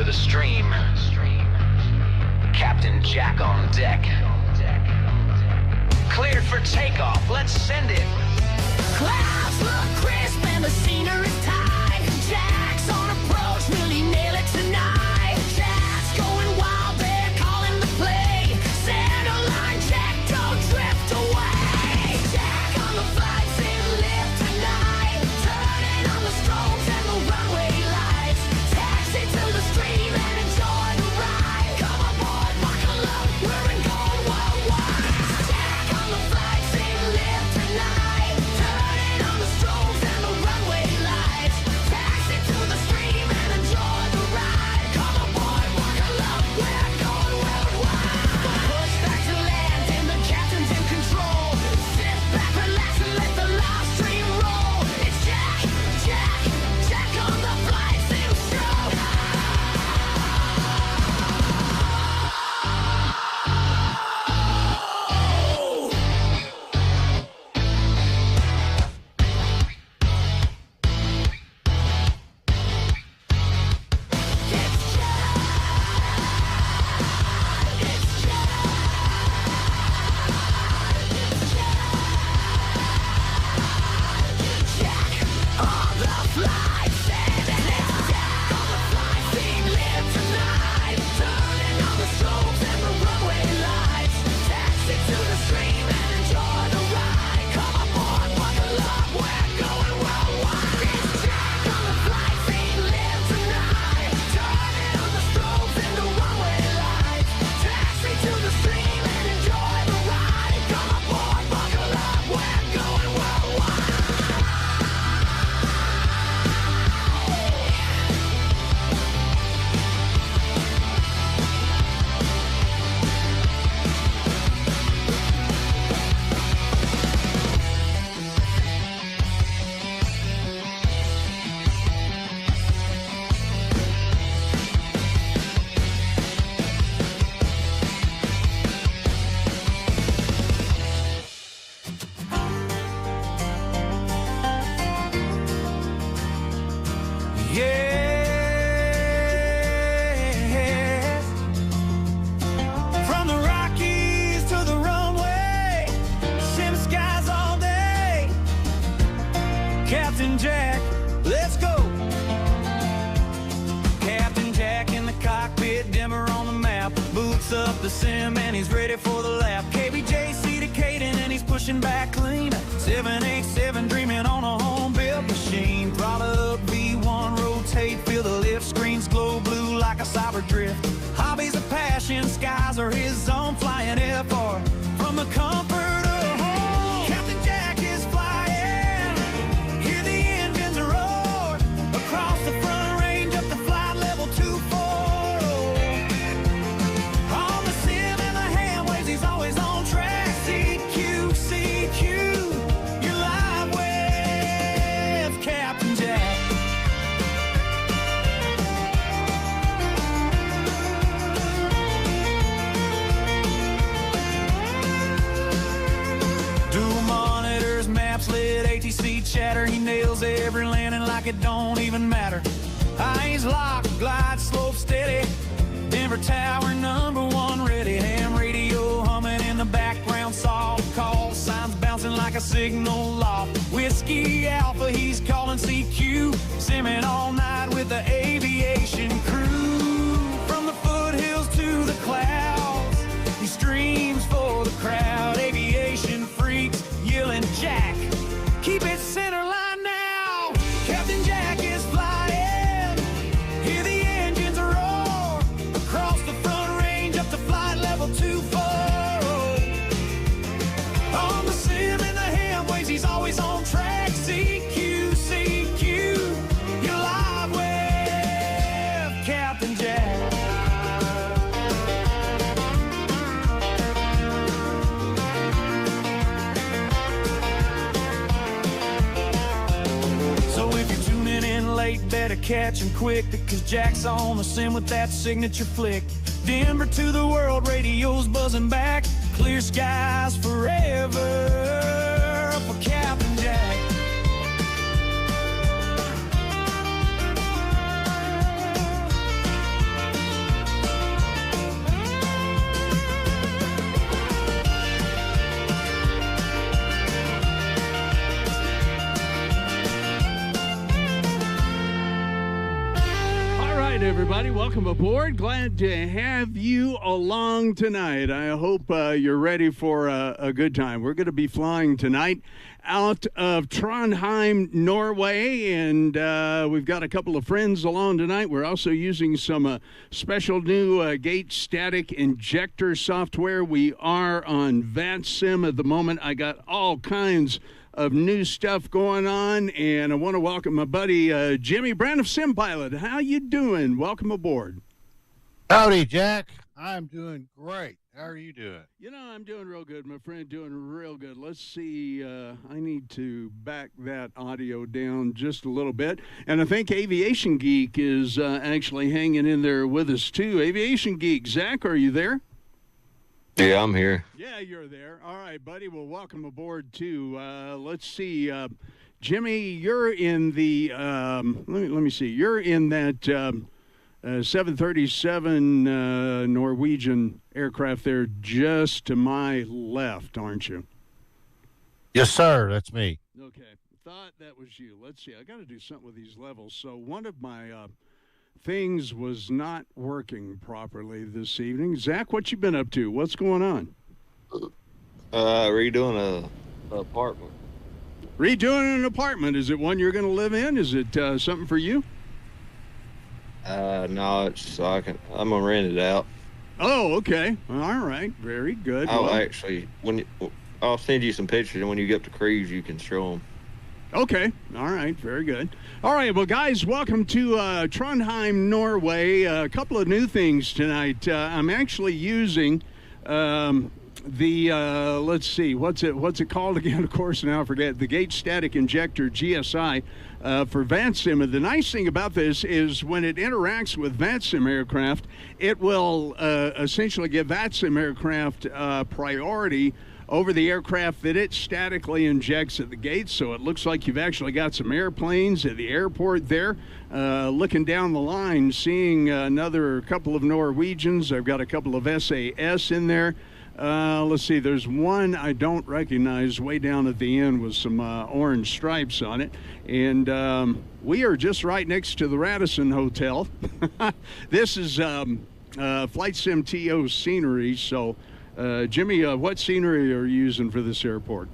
to the stream. Captain Jack on deck. Cleared for takeoff, let's send it. Clouds look crisp and the scenery's tight. Jack's on approach, will he nail it tonight? Jack's going wild, they're calling the play. Center line, Jack, don't drift away. Jack on the flight, saying live tonight. Turning on the strobes and the runway lights. Taxi to the stream and enjoy the ride. Come aboard, buckle up, we're in going worldwide. Jack on the flight, saying live tonight. Turning on the strobes and the runway lights. Taxi to the stream and enjoy the ride. Come aboard, buckle up, we're going worldwide. Push back to land and the captain's in control. Sit back, relax and let the live stream roll. It's Jack, Jack, Jack on the flight sim show. Yes. From the Rockies to the runway, sim skies all day. Captain Jack, let's go. Captain Jack in the cockpit, dimmer on the map. Boots up the sim and he's ready for the lap. KBJC to Caden and he's pushing back clean. 787 dreaming on a home-built machine. Throttle up, V1 rotate, feel the lift screens glow blue like a cyber drift. Hobbies a passion, skies are his zone, flying FR from the comfort of home. Captain Jack is flying, hear the engines roar across the front range up to flight level 240. On the sim and the hand waves, he's always on track. CQ, CQ, you're live with Captain Jack. Dual monitors, maps lit, ATC chatter. He nails every landing like it don't even matter. Eyes locked, glide slope steady. Denver Tower #1 ready. Ham radio humming in the background. Soft call signs bouncing like a signal loft. Whiskey Alpha, he's calling CQ. Simming all night with the aviation crew. From the foothills to the clouds, he streams for the crowd. Aviation freaks yelling Jack, keep it center line now. Captain Jack is flying, hear the engines roar across the front range up to flight level 240. On the sim and the ham waves, he's always on track. CQ, CQ, you're live with Captain Jack. So if you're tuning in late, better catch him quick, because Jack's on the sim with that signature flick. Denver to the world, radio's buzzing back. Clear skies forever for Captain Jack. everybody. Welcome aboard. Glad to have you along tonight. I hope you're ready for a good time. We're going to be flying tonight out of Trondheim, Norway, and we've got a couple of friends along tonight. We're also using some special new gate static injector software. We are on VATSIM at the moment. I got all kinds of new stuff going on, and I want to welcome my buddy Jimmy Brand of Sim Pilot. How you doing? Welcome aboard. Howdy, Jack. I'm doing great. How are you doing? You know, I'm doing real good, my friend, doing real good. Let's see, I need to back that audio down just a little bit, and I think Aviation Geek is actually hanging in there with us too. Aviation Geek, Zach, are you there? Yeah, I'm here. Yeah, you're there. All right, buddy. Well, welcome aboard, too. Let's see. Jimmy, you're in the, let me see. You're in that 737 Norwegian aircraft there just to my left, aren't you? Yes, sir. That's me. Okay. Thought that was you. Let's see. I got to do something with these levels. So one of my things was not working properly this evening. Zach, what you been up to? What's going on? Redoing a apartment. Redoing an apartment. Is it one you're going to live in? Is it something for you? No, it's so I'm gonna rent it out. Oh, okay. All right. Very good. Actually, I'll send you some pictures, and when you get to cruise, you can show them. Okay. All right. Very good. All right. Well, guys, welcome to Trondheim, Norway. A couple of new things tonight. I'm actually using let's see, what's it called again? Of course, now I forget. The Gate Static Injector GSI for VATSIM. And the nice thing about this is when it interacts with VATSIM aircraft, it will essentially give VATSIM aircraft priority over the aircraft that it statically injects at the gate. So it looks like you've actually got some airplanes at the airport there. Looking down the line, seeing another couple of Norwegians. I've got a couple of SAS in there. Let's see, there's one I don't recognize way down at the end with some orange stripes on it. And we are just right next to the Radisson Hotel. This is Flight Sim TO scenery. So, Jimmy, what scenery are you using for this airport?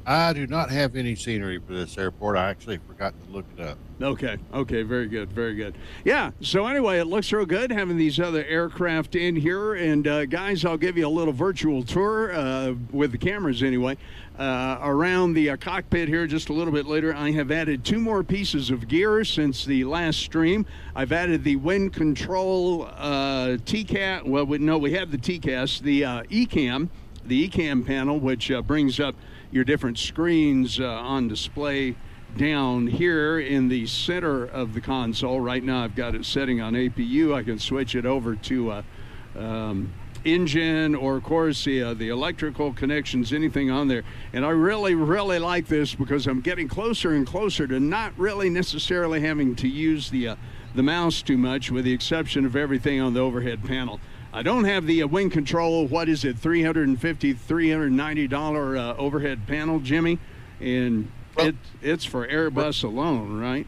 I do not have any scenery for this airport. I actually forgot to look it up. Okay, very good, very good. Yeah, so anyway, it looks real good having these other aircraft in here. And guys, I'll give you a little virtual tour with the cameras anyway, around the cockpit here just a little bit later. I have added 2 more pieces of gear since the last stream. I've added the wind control TCAS. Well, we have the TCAS, the ECAM panel, which brings up your different screens on display down here in the center of the console. Right now I've got it setting on APU. I can switch it over to engine, or of course the electrical connections, anything on there. And I really like this because I'm getting closer and closer to not really necessarily having to use the mouse too much, with the exception of everything on the overhead panel. I don't have the wind control, what is it, $350, $390 overhead panel, Jimmy? And it's for Airbus alone, right?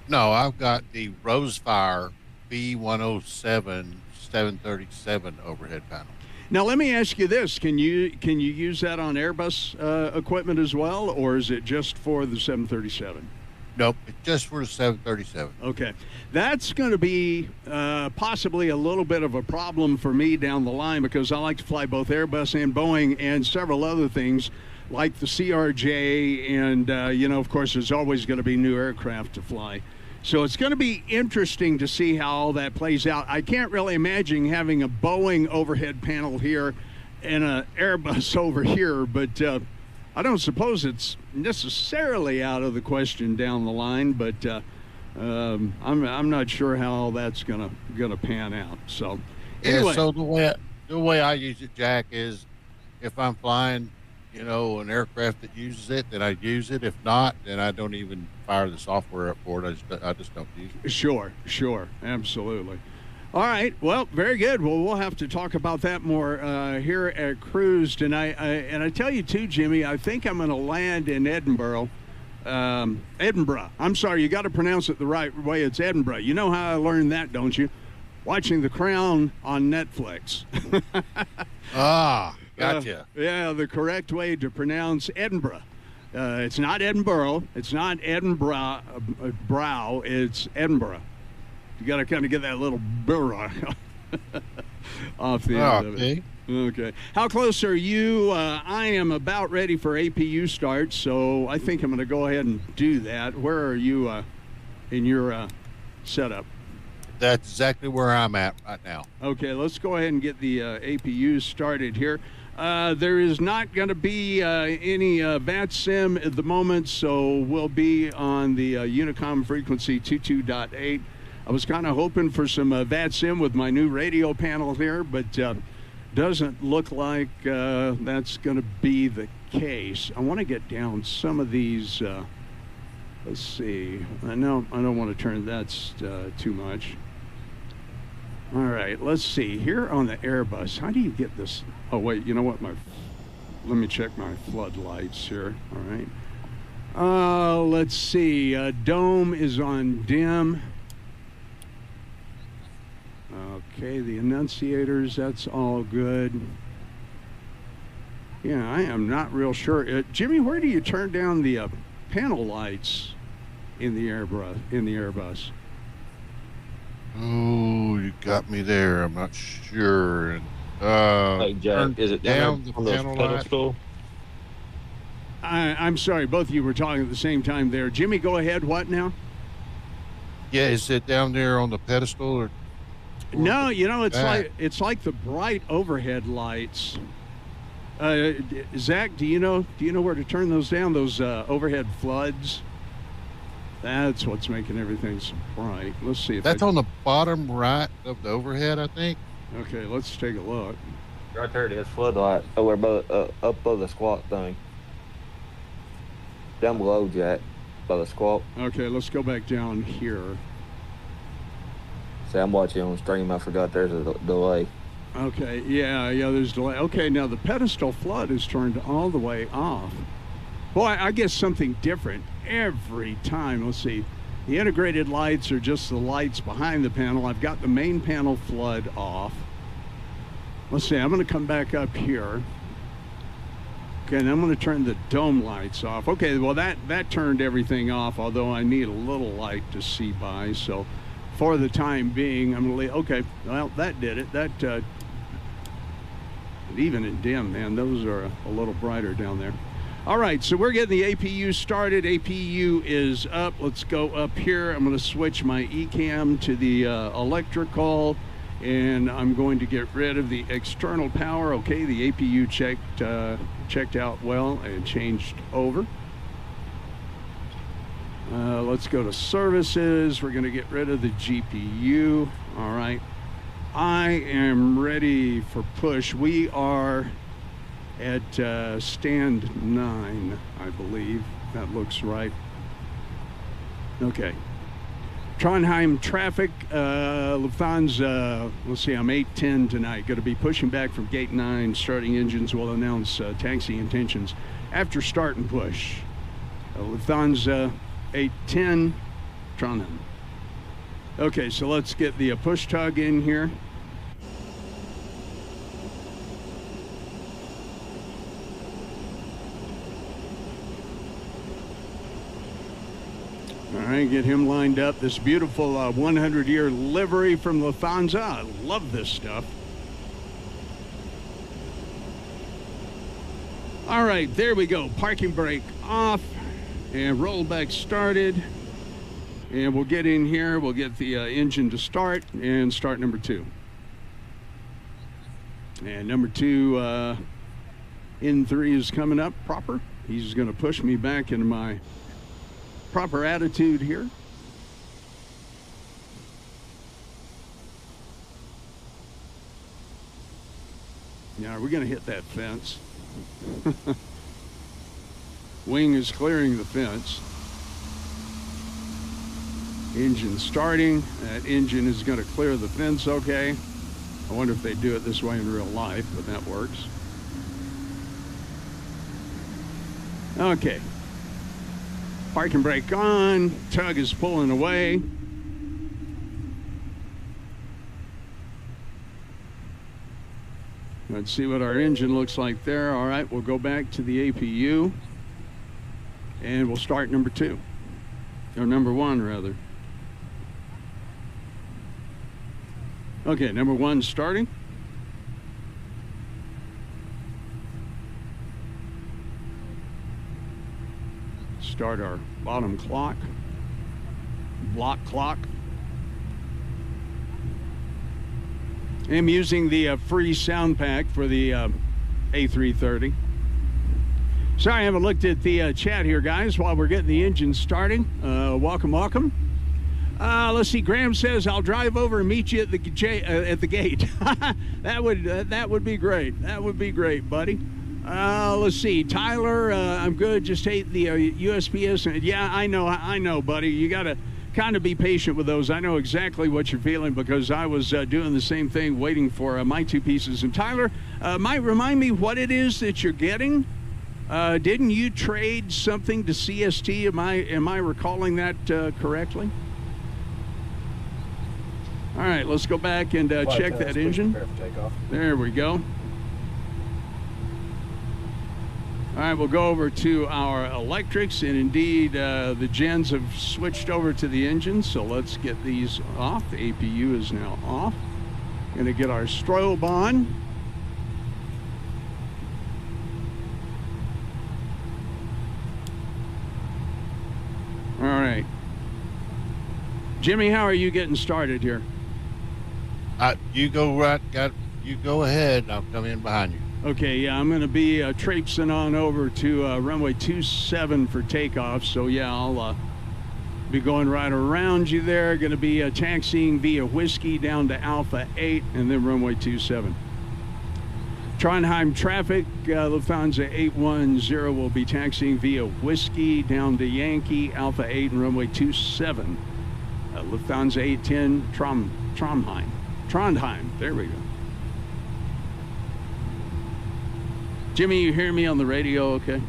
No, I've got the Rosefire B107 737 overhead panel. Now, let me ask you this. Can you use that on Airbus equipment as well, or is it just for the 737? Nope, it's just for the 737. Okay. That's going to be possibly a little bit of a problem for me down the line, because I like to fly both Airbus and Boeing and several other things like the CRJ. And, of course, there's always going to be new aircraft to fly. So it's going to be interesting to see how all that plays out. I can't really imagine having a Boeing overhead panel here and an Airbus over here, but I don't suppose it's necessarily out of the question down the line, but I'm not sure how all that's gonna pan out. So anyway. Yeah, so the way I use it, Jack, is if I'm flying, an aircraft that uses it, then I use it. If not, then I don't even fire the software up for it. I just don't use it. Sure, absolutely. All right, well, very good. Well, we'll have to talk about that more here at Cruise tonight. And I tell you too, Jimmy, I think I'm going to land in Edinburgh Edinburgh. I'm sorry, you got to pronounce it the right way. It's Edinburgh. You know how I learned that, don't you? Watching The Crown on Netflix. Gotcha. Yeah, the correct way to pronounce Edinburgh. It's not Edinburgh. It's not Edinburgh. Brow. It's Edinburgh. You got to kind of get that little burr off the end of it. Okay. How close are you? I am about ready for APU start, so I think I'm going to go ahead and do that. Where are you in your setup? That's exactly where I'm at right now. Okay, let's go ahead and get the APU started here. There is not going to be any VATSIM at the moment, so we'll be on the Unicom frequency 22.8. I was kind of hoping for some VATSIM with my new radio panel here, but doesn't look like that's going to be the case. I want to get down some of these. Let's see. No, I don't want to turn that too much. All right, let's see. Here on the Airbus, how do you get this? Oh, wait, you know what? Let me check my floodlights here. All right. Let's see. Dome is on dim. Okay, the annunciators, that's all good. Yeah, I am not real sure. Jimmy, where do you turn down the panel lights in the Airbus? Oh, you got me there. I'm not sure. Hey, Jack, is it down down the on those panel light? pedestal? I'm sorry, both of you were talking at the same time there. Jimmy, go ahead. What now? Yeah, is it down there on the pedestal or? No, you know, it's like the bright overhead lights. Zach, do you know where to turn those down? Those overhead floods. That's what's making everything so bright. Let's see if That's on the bottom right of the overhead, I think. Okay, let's take a look. Right there it is, floodlight. Over above, up above the squawk thing. Down below, Jack, by the squawk. Okay, let's go back down here. See, I'm watching on stream. I forgot there's a delay. Okay, yeah, there's delay. Okay, now the pedestal flood is turned all the way off. Boy, I guess something different every time. Let's see. The integrated lights are just the lights behind the panel. I've got the main panel flood off. Let's see. I'm going to come back up here. Okay, and I'm going to turn the dome lights off. Okay, well, that turned everything off, although I need a little light to see by. So for the time being, I'm going to leave. Okay, well, that did it. That, even in dim, man, those are a little brighter down there. All right, so we're getting the APU started. APU is up. Let's go up here. I'm going to switch my eCam to the electrical, and I'm going to get rid of the external power. Okay, the APU checked out well and changed over. Let's go to services. We're going to get rid of the GPU. All right, I am ready for push. We are at stand 9, I believe. That looks right. Okay. Trondheim traffic, Lufthansa, let's see, I'm 8:10 tonight. Going to be pushing back from gate 9. Starting engines will announce taxi intentions after start and push. Lufthansa 8:10, Trondheim. Okay, so let's get the push tug in here. All right, get him lined up. This beautiful 100-year livery from Lufthansa. I love this stuff. All right, there we go. Parking brake off and rollback started. And we'll get in here. We'll get the engine to start and start number 2. And number 2, N3 is coming up proper. He's going to push me back into my proper attitude here. Now, we're going to hit that fence. Wing is clearing the fence. Engine starting. That engine is going to clear the fence okay. I wonder if they do it this way in real life, but that works. Parking brake on. Tug is pulling away. Let's see what our engine looks like there. All right, we'll go back to the APU. And we'll start number 2. Or number 1, rather. Okay, number 1 starting. Start our bottom clock. Block clock. I'm using the free sound pack for the A330. Sorry, I haven't looked at the chat here, guys, while we're getting the engine starting. Welcome, welcome. Let's see. Graham says, "I'll drive over and meet you at the gate." That would be great. That would be great, buddy. Let's see. Tyler, I'm good. Just hate the USPS. Yeah, I know, buddy. You gotta kind of be patient with those. I know exactly what you're feeling because I was doing the same thing, waiting for my 2 pieces. And Tyler, might remind me what it is that you're getting. Didn't you trade something to CST? Am I recalling that correctly? All right, let's go back and check that engine. There we go. All right, we'll go over to our electrics, and indeed the gens have switched over to the engine, so let's get these off. The APU is now off. Gonna get our strobe on. All right. Jimmy, how are you getting started here? You go ahead, and I'll come in behind you. Okay, yeah, I'm going to be traipsing on over to runway 27 for takeoff. So, yeah, I'll be going right around you there. Going to be taxiing via Whiskey down to Alpha 8 and then runway 27. Trondheim traffic, Lufthansa 810 will be taxiing via Whiskey down to Yankee, Alpha 8 and runway 27. Lufthansa 810, Trondheim, there we go. Jimmy, you hear me on the radio okay?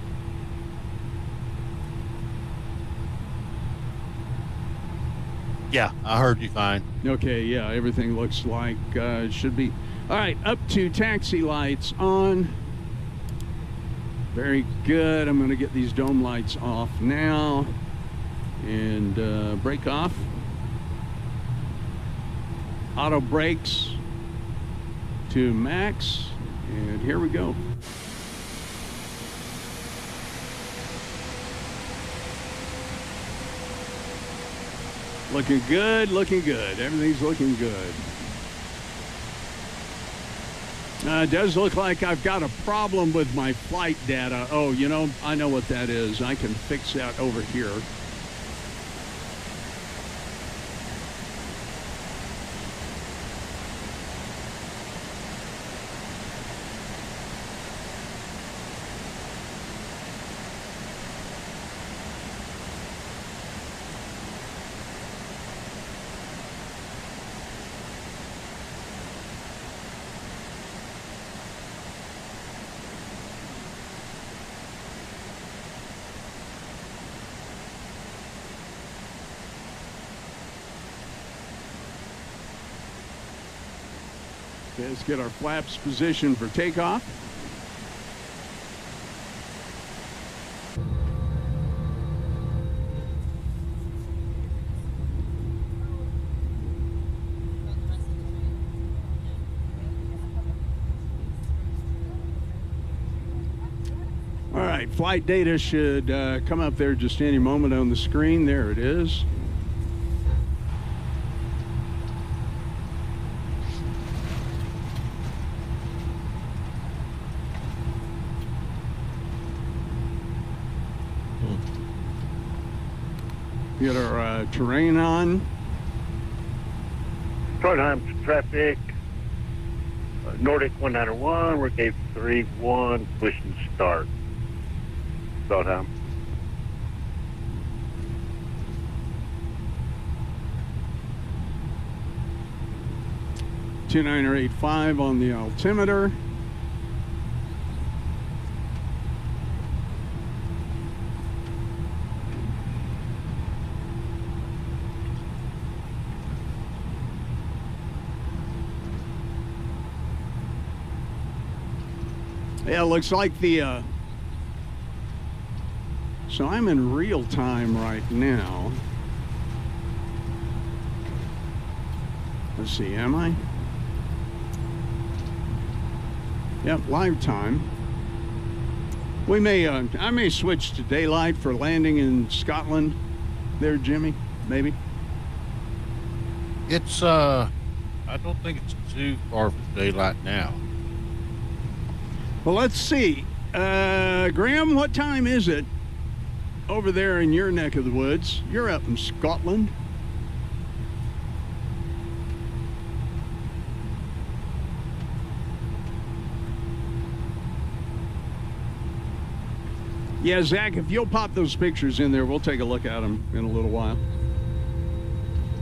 Yeah, I heard you fine. Okay, yeah, everything looks like it should be. All right, up to taxi lights on. Very good. I'm going to get these dome lights off now. And brake off. Auto brakes to max. And here we go. Looking good, looking good. Everything's looking good. It does look like I've got a problem with my flight data. Oh, you know, I know what that is. I can fix that over here. Okay, let's get our flaps positioned for takeoff. All right, flight data should come up there just any moment on the screen. There it is. Get our terrain on. Trondheim traffic, Nordic 191, we're gate 3-1, push and start. Trondheim. $2985 on the altimeter. Yeah, it looks like the, so I'm in real time right now. Let's see, am I? Yep, live time. We may, I may switch to daylight for landing in Scotland there, Jimmy, maybe. It's, I don't think it's too far from daylight now. Well, let's see. Graham, what time is it over there in your neck of the woods? You're up in Scotland. Yeah, Zach, if you'll pop those pictures in there, we'll take a look at them in a little while.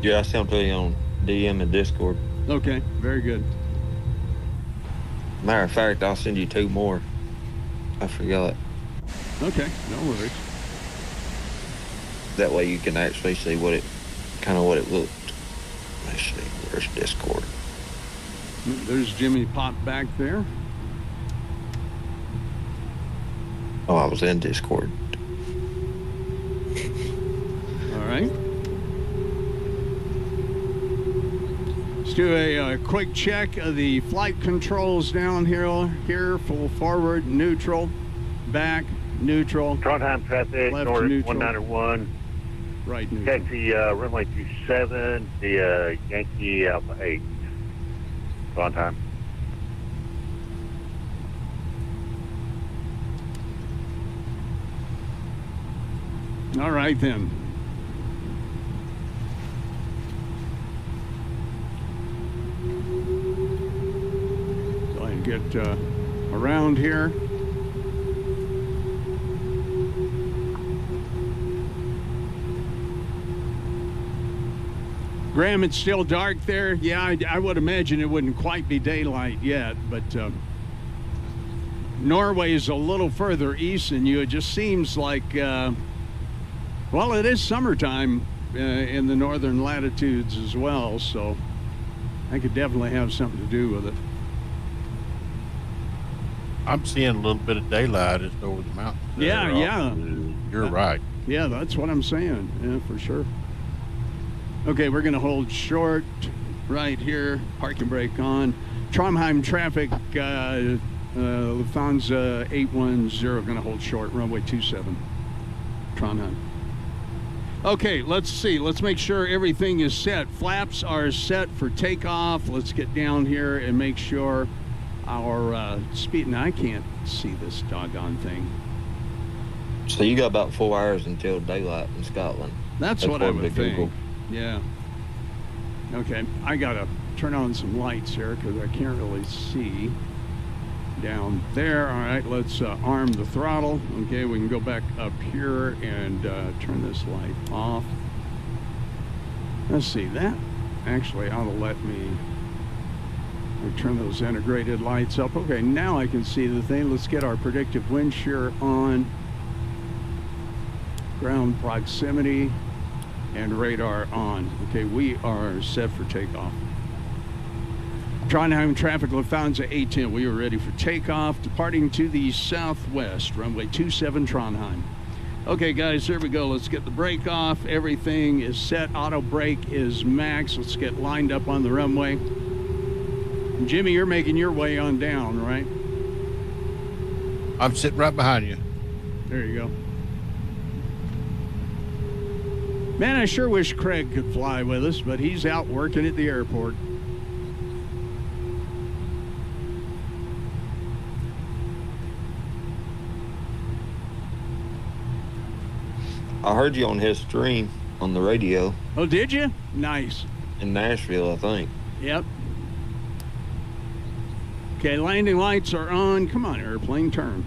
Yeah, I sent them on DM and Discord. Okay, very good. Matter of fact, I'll send you 2 more. I forgot. Okay, no worries. That way you can actually see what it, kind of what it looked. Let's see, where's Discord? There's Jimmy pop back there. Oh, I was in Discord. All right. Let's do a quick check of the flight controls down here. Full forward, neutral, back, neutral. Trondheim traffic, Left Nordic neutral. 191. Right, neutral. Taxi runway 27, the Yankee Alpha 8. Trondheim. All right, then. Go ahead and get around here. Graham, it's still dark there. Yeah, I would imagine it wouldn't quite be daylight yet, but Norway is a little further east than you. It just seems like, well, it is summertime in the northern latitudes as well, so that could definitely have something to do with it. I'm seeing a little bit of daylight just over the mountains. Yeah, yeah. You're right. Yeah, that's what I'm saying. Yeah, for sure. Okay, we're going to hold short right here. Parking brake on. Trondheim traffic, Lufthansa 810, going to hold short. Runway 27. Trondheim. Okay, let's see. Let's make sure everything is set. Flaps are set for takeoff. Let's get down here and make sure our speed. Now, I can't see this doggone thing. So you got about 4 hours until daylight in Scotland. That's what I according would to think. Google. Yeah. Okay, I gotta turn on some lights here because I can't really see down there. All right, let's arm the throttle. Okay, we can go back up here and turn this light off. Let's see, that actually ought to let me turn those integrated lights up. Okay, now I can see the thing. Let's get our predictive wind shear on. Ground proximity and radar on. Okay, we are set for takeoff. Trondheim traffic, Lufthansa 810. We are ready for takeoff. Departing to the southwest, runway 27 Trondheim. Okay, guys, there we go. Let's get the brake off. Everything is set. Auto brake is max. Let's get lined up on the runway. And Jimmy, you're making your way on down, right? I'm sitting right behind you. There you go. Man, I sure wish Craig could fly with us, but he's out working at the airport. I heard you on his stream on the radio Oh, did you? Nice. in Nashville, I think. Yep. Okay, landing lights are on. Come on, airplane, turn.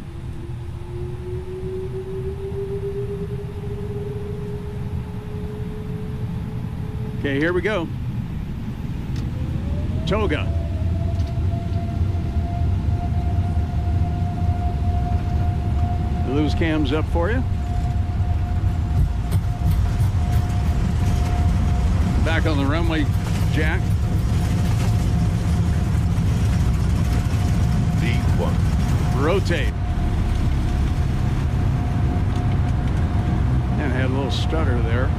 Okay, here we go. Toga. Are those cams up for you? Back on the runway, Jack. V1, rotate. And I had a little stutter there.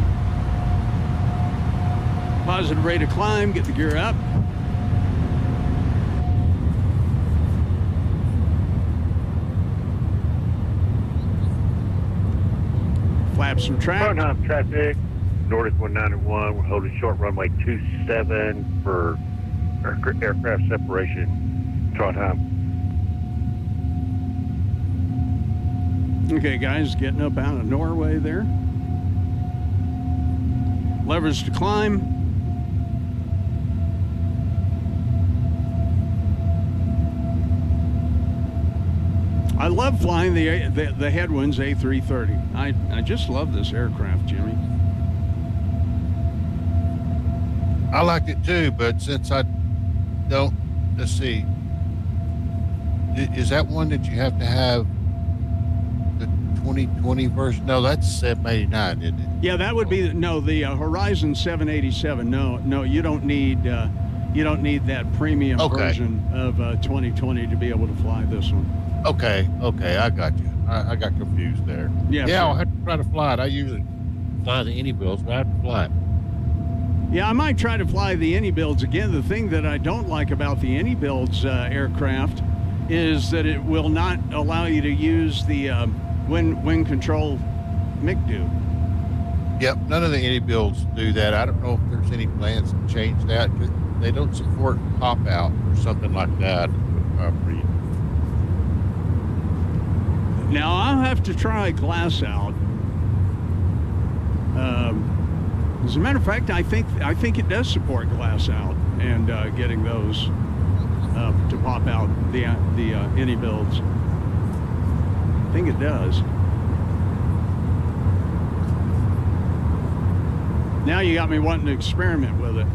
Positive rate of climb, get the gear up. Flaps and track. Trondheim traffic, Nordic 191. We're holding short runway 27 for aircraft separation. Trondheim. Okay, guys, getting up out of Norway there. Levers to climb. I love flying the Headwinds A330. I just love this aircraft, Jimmy. I liked it too, but since I don't, let's see, is that one that you have to have the 2020 version? No, that's 789, isn't it? Yeah, that would be the Horizon 787. No, you don't need that premium version of 2020 to be able to fly this one. Okay, I got you. I got confused there. Yeah, sure. I'll have to try to fly it. I usually fly the any builds, but I have to fly it. Yeah, I might try to fly the any builds again. The thing that I don't like about the any builds aircraft is that it will not allow you to use the wind control MIGDU. Yep, none of the any builds do that. I don't know if there's any plans to change that. They don't support pop out or something like that. Now I'll have to try glass out. As a matter of fact, I think it does support glass out and getting those to pop out the any builds. I think it does. Now you got me wanting to experiment with it.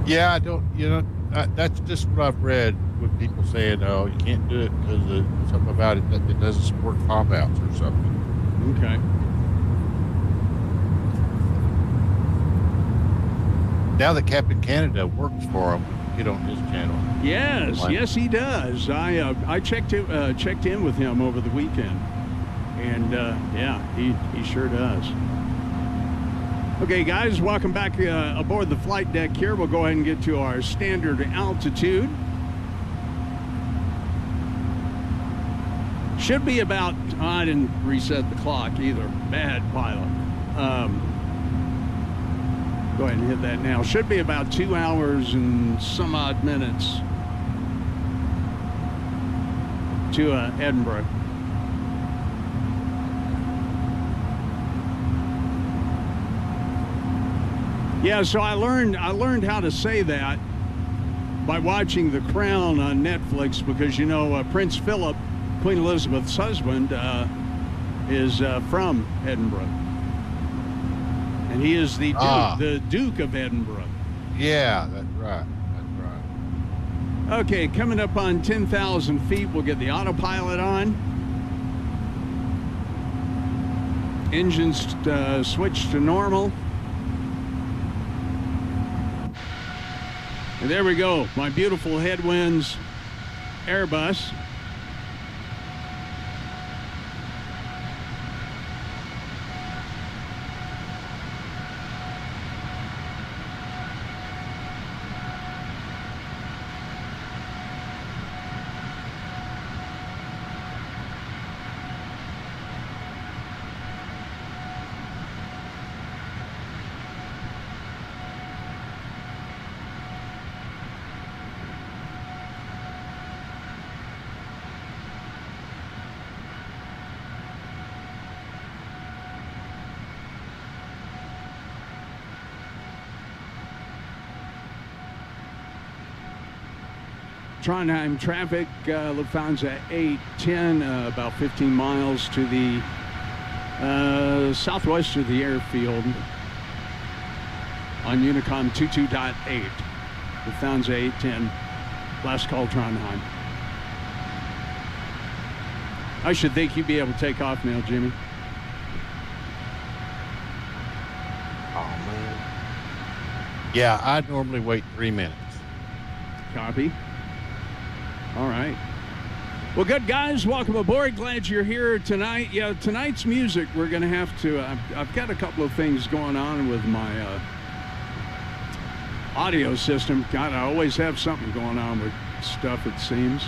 Yeah, I don't. That's just what I've read with people saying, "Oh, you can't do it because something about it that it doesn't support pop outs or something." Okay. Now that Captain Canada works for him, we can get on his channel. Yes, he does. I checked in with him over the weekend, and he sure does. Okay, guys, welcome back aboard the flight deck here. We'll go ahead and get to our standard altitude. Should be about, I didn't reset the clock either. Bad pilot. Go ahead and hit that now. Should be about 2 hours and some odd minutes to Edinburgh. Yeah, so I learned how to say that by watching The Crown on Netflix, because Prince Philip, Queen Elizabeth's husband, is from Edinburgh, and he is the Duke of Edinburgh. Yeah, that's right. Okay, coming up on 10,000 feet, we'll get the autopilot on. Engines switch to normal. And there we go, my beautiful Headwinds Airbus. Trondheim traffic, Lufthansa 810, about 15 miles to the southwest of the airfield on Unicom 22.8. Lufthansa 810, last call Trondheim. I should think you'd be able to take off now, Jimmy. Oh, man. Yeah, I'd normally wait 3 minutes. Copy. All right. Well, good guys, welcome aboard. Glad you're here tonight. Yeah, tonight's music, we're going to have to, I've got a couple of things going on with my audio system. God, I always have something going on with stuff, it seems.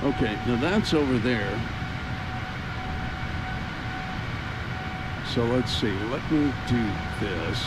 Okay, now that's over there. So let's see, let me do this.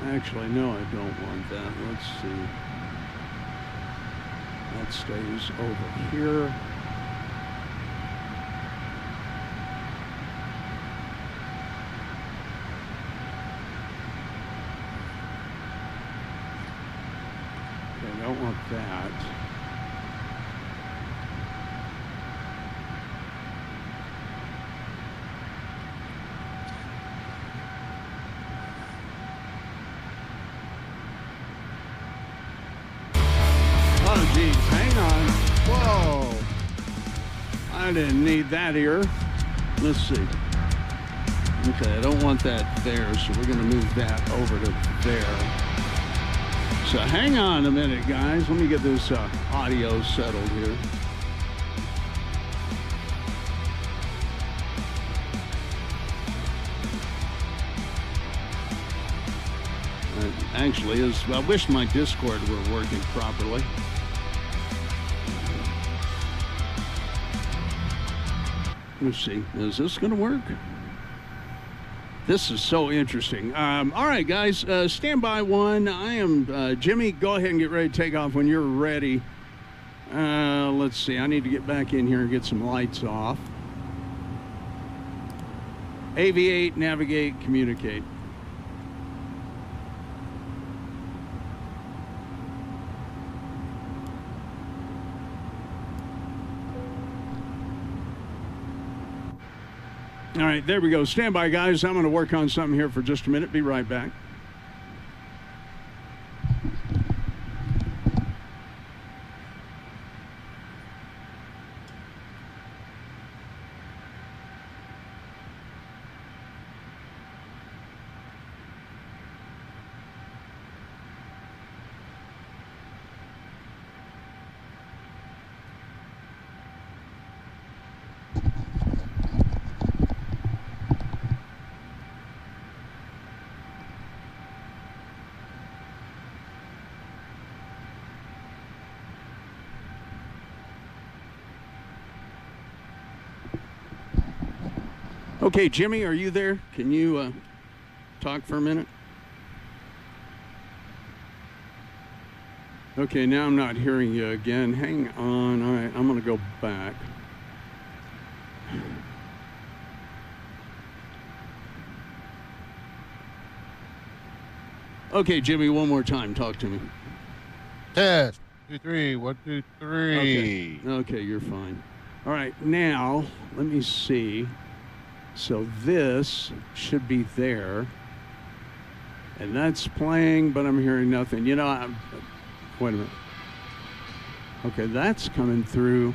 Actually, no, I don't want that. Let's see. That stays over here. Okay, I don't want that. Oh, geez, hang on. Whoa. I didn't need that here. Let's see. Okay, I don't want that there, so we're going to move that over to there. So hang on a minute, guys. Let me get this audio settled here. Actually, I wish my Discord were working properly. Let's see. Is this going to work? This is so interesting. All right, guys. Stand by one. I am Jimmy. Go ahead and get ready to take off when you're ready. Let's see. I need to get back in here and get some lights off. Aviate, navigate, communicate. All right, there we go. Stand by, guys. I'm going to work on something here for just a minute. Be right back. Okay, Jimmy, are you there? Can you talk for a minute? Okay, now I'm not hearing you again. Hang on. All right, I'm going to go back. Okay, Jimmy, one more time. Talk to me. Test. 2, 3. 1, 2, 3. Okay, you're fine. All right, now, let me see. So this should be there. And that's playing, but I'm hearing nothing. You know, wait a minute. Okay, that's coming through.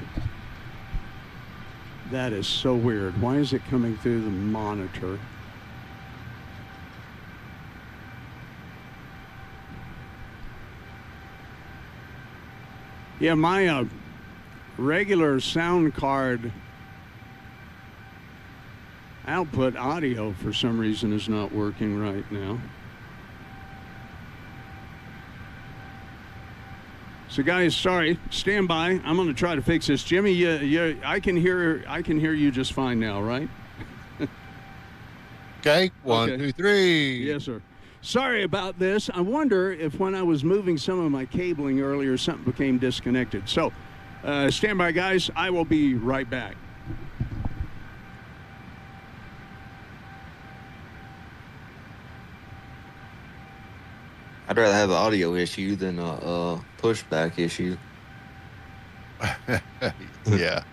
That is so weird. Why is it coming through the monitor? Yeah, my regular sound card output audio for some reason is not working right now. So guys, sorry, stand by. I'm going to try to fix this. Jimmy, I can hear you just fine now, right? Okay, 1, Okay. 2, 3. Yes, sir. Sorry about this. I wonder if when I was moving some of my cabling earlier, something became disconnected. So stand by, guys. I will be right back. I'd rather have an audio issue than a pushback issue. Yeah.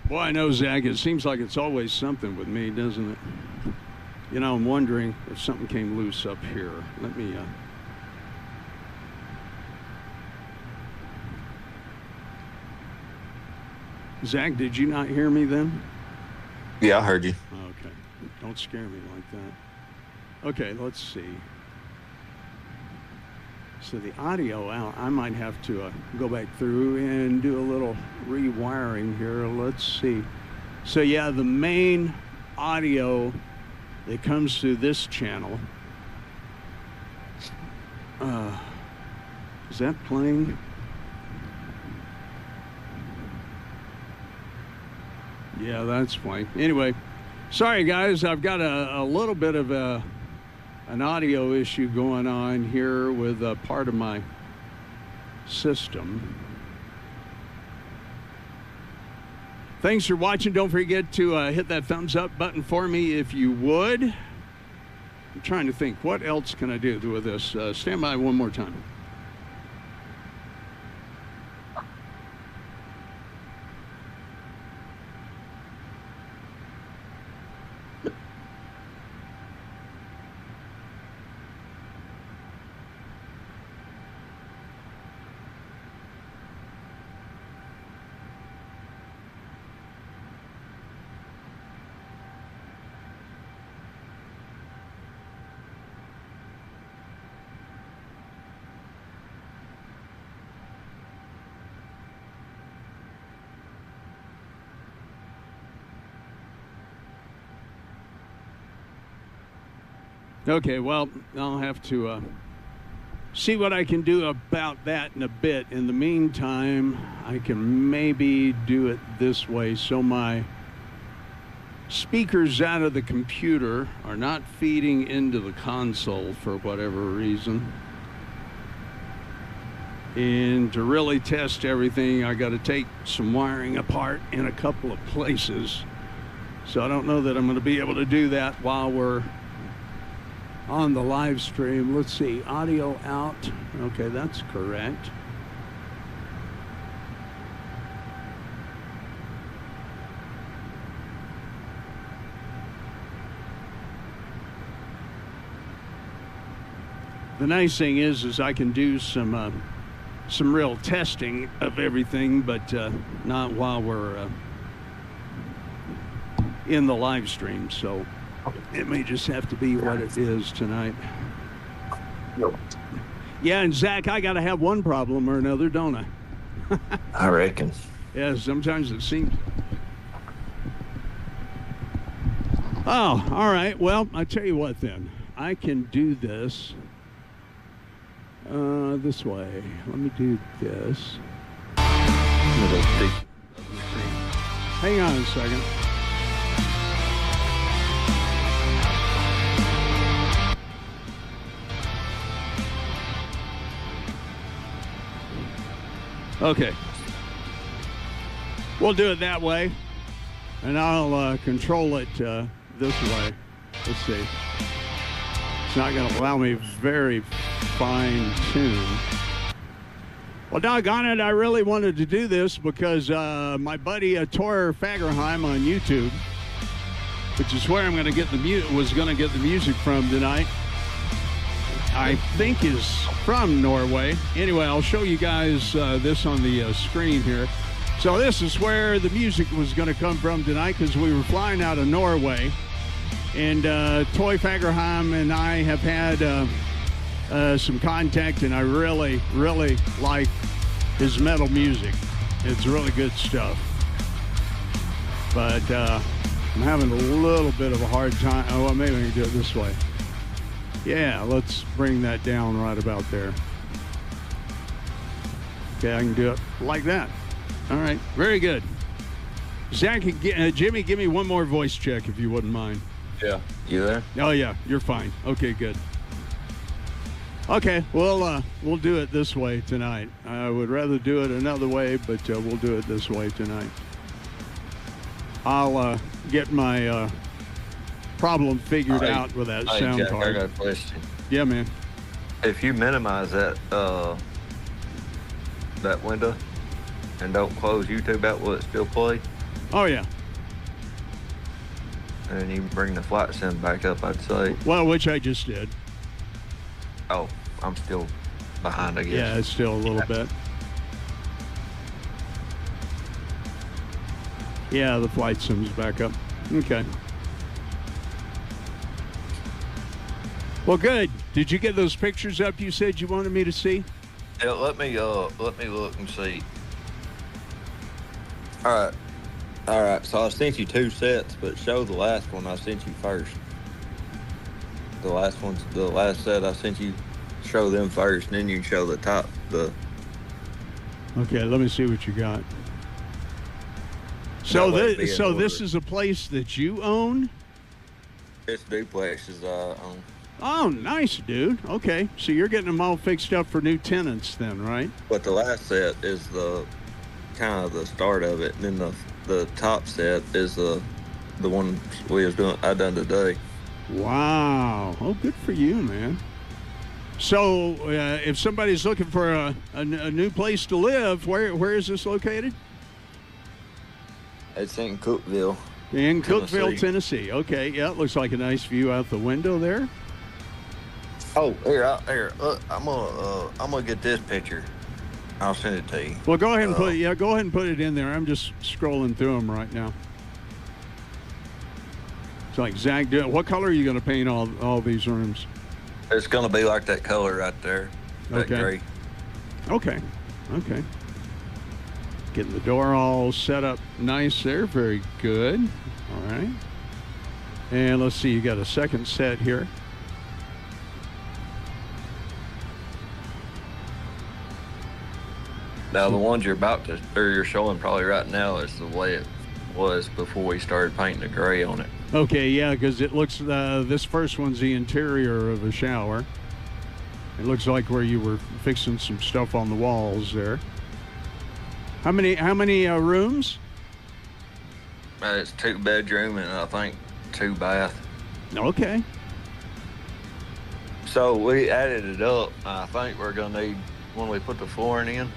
Boy, I know, Zach, it seems like it's always something with me, doesn't it? You know, I'm wondering if something came loose up here. Let me, Zach, did you not hear me then? Yeah, I heard you. Okay. Don't scare me like that. Okay, let's see. So the audio out, I might have to go back through and do a little rewiring here. Let's see. So yeah, the main audio that comes through this channel. Is that playing? Yeah, that's playing. Anyway, sorry guys, I've got a little bit of an audio issue going on here with part of my system. Thanks for watching. Don't forget to hit that thumbs up button for me if you would. I'm trying to think, what else can I do with this? Stand by one more time. Okay, well, I'll have to see what I can do about that in a bit. In the meantime, I can maybe do it this way so my speakers out of the computer are not feeding into the console for whatever reason. And to really test everything, I got to take some wiring apart in a couple of places. So I don't know that I'm going to be able to do that while we're on the live stream. Let's see, audio out. Okay, that's correct. The nice thing is I can do some real testing of everything, but not while we're in the live stream. So it may just have to be what it is tonight. Yeah, and Zach, I got to have one problem or another, don't I? I reckon. Yeah, sometimes it seems. Oh, all right. Well, I tell you what then. I can do this this way. Let me do this. Hang on a second. Okay, we'll do it that way, and I'll control it this way. Let's see. It's not going to allow me very fine-tune. Well, doggone it, I really wanted to do this because my buddy Tor Fagerheim on YouTube, which is where I'm going to get the music from tonight, I think is from Norway. Anyway, I'll show you guys this on the screen here. So this is where the music was going to come from tonight because we were flying out of Norway. And Toy Fagerheim and I have had some contact, and I really, really like his metal music. It's really good stuff. But I'm having a little bit of a hard time. Oh, well, maybe I can do it this way. Yeah, let's bring that down right about there. Okay, I can do it like that. All right, very good. Zach, Jimmy, give me one more voice check if you wouldn't mind. Yeah. You there? Oh, yeah, you're fine. Okay, good. Okay, well, we'll do it this way tonight. I would rather do it another way, but we'll do it this way tonight. I'll get my problem figured out with that sound Jack, card. I got a question. Yeah, man. If you minimize that that window and don't close YouTube out, will it still play? Oh, yeah. And then you bring the flight sim back up, I'd say. Well, which I just did. Oh, I'm still behind, I guess. Yeah, it's still a little bit. Yeah, the flight sim's back up. Okay. Well, good. Did you get those pictures up you said you wanted me to see? Yeah, let me look and see. All right. So I sent you 2 sets, but show the last one I sent you first. The last set I sent you. Show them first, and then you can show the top. Okay, let me see what you got. So this is a place that you own? It's duplexes I own. Oh, nice, dude. Okay, so you're getting them all fixed up for new tenants then, right? But the last set is the kind of the start of it, and then the top set is the one I done today. Wow. Oh, good for you, man. So if somebody's looking for a new place to live, where is this located? It's in Cookeville. In Cookeville, Tennessee. Okay, yeah, it looks like a nice view out the window there. Oh, here. Look, I'm gonna get this picture. I'll send it to you. Well, go ahead and put it in there. I'm just scrolling through them right now. It's like Zach, what color are you going to paint all these rooms? It's gonna be like that color right there. That gray. Okay. Getting the door all set up nice there. Very good. All right. And let's see, you got a second set here. Now the ones you're showing probably right now is the way it was before we started painting the gray on it. Okay, yeah, because it looks, this first one's the interior of a shower. It looks like where you were fixing some stuff on the walls there. How many rooms? It's 2 bedroom and I think 2 bath. Okay. So we added it up. I think we're gonna need, when we put the flooring in,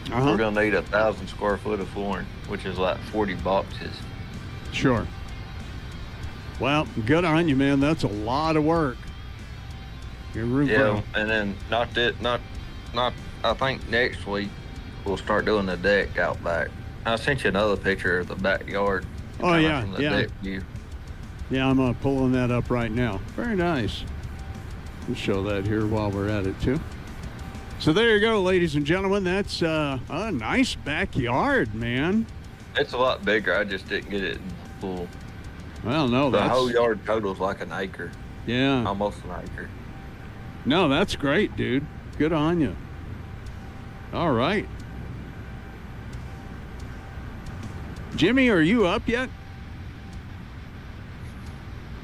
we're gonna need 1,000 square foot of flooring, which is like 40 boxes. Sure. Well, good on you, man. That's a lot of work. Your roof. Yeah, and then I think next week we'll start doing the deck out back. I sent you another picture of the backyard. Oh yeah, from the yeah. deck view. Yeah, I'm pulling that up right now. Very nice. We'll show that here while we're at it too. So there you go, ladies and gentlemen. That's a nice backyard, man. It's a lot bigger. I just didn't get it full. Well, no, the whole yard total's like an acre. Yeah. Almost an acre. No, that's great, dude. Good on you. All right. Jimmy, are you up yet?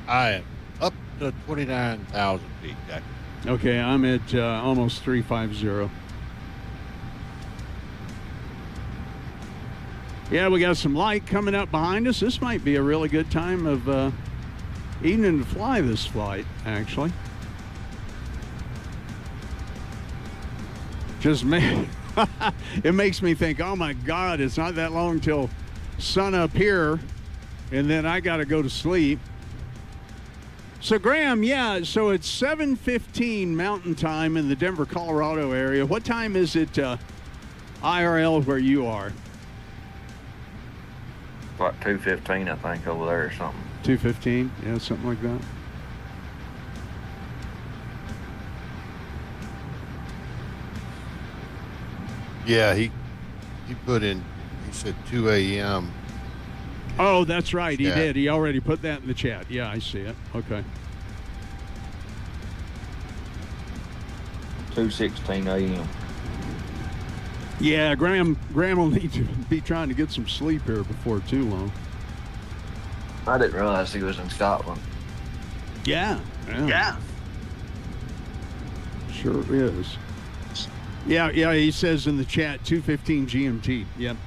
I am up to 29,000 feet, Jack. Okay, I'm at almost 350. Yeah, we got some light coming up behind us. This might be a really good time of evening to fly this flight, actually. It makes me think, oh my God, it's not that long till sun up here, and then I got to go to sleep. So Graham, yeah, so it's 7:15 Mountain Time in the Denver, Colorado area. What time is it IRL where you are? Like 2:15, I think, over there or something. 2:15, yeah, something like that. Yeah, he put in, he said 2 a.m. Oh, that's right, he chat. did. He already put that in the chat. Yeah, I see it. Okay. 2:16 a.m. Yeah, Graham will need to be trying to get some sleep here before too long. I didn't realize he was in Scotland. Yeah. Yeah. Sure is. Yeah, he says in the chat 2:15 GMT. Yep.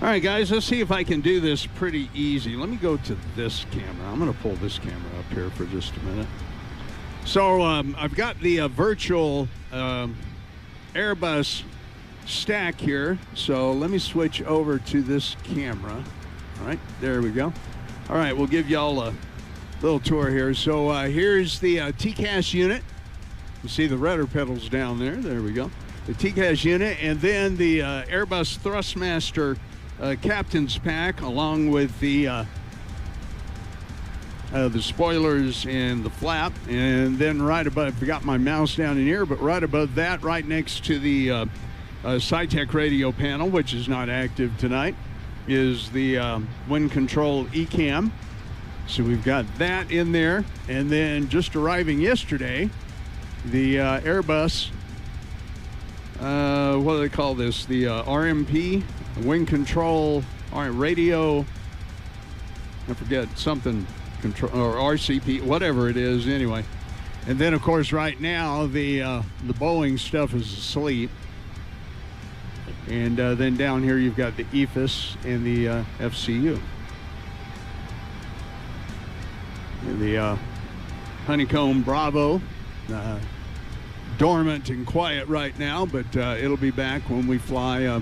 All right, guys, let's see if I can do this pretty easy. Let me go to this camera. I'm going to pull this camera up here for just a minute. So I've got the virtual Airbus stack here. So let me switch over to this camera. All right, there we go. All right, we'll give y'all a little tour here. So here's the TCAS unit. You see the rudder pedals down there. There we go. The TCAS unit, and then the Airbus Thrustmaster captain's pack, along with the spoilers and the flap. And then right above, I got my mouse down in here, but right above that, right next to the SciTech radio panel, which is not active tonight, is the wind control ECAM. So we've got that in there. And then just arriving yesterday, the Airbus, what do they call this? The RMP, wind control, radio, I forget, something control, or RCP, whatever it is anyway. And then of course right now the Boeing stuff is asleep. And then down here you've got the EFIS and the FCU. And the Honeycomb Bravo, dormant and quiet right now, but it'll be back when we fly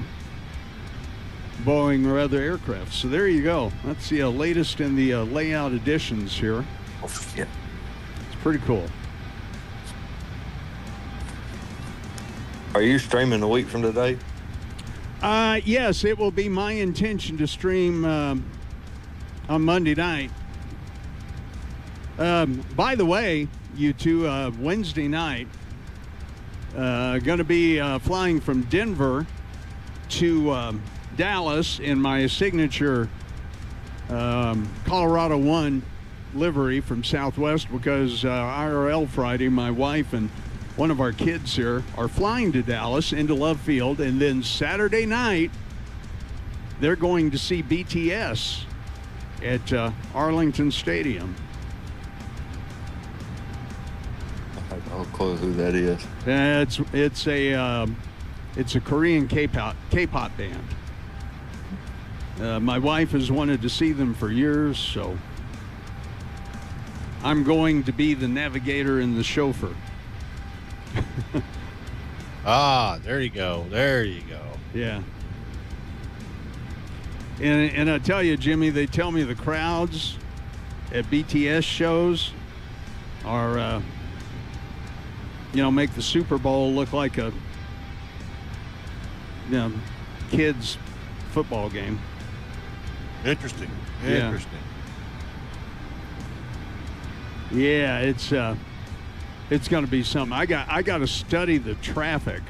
Boeing or other aircraft. So there you go. That's the latest in the layout additions here. Yeah. It's pretty cool. Are you streaming a week from today? Yes, it will be my intention to stream on Monday night. By the way, you two, Wednesday night, going to be flying from Denver to Dallas in my signature Colorado 1 livery from Southwest, because IRL Friday, my wife and one of our kids here are flying to Dallas into Love Field, and then Saturday night they're going to see BTS at Arlington Stadium. I have no clue who that is. It's a Korean K-pop band. My wife has wanted to see them for years, so I'm going to be the navigator and the chauffeur. There you go. There you go. Yeah. And I tell you, Jimmy, they tell me the crowds at BTS shows are, make the Super Bowl look like a, kids' football game. Interesting. Yeah. Interesting. Yeah, it's going to be something. I got to study the traffic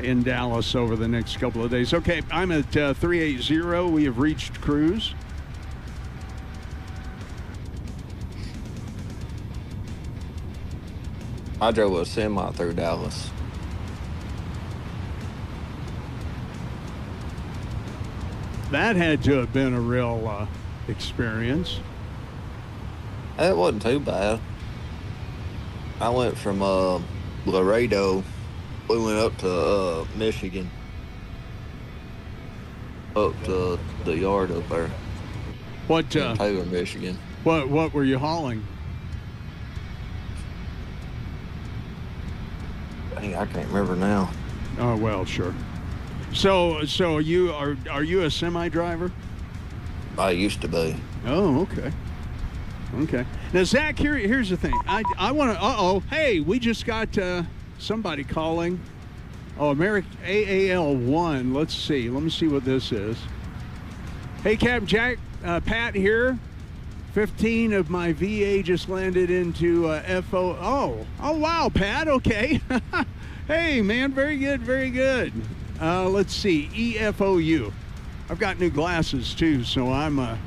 in Dallas over the next couple of days. Okay, I'm at 380. We have reached cruise. I drove a semi through Dallas. That had to have been a real experience. It wasn't too bad. I went from Laredo, we went up to Michigan, up to the yard up there. What? Taylor, Michigan. What were you hauling? Dang, I can't remember now. Oh well, sure. So you are you a semi driver? I used to be. Oh, okay. Okay. Now, Zach, here's the thing. I want to. Hey, we just got somebody calling. Oh, American AAL1. Let's see. Let me see what this is. Hey, Captain Jack, Pat here. 15 of my VA just landed into FO. Oh, wow, Pat. Okay. Hey, man. Very good. Very good. Let's see. EFOU. I've got new glasses too, so I'm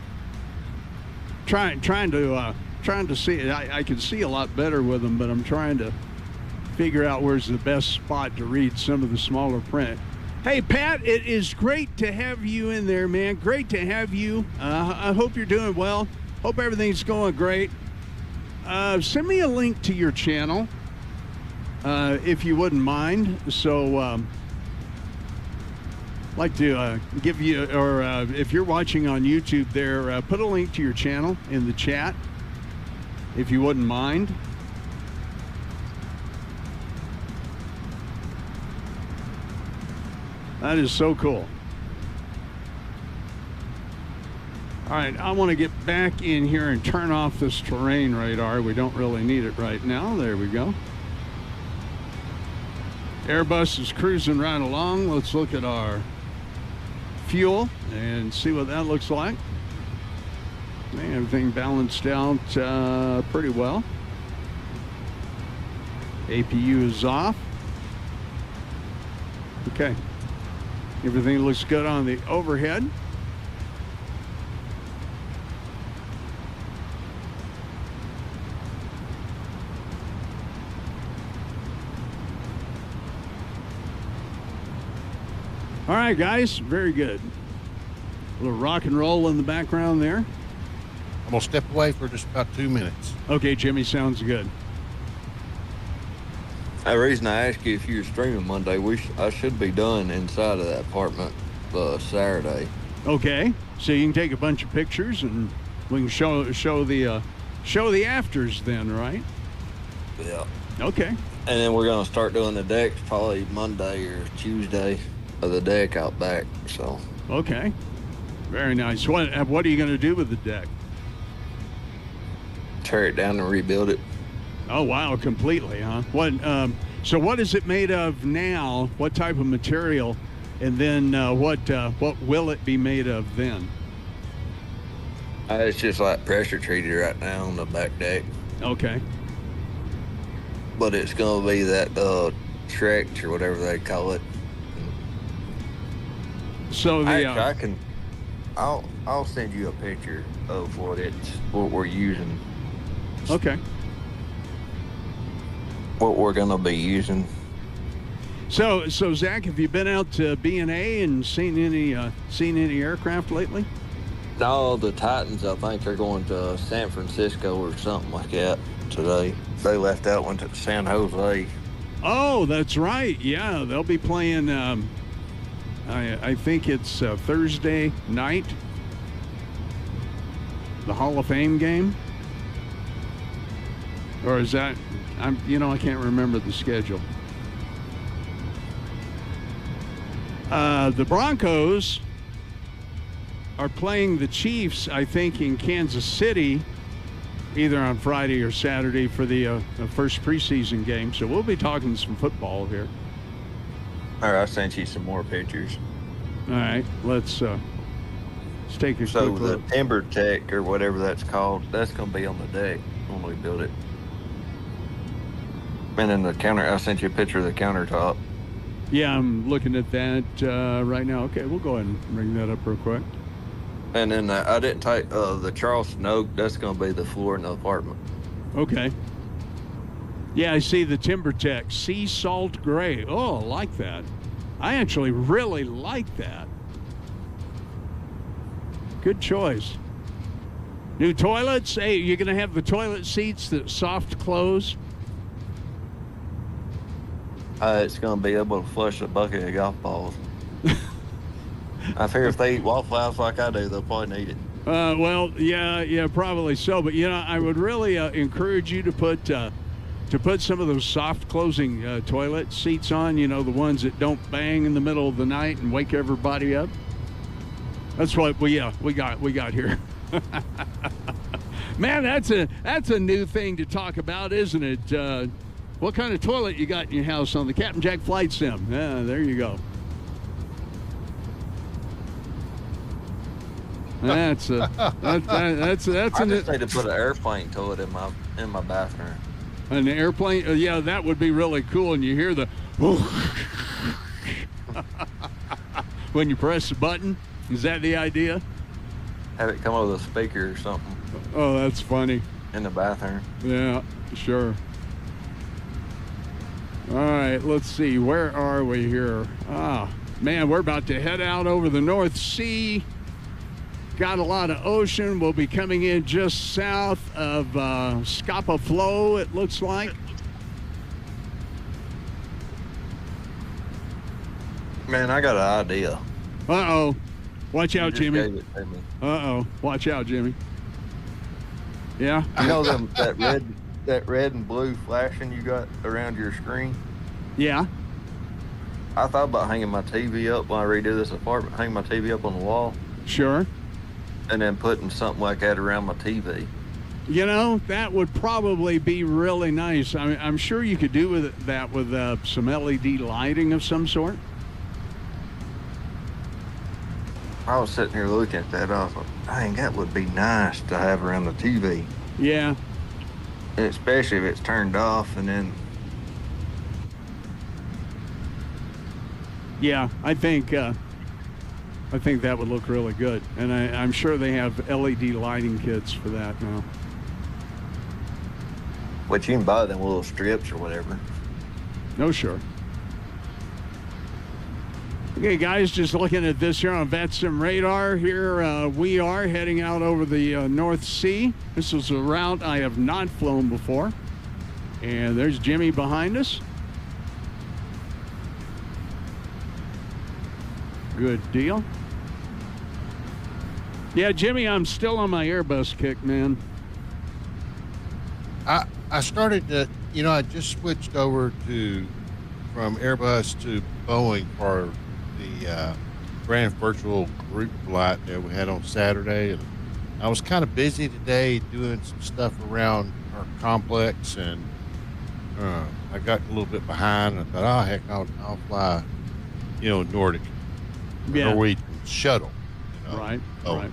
trying to see it. I can see a lot better with them, but I'm trying to figure out where's the best spot to read some of the smaller print. Hey, Pat, it is great to have you in there, man. Great to have you. I hope you're doing well. Hope everything's going great. Send me a link to your channel, if you wouldn't mind. So, I'd like to give you, or if you're watching on YouTube there, put a link to your channel in the chat, if you wouldn't mind. That is so cool. All right, I want to get back in here and turn off this terrain radar. We don't really need it right now. There we go. Airbus is cruising right along. Let's look at our fuel and see what that looks like. Man, everything balanced out pretty well. APU is off. Okay. Everything looks good on the overhead. All right, guys, very good. A little rock and roll in the background there. I'm gonna step away for just about 2 minutes. Okay, Jimmy, sounds good. The reason I asked you if you were streaming Monday, I should be done inside of that apartment Saturday. Okay, so you can take a bunch of pictures and we can show the afters then, right? Yeah. Okay. And then we're gonna start doing the decks probably Monday or Tuesday of the deck out back. So. Okay. Very nice. What are you going to do with the deck? Tear it down and rebuild it. Oh wow, completely, huh? What? So what is it made of now? What type of material? And then what will it be made of then? It's just like pressure treated right now on the back deck. Okay. But it's gonna be that Trex or whatever they call it. So the I'll send you a picture of what we're using. Okay. What we're gonna be using. So Zach, have you been out to B&A and seen any aircraft lately? No, the Titans, I think they're going to San Francisco or something like that today. They left out, went to San Jose. Oh, that's right. Yeah, they'll be playing. I think it's Thursday night. The Hall of Fame game, or is that? I can't remember the schedule. The Broncos are playing the Chiefs, I think, in Kansas City, either on Friday or Saturday for the first preseason game. So we'll be talking some football here. All right, I sent you some more pictures. All right, let's take a quick So look. the Timber Tech or whatever that's called, that's going to be on the deck when we build it. And then the counter, I sent you a picture of the countertop. Yeah, I'm looking at that right now. Okay, we'll go ahead and bring that up real quick. And then I didn't take the Charleston Oak. That's going to be the floor in the apartment. Okay. Yeah, I see the Timber Tech Sea Salt Gray. Oh, I like that. I actually really like that. Good choice. New toilets. Hey, you're going to have the toilet seats that soft close. It's going to be able to flush a bucket of golf balls. I figure if they eat Waffle House like I do, they'll probably need it. Well, yeah, probably so. But I would really encourage you to put some of those soft closing toilet seats on. The ones that don't bang in the middle of the night and wake everybody up. That's what we got here. Man, that's a new thing to talk about, isn't it? What kind of toilet you got in your house on the Captain Jack Flight Sim? Yeah, there you go. That's I just need to put an airplane toilet in my bathroom. An airplane? Yeah, that would be really cool. And you hear the when you press the button. Is that the idea? Have it come with a speaker or something. Oh, that's funny. In the bathroom. Yeah, sure. All right, let's see. Where are we here? Man, we're about to head out over the North Sea. Got a lot of ocean. We'll be coming in just south of Scapa Flow, it looks like. Man, I got an idea. Uh-oh. Watch out, You just Jimmy. gave it to me. Uh-oh. Watch out, Jimmy. Yeah? You know that red and blue flashing you got around your screen? Yeah. I thought about hanging my TV up when I redo this apartment, hang my TV up on the wall, Sure. and then putting something like that around my TV. You know, that would probably be really nice. I'm sure you could do that with some LED lighting of some sort. I was sitting here looking at that. I was like, dang, that would be nice to have around the TV. Yeah. And especially if it's turned off and then. Yeah, I think that would look really good. And I'm sure they have LED lighting kits for that now. But you can buy them little strips or whatever. No, sure. Okay, guys, just looking at this here on VATSIM radar. Here we are heading out over the North Sea. This is a route I have not flown before. And there's Jimmy behind us. Good deal. Yeah, Jimmy, I'm still on my Airbus kick, man. I started to, I just switched over from Airbus to Boeing for the Grand Virtual Group flight that we had on Saturday. And I was kind of busy today doing some stuff around our complex, and I got a little bit behind. I thought, oh, heck, I'll fly, Nordic, Norwegian shuttle. Right, right.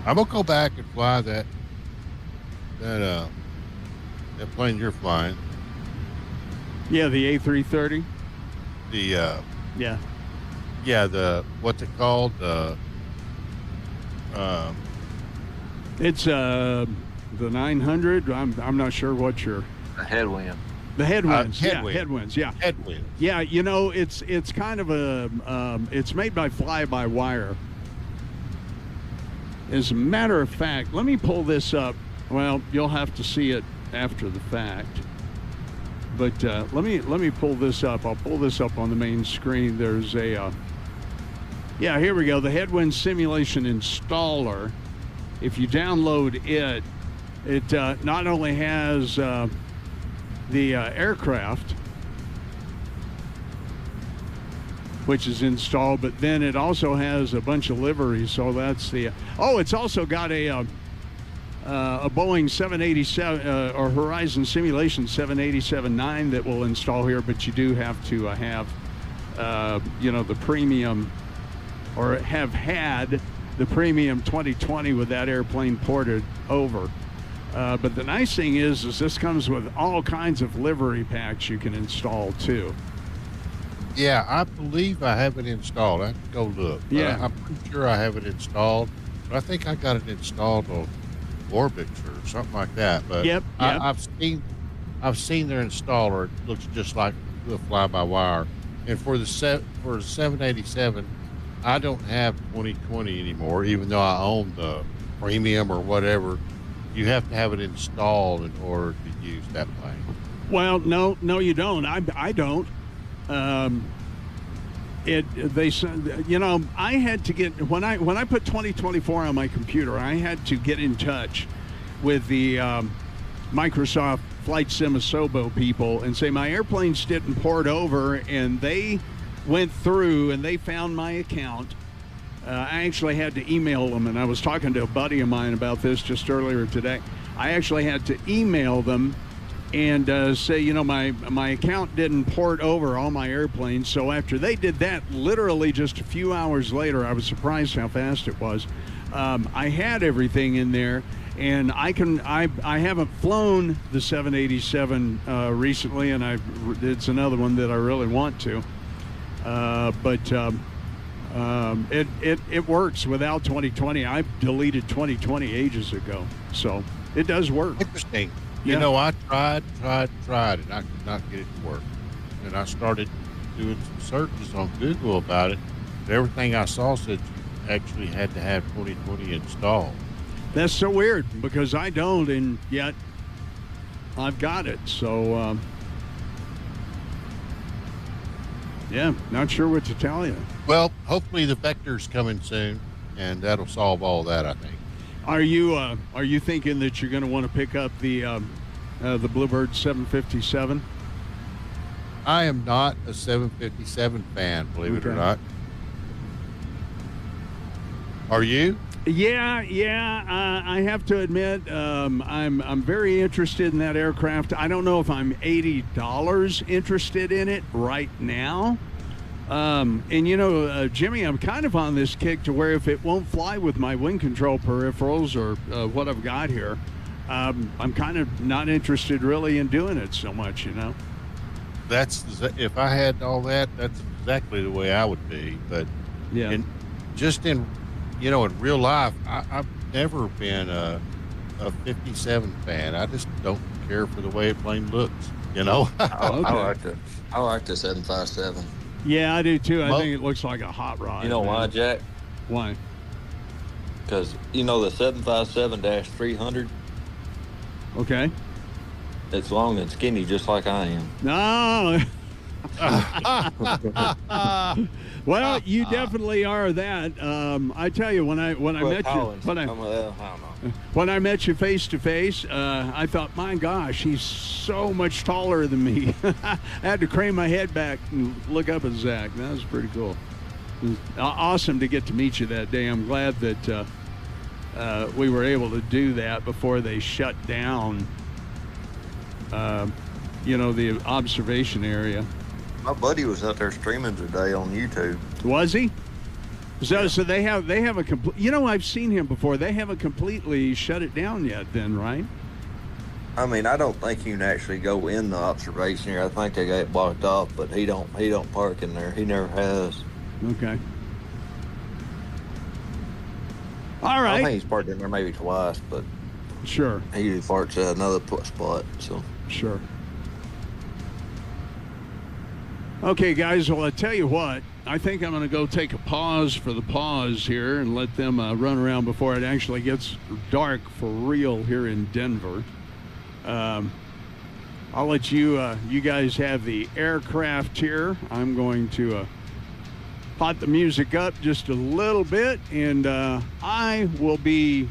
I'm gonna go back and fly that plane you're flying. Yeah, the A330. The yeah, the what's it called? It's the 900. I'm not sure what your A Headwind. The Headwinds. Headwind. Yeah, Headwinds. Yeah. Headwinds. Yeah, it's kind of a it's made by fly-by-wire. As a matter of fact, let me pull this up. Well, you'll have to see it after the fact. But let me pull this up. I'll pull this up on the main screen. There's a yeah, here we go. The Headwind Simulation Installer. If you download it, it not only has the aircraft, which is installed, but then it also has a bunch of liveries. So that's the it's also got a Boeing 787 or Horizon Simulation 787-9 that will install here, but you do have to have the premium, or have had the premium 2020 with that airplane ported over. But the nice thing is this comes with all kinds of livery packs you can install too. Yeah, I believe I have it installed. I have to go look. Yeah. I'm pretty sure I have it installed. But I think I got it installed on Orbix or something like that. But Yep. I've seen their installer. It looks just like the fly-by-wire. And for the 787, I don't have 2020 anymore, even though I own the premium or whatever. You have to have it installed in order to use that plane. Well, no, you don't. I don't. I had to get, when I put 2024 on my computer, I had to get in touch with the Microsoft Flight Sim Asobo people and say my airplanes didn't port over, and they went through and they found my account. I actually had to email them, and I was talking to a buddy of mine about this just earlier today. I actually had to email them and say, my account didn't port over all my airplanes. So after they did that, literally just a few hours later, I was surprised how fast it was. I had everything in there, and I haven't flown the 787 recently, and it's another one that I really want to. It works without 2020. I deleted 2020 ages ago, so it does work. Interesting. You Yeah. know, I tried, and I could not get it to work. And I started doing some searches on Google about it. And everything I saw said you actually had to have 2020 installed. That's so weird because I don't, and yet I've got it. So, yeah, not sure what to tell you. Well, hopefully the Vector's coming soon, and that'll solve all that, I think. Are you thinking that you're going to want to pick up the Bluebird 757? I am not a 757 fan, believe it or Okay. not. Are you? Yeah. I have to admit, I'm very interested in that aircraft. I don't know if I'm $80 interested in it right now. And you know, Jimmy, I'm kind of on this kick to where if it won't fly with my wing control peripherals or what I've got here, I'm kind of not interested really in doing it so much, you know. If I had all that, that's exactly the way I would be. But Yeah. in in real life, I've never been a 57 fan. I just don't care for the way a plane looks, you know. Okay. I like the 757. Yeah, I do too. I Well- think it looks like a hot rod. You know man. why, Jack? Why? Because you know the 757-300. Okay. It's long and skinny, just like I am. No. Well, you definitely are that. I tell you, when I met you, when I met you face to face, I thought, my gosh, he's so much taller than me. I had to crane my head back and look up at Zach. That was pretty cool. It was awesome to get to meet you that day. I'm glad that we were able to do that before they shut down. The observation area. My buddy was out there streaming today on YouTube. Was he? So they have a complete. You know, I've seen him before. They haven't completely shut it down yet. Then, right? I mean, I don't think you can actually go in the observation area. I think they got it blocked off, but he don't park in there. He never has. Okay. All I right. think he's parked in there maybe twice, but Sure. he usually parks at another spot. So Sure. Okay, guys. Well, I tell you what. I think I'm going to go take a pause for the pause here and let them run around before it actually gets dark for real here in Denver. I'll let you guys have the aircraft here. I'm going to pot the music up just a little bit, and I will be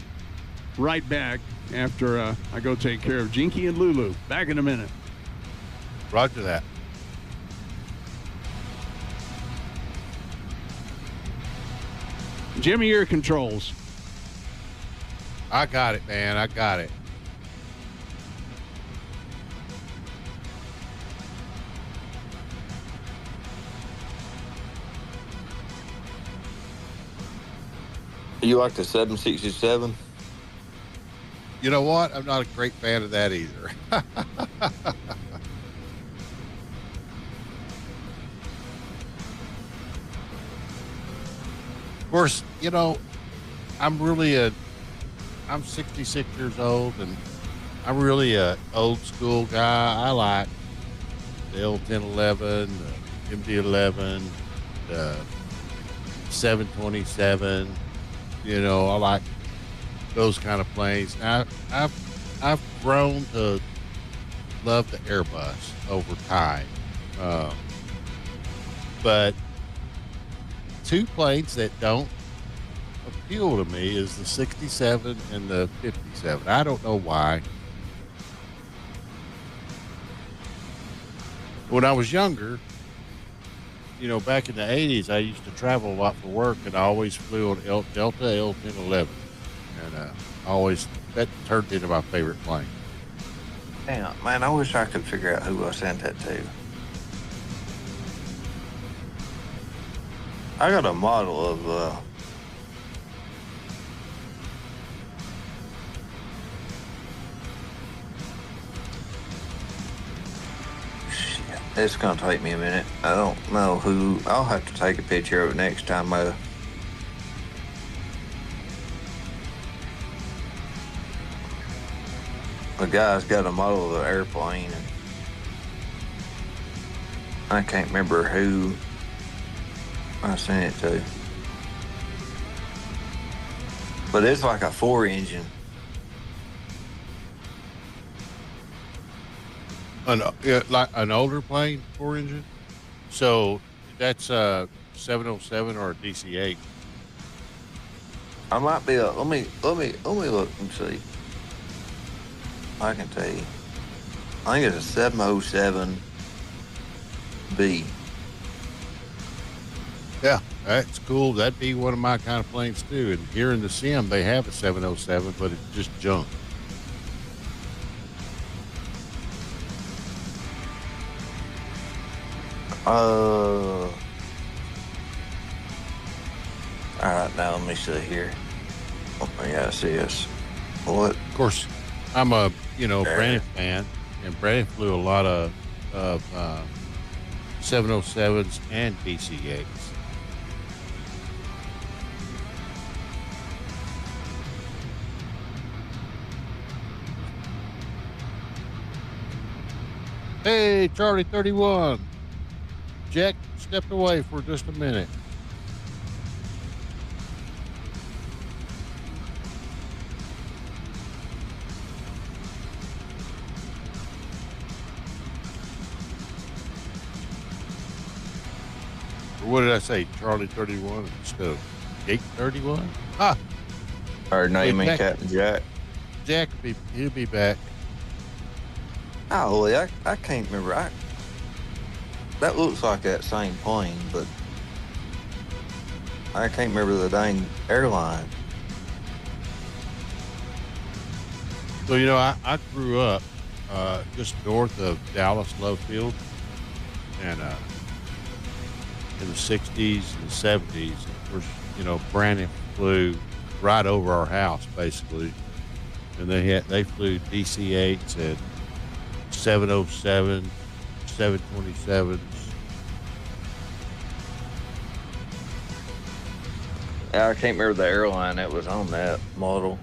right back after I go take care of Jinky and Lulu. Back in a minute. Roger that. Jimmy, your controls. I got it, man. I got it. you like the 767? You know what? I'm not a great fan of that either. Of course, I'm 66 years old, and I'm really a old school guy. I like the L1011, the MD11, the 727. I like those kind of planes. Now, I've grown to love the Airbus over time, but two planes that don't appeal to me is the 67 and the 57. I don't know why. When I was younger, back in the 80s, I used to travel a lot for work, and I always flew on Delta L1011. And that turned into my favorite plane. Damn, man, I wish I could figure out who I sent that to. I got a model of shit. It's gonna take me a minute. I don't know who. I'll have to take a picture of it next time. the guy's got a model of the airplane, and I can't remember who I sent it to. But it's like a 4-engine. Like an older plane, 4-engine. So that's a 707 or a DC-8. I might be let me look and see. I can tell you. I think it's a 707B. Yeah, that's cool. That'd be one of my kind of planes too. And here in the sim, they have a 707, but it's just junk. All right, now let me see here. Oh, yeah, see this. What? Of course, I'm a Brandon fan, and Brandon flew a lot of 707s and DC-8s. Hey, Charlie 31. Jack stepped away for just a minute. Or what did I say? Charlie 31 instead of Gate 31? Ah. Or naming Jack, Captain Jack. Jack, he'll be back. Oh, I can't remember. That looks like that same plane, but I can't remember the dang airline. So, I grew up just north of Dallas Love Field, and in the 60s and 70s, of course, Brandon flew right over our house, basically. And they flew DC-8s and 707, 727s. I can't remember the airline that was on that model.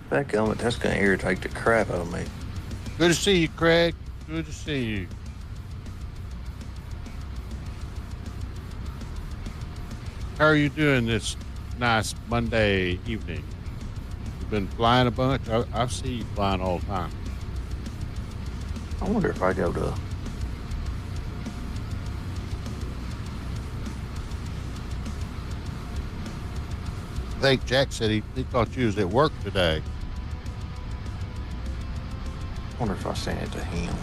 That's going to irritate the crap out of me. Good to see you, Craig. Good to see you. How are you doing this nice Monday evening? You've been flying a bunch? I see you flying all the time. I wonder if I go to... I think Jack said he thought you was at work today. I wonder if I sent it to him.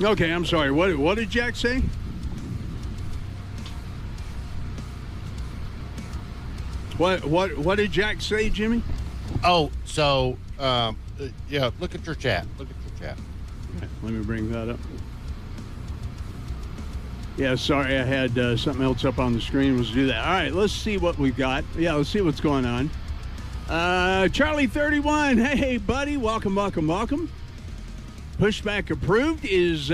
Okay, I'm sorry. What did Jack say? What did Jack say, Jimmy? Oh, so yeah, look at your chat. Look at your chat. Okay, let me bring that up. Yeah, sorry, I had something else up on the screen. Was do that. All right, let's see what we've got. Yeah, let's see what's going on. Charlie 31, hey buddy, welcome. Pushback approved is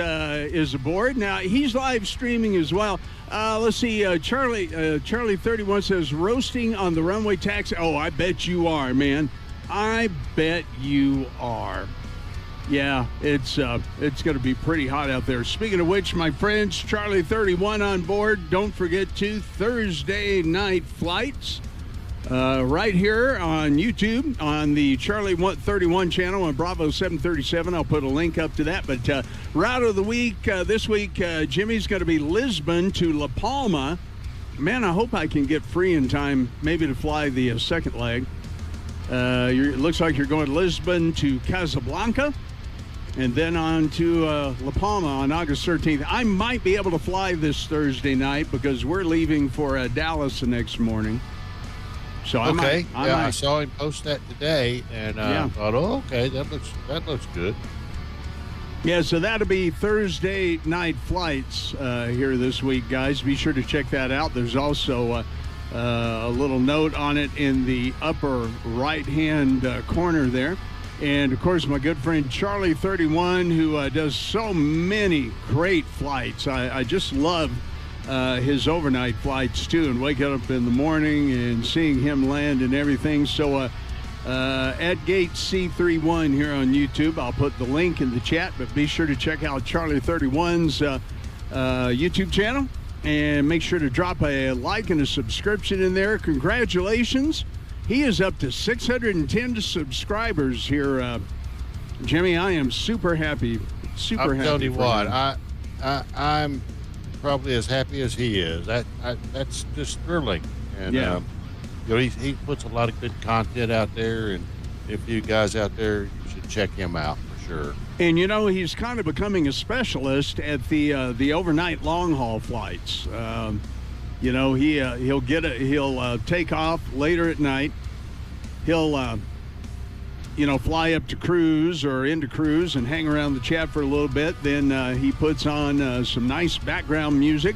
aboard. Now he's live streaming as well. Let's see. Charlie 31 says roasting on the runway taxi. Oh, I bet you are, man. I bet you are. Yeah, it's going to be pretty hot out there. Speaking of which, my friends, Charlie 31 on board. Don't forget 2 Thursday night flights right here on YouTube on the Charlie 31 channel on Bravo 737. I'll put a link up to that. But route of the week this week, Jimmy's going to be Lisbon to La Palma. Man, I hope I can get free in time, maybe to fly the second leg. It looks like you're going to Lisbon to Casablanca. And then on to La Palma on August 13th. I might be able to fly this Thursday night because we're leaving for Dallas the next morning. So I saw him post that today, and thought, oh, okay, that looks good. Yeah, so that'll be Thursday night flights here this week, guys. Be sure to check that out. There's also a little note on it in the upper right-hand corner there. And, of course, my good friend Charlie 31, who does so many great flights. I just love his overnight flights too, and waking up in the morning and seeing him land and everything. So at Gate C31 here on YouTube, I'll put the link in the chat, but be sure to check out Charlie 31's YouTube channel, and make sure to drop a like and a subscription in there. Congratulations. He is up to 610 subscribers here, Jimmy. I am super happy. Super happy. I'll tell you what, I'm probably as happy as he is. That's just thrilling. And yeah. You know, he puts a lot of good content out there, and if you guys out there, you should check him out for sure. And you know, he's kind of becoming a specialist at the overnight long haul flights. You know, he'll take off later at night. He'll fly up to cruise or into cruise and hang around the chat for a little bit. Then he puts on some nice background music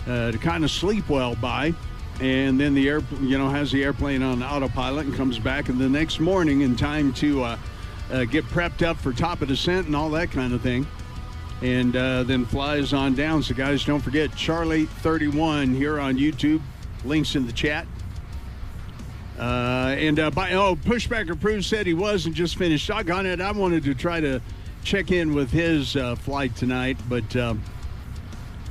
to kind of sleep well by. And then has the airplane on autopilot and comes back in the next morning in time to get prepped up for top of descent and all that kind of thing. And then flies on down. So guys, don't forget Charlie 31 here on YouTube. Links in the chat. Pushback Approved said he wasn't just finished. Doggone it, I wanted to try to check in with his flight tonight, but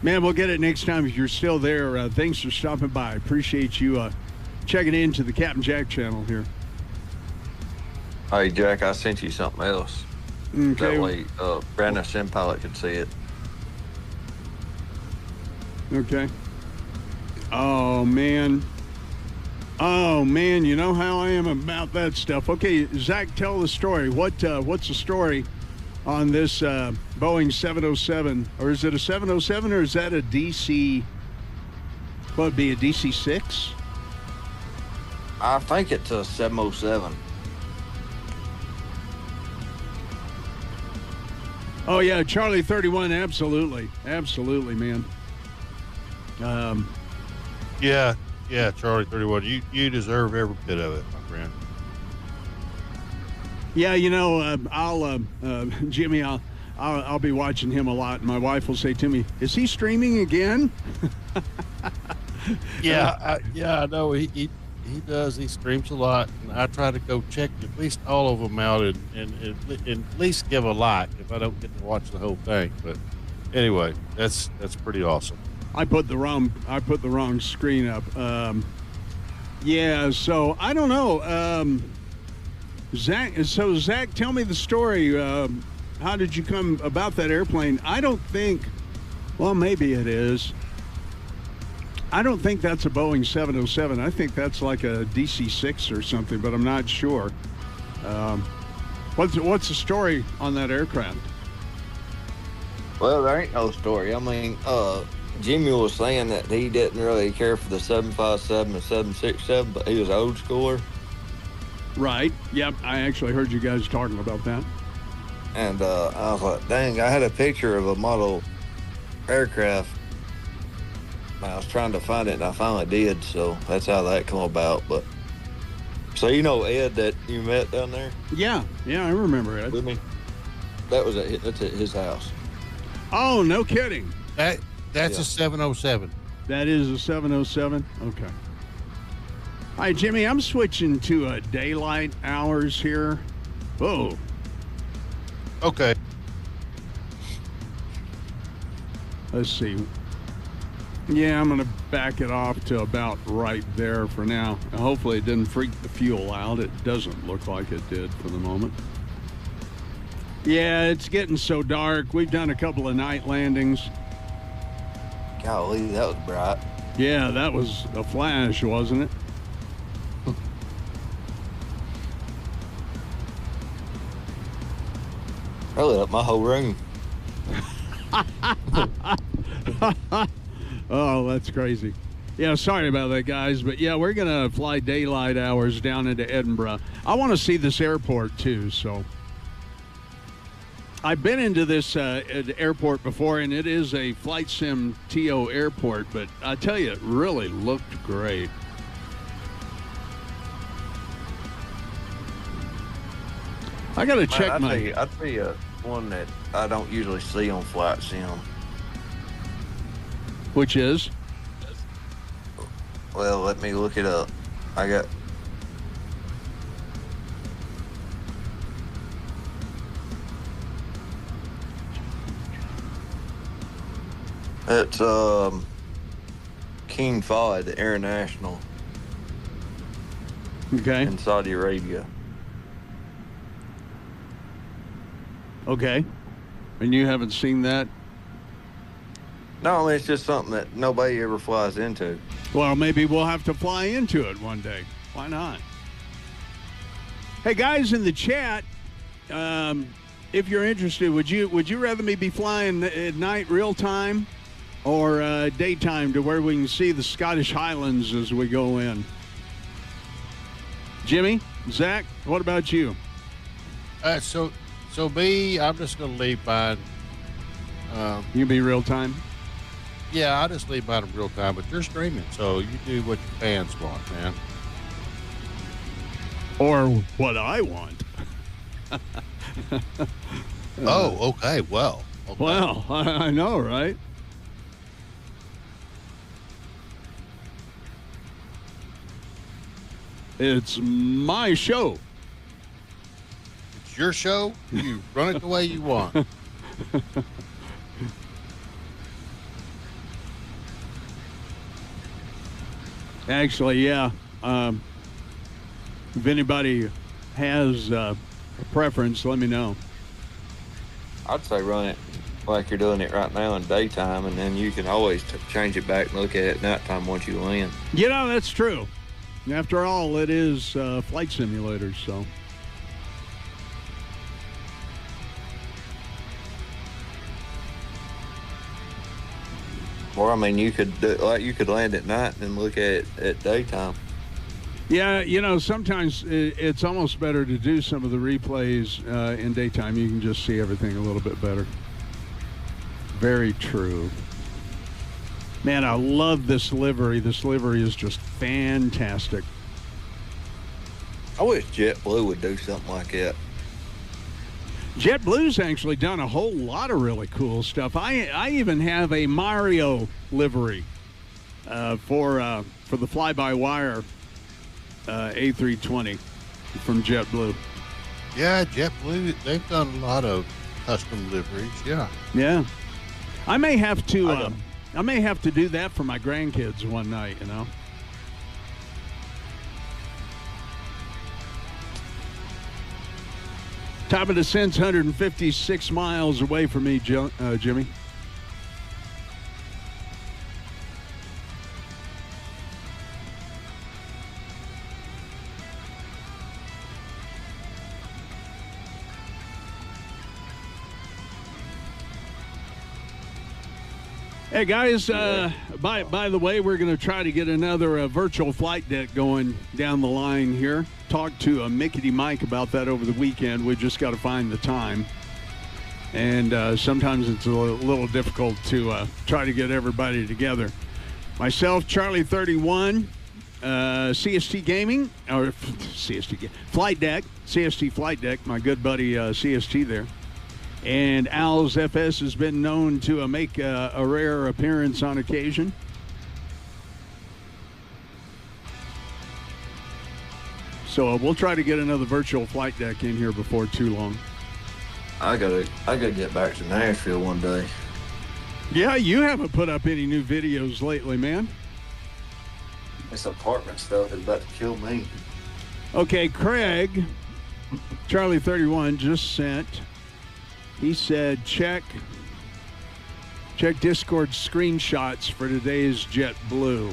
man, we'll get it next time if you're still there. Thanks for stopping by. I appreciate you checking into the Captain Jack channel here. Hey, Jack, I sent you something else. Okay. That way, Brandon Simpilot could see it. Okay. Oh, man, you know how I am about that stuff. Okay, Zach, tell the story. What's the story on this Boeing 707? Or is it a 707 or is that a DC? What would be a DC-6? I think it's a 707. Oh, yeah, Charlie 31, absolutely, man. Yeah, Charlie 31. You deserve every bit of it, my friend. Yeah, you know, Jimmy, I'll be watching him a lot. And my wife will say to me, "Is he streaming again?" Yeah, I know he does. He streams a lot, and I try to go check at least all of them out and at least give a like if I don't get to watch the whole thing. But anyway, that's pretty awesome. I put the wrong screen up. Yeah, so I don't know. Zach, tell me the story. How did you come about that airplane? I don't think, well, maybe it is. I don't think that's a Boeing 707. I think that's like a DC-6 or something, but I'm not sure. What's the story on that aircraft? Well, there ain't no story. I mean, Jimmy was saying that he didn't really care for the 757 and 767, but he was old schooler. Right. Yep. I actually heard you guys talking about that. And I was like, dang, I had a picture of a model aircraft. I was trying to find it, and I finally did, so that's how that come about. But so you know Ed that you met down there? Yeah, I remember Ed. With me? That's at his house. Oh, no kidding. That's a 707. That is a 707? Okay. All right, Jimmy, I'm switching to daylight hours here. Whoa. Okay. Let's see. Yeah, I'm going to back it off to about right there for now. Hopefully it didn't freak the fuel out. It doesn't look like it did for the moment. Yeah, it's getting so dark. We've done a couple of night landings. Golly, that was bright. Yeah, that was a flash, wasn't it? Probably up my whole room. Oh, that's crazy. Yeah, sorry about that, guys. But, yeah, we're going to fly daylight hours down into Edinburgh. I want to see this airport, too, so. I've been into this airport before, and it is a flight sim TO airport, but I tell you, it really looked great. I got to check my... I'll tell you one that I don't usually see on flight sim. Which is? Well, let me look it up. I got. It's King Fahd Air National Okay. in Saudi Arabia. Okay. And you haven't seen that? No, I mean, it's just something that nobody ever flies into. Well, maybe we'll have to fly into it one day. Why not? Hey, guys in the chat, if you're interested, would you rather me be flying at night real time or daytime to where we can see the Scottish Highlands as we go in? Jimmy, Zach, what about you? So me, I'm just going to leave mine. You be real time? Yeah, I just leave mine in real time, but you're streaming, so you do what your fans want, man. Or what I want. Oh, okay. Well. Okay. Well, I know, right? It's my show. It's your show. You run it the way you want. Actually, yeah. If anybody has a preference, let me know. I'd say run it like you're doing it right now in daytime, and then you can always change it back and look at it at nighttime once you land. You know, that's true. After all, it is flight simulators, so. Or I mean, you could land at night and look at it at daytime. Yeah, you know, sometimes it's almost better to do some of the replays in daytime. You can just see everything a little bit better. Very true. Man, I love this livery. This livery is just fantastic. I wish JetBlue would do something like that. JetBlue's actually done a whole lot of really cool stuff. I even have a Mario livery for the fly-by-wire A320 from JetBlue. Yeah, JetBlue, they've done a lot of custom liveries. Yeah. Yeah. I may have to do that for my grandkids one night, you know. Top of the Descent's 156 miles away from me, Jimmy. Hey guys, by the way, we're going to try to get another virtual flight deck going down the line here. Talked to Mickety Mike about that over the weekend. We just got to find the time. And sometimes it's a little difficult to try to get everybody together. Myself, Charlie 31, CST Gaming, or CST Flight Deck, CST Flight Deck, my good buddy CST there. And Al's FS has been known to make a rare appearance on occasion. So we'll try to get another virtual flight deck in here before too long. I gotta get back to Nashville one day. Yeah, you haven't put up any new videos lately, man. This apartment stuff is about to kill me. Okay, Craig, Charlie 31 just sent. He said, check Discord screenshots for today's JetBlue.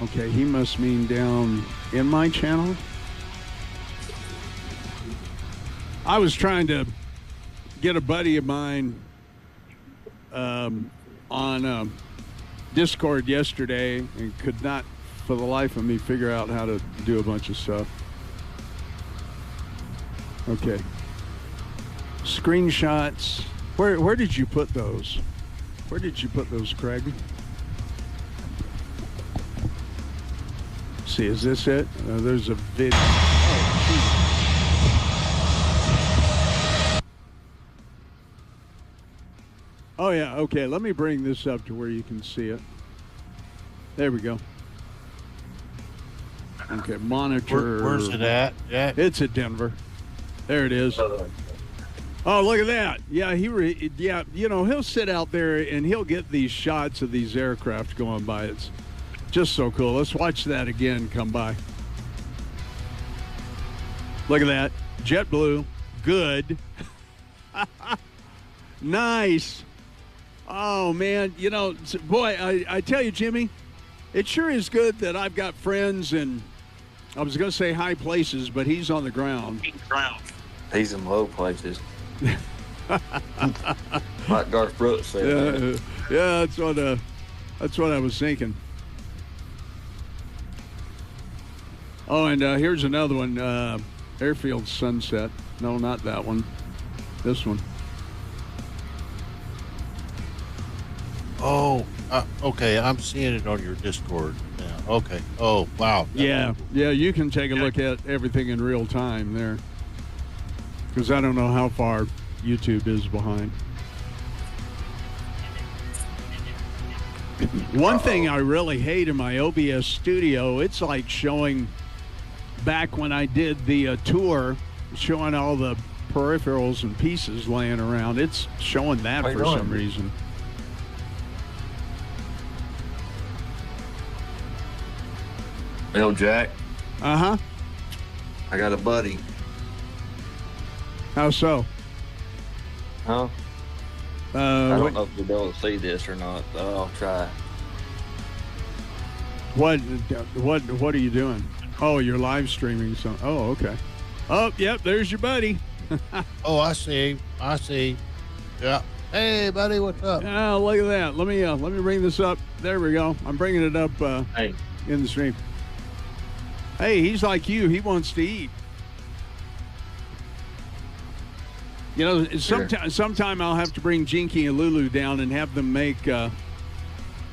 Okay, he must mean down in my channel. I was trying to get a buddy of mine on Discord yesterday and could not for the life of me figure out how to do a bunch of stuff. Okay. Screenshots. Where did you put those? Where did you put those, Craig? See, is this it? There's a video. Oh, yeah. Okay, let me bring this up to where you can see it. There we go. Okay, monitor. Where's it at? Yeah. It's at Denver. There it is. Oh, look at that. Yeah, he'll sit out there and he'll get these shots of these aircraft going by. It's just so cool. Let's watch that again come by. Look at that. JetBlue. Good. Nice. Oh, man. Boy, I tell you, Jimmy, it sure is good that I've got friends and I was going to say high places, but he's on the ground. He's in low places. Like Garth Brooks said. Yeah, that's what I was thinking. Oh, and here's another one. Airfield Sunset. No, not that one. This one. Oh, okay. I'm seeing it on your Discord now. Okay. Oh, wow. Yeah, you can take a look at everything in real time there. Because I don't know how far YouTube is behind. One thing I really hate in my OBS studio, it's like showing back when I did the tour, showing all the peripherals and pieces laying around. It's showing that for some reason. Bill Jack. Uh-huh. I got a buddy. How so? Huh? I don't know if you'll be able to see this or not, but I'll try. What are you doing? Oh, you're live streaming some. Oh, okay. Oh, yep, there's your buddy. Oh, I see. Yeah. Hey, buddy, what's up? Yeah, look at that. Let me bring this up. There we go. I'm bringing it up in the stream. Hey, he's like you. He wants to eat. Sometime I'll have to bring Jinky and Lulu down and have them make an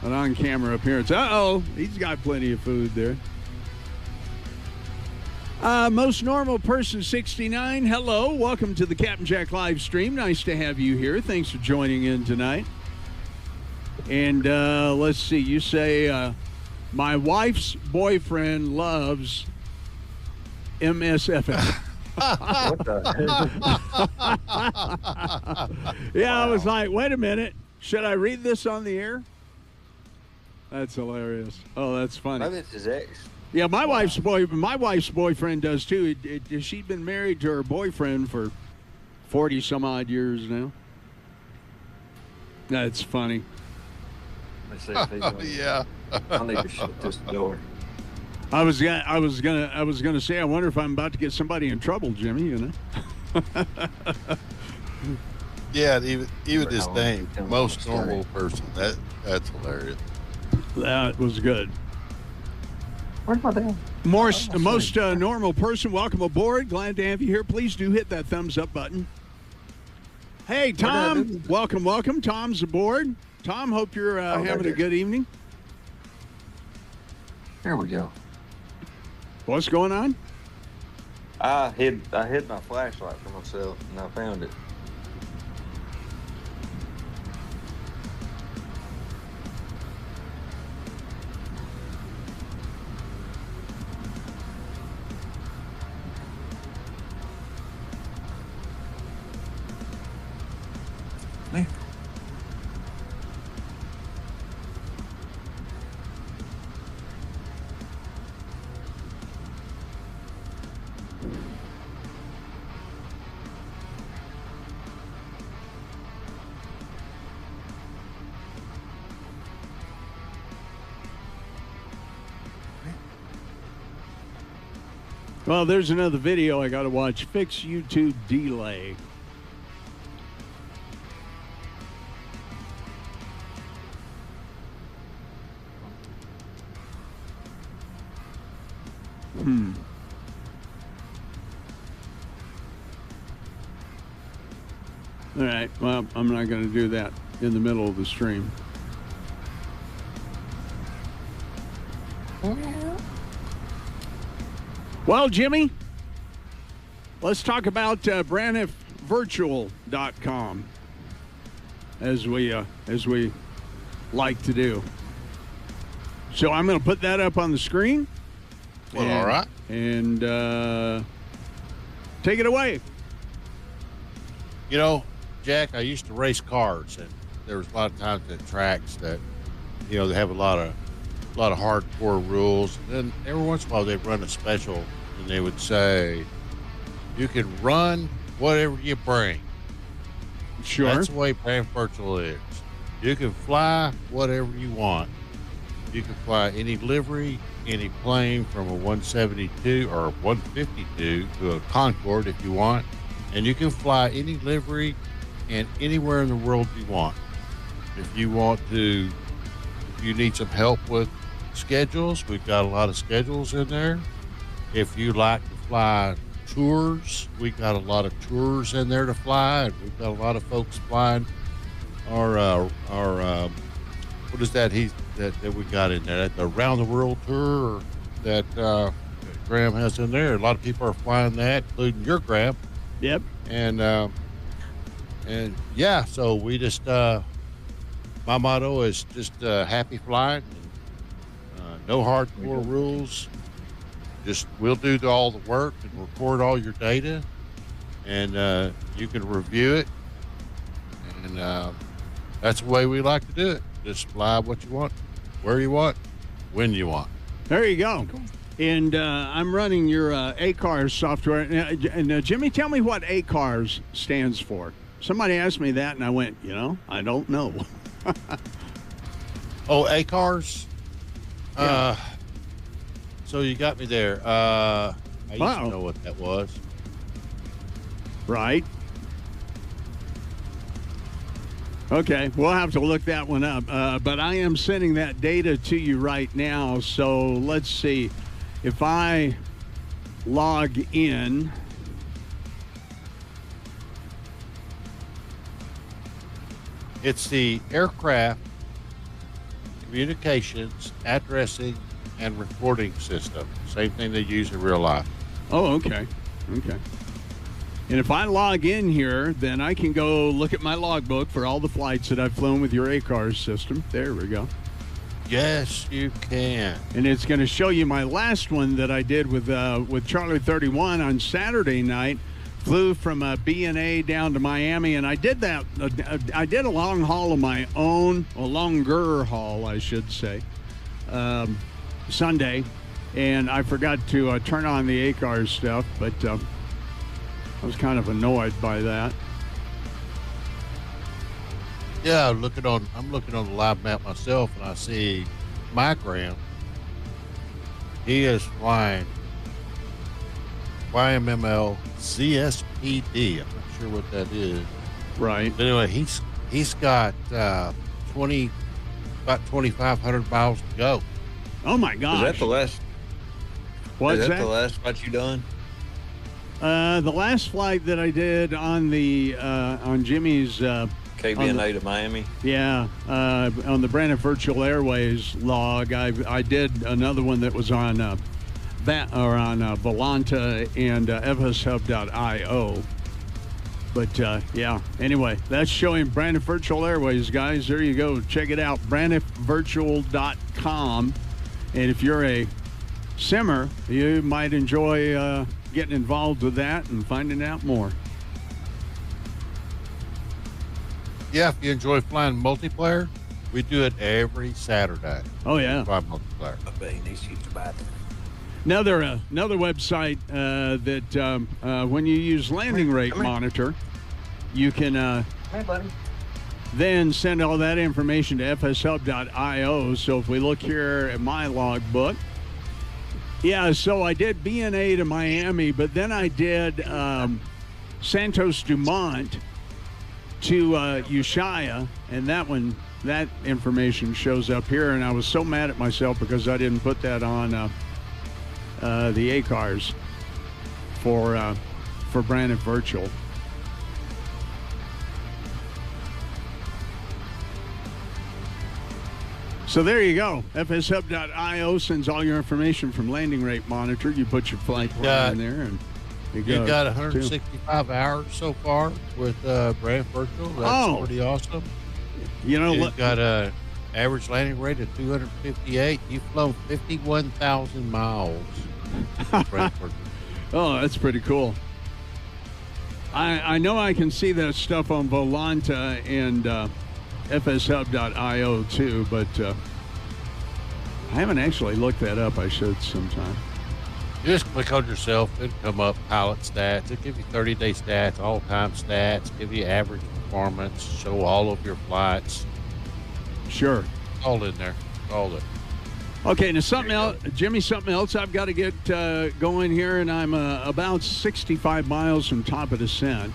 on-camera appearance. Uh-oh, he's got plenty of food there. Most Normal Person 69, hello. Welcome to the Captain Jack live stream. Nice to have you here. Thanks for joining in tonight. And let's see, you say, my wife's boyfriend loves MSFM. What the heck? Yeah, wow. I was like, wait a minute. Should I read this on the air? That's hilarious. Oh, that's funny. Maybe it's his ex. Yeah, my wife's boyfriend does too. She'd been married to her boyfriend for 40 some odd years now. That's funny. Let's see if he's on. Yeah. I need to shut this door. I was gonna say, I wonder if I'm about to get somebody in trouble, Jimmy. Yeah, even this name, Most Normal Person. That's hilarious. That was good. Where's my dad? Most Normal Person, welcome aboard. Glad to have you here. Please do hit that thumbs up button. Hey, Tom, welcome. Tom's aboard. Tom, hope you're having a good evening. There we go. What's going on? I hid my flashlight for myself, and I found it. There. Well, there's another video I got to watch. Fix YouTube delay. All right. Well, I'm not going to do that in the middle of the stream. Well, Jimmy, let's talk about braniffvirtual.com. as we like to do. So I'm going to put that up on the screen. Well, all right. And take it away. You know, Jack, I used to race cars, and there was a lot of times at tracks that, you know, they have a lot of hardcore rules. And then every once in a while they'd run a special, and they would say, you can run whatever you bring. Sure. That's the way Brand Virtual is. You can fly whatever you want. You can fly any livery, any plane from a 172 or 152 to a Concorde if you want. And you can fly any livery and anywhere in the world you want. If you need some help with schedules, we've got a lot of schedules in there. If you like to fly tours, we've got a lot of tours in there to fly. And we've got a lot of folks flying our what is that that we got in there? The Around the World tour that Graham has in there. A lot of people are flying that, including your Graham. Yep. And yeah, so we just my motto is just happy flying. No hardcore rules. Just we'll do all the work and record all your data, and you can review it. And that's the way we like to do it. Just fly what you want, where you want, when you want. There you go. And I'm running your ACARS software. And Jimmy, tell me what ACARS stands for. Somebody asked me that, and I went, I don't know. Oh, ACARS? Yeah. So you got me there. I used to know what that was. Right. Okay, we'll have to look that one up. But I am sending that data to you right now. So let's see. If I log in, it's the aircraft communications, addressing, and recording system. Same thing they use in real life. Oh, okay. Okay. And if I log in here, then I can go look at my logbook for all the flights that I've flown with your ACARS system. There we go. Yes, you can. And it's going to show you my last one that I did with Charlie 31 on Saturday night. Flew from B&A down to Miami, and I did that. I did a long haul of my own, a longer haul, I should say, Sunday. And I forgot to turn on the ACARS stuff, but I was kind of annoyed by that. Yeah, I'm looking on the live map myself, and I see my Graham. He is flying YMML ZSPD. I'm not sure what that is. Right. But anyway, he's got about 2,500 miles to go. Oh my gosh! Is that the last? What's is that that? the last flight you done? The last flight that I did on the on Jimmy's kbna to Miami. Yeah, on the Brandon Virtual Airways log, I did another one that was on on Volanta and evhashub.io. But yeah, anyway, that's showing Brandon Virtual Airways, guys. There you go. Check it out, brandonvirtual.com. And if you're a simmer, you might enjoy getting involved with that and finding out more. Yeah, if you enjoy flying multiplayer, we do it every Saturday. Oh yeah, Fly multiplayer. I bet he needs to use the bathroom. Another website that when you use landing rate monitor, you can then send all that information to fshub.io. So if we look here at my logbook, yeah, so I did B&A to Miami, but then I did Santos Dumont to Ushuaia, and that information shows up here, and I was so mad at myself because I didn't put that on the ACARS for Brandon Virtual. So there you go. fshub.io sends all your information from landing rate monitor. You put your flight plan in there, and you've got 165 hours so far with Brand Virtual. That's pretty awesome. You know, You've got a average landing rate of 258. You've flown 51,000 miles. Frankfurt. oh, that's pretty cool. I know I can see that stuff on Volanta and fshub.io too, but I haven't actually looked that up. I should sometime. You just click on yourself, it'll come up pilot stats. It'll give you 30-day stats, all-time stats, give you average performance, show all of your flights. Sure. All in there. All there. Okay, now something else, Jimmy, something else I've got to get going here, and I'm about 65 miles from top of descent.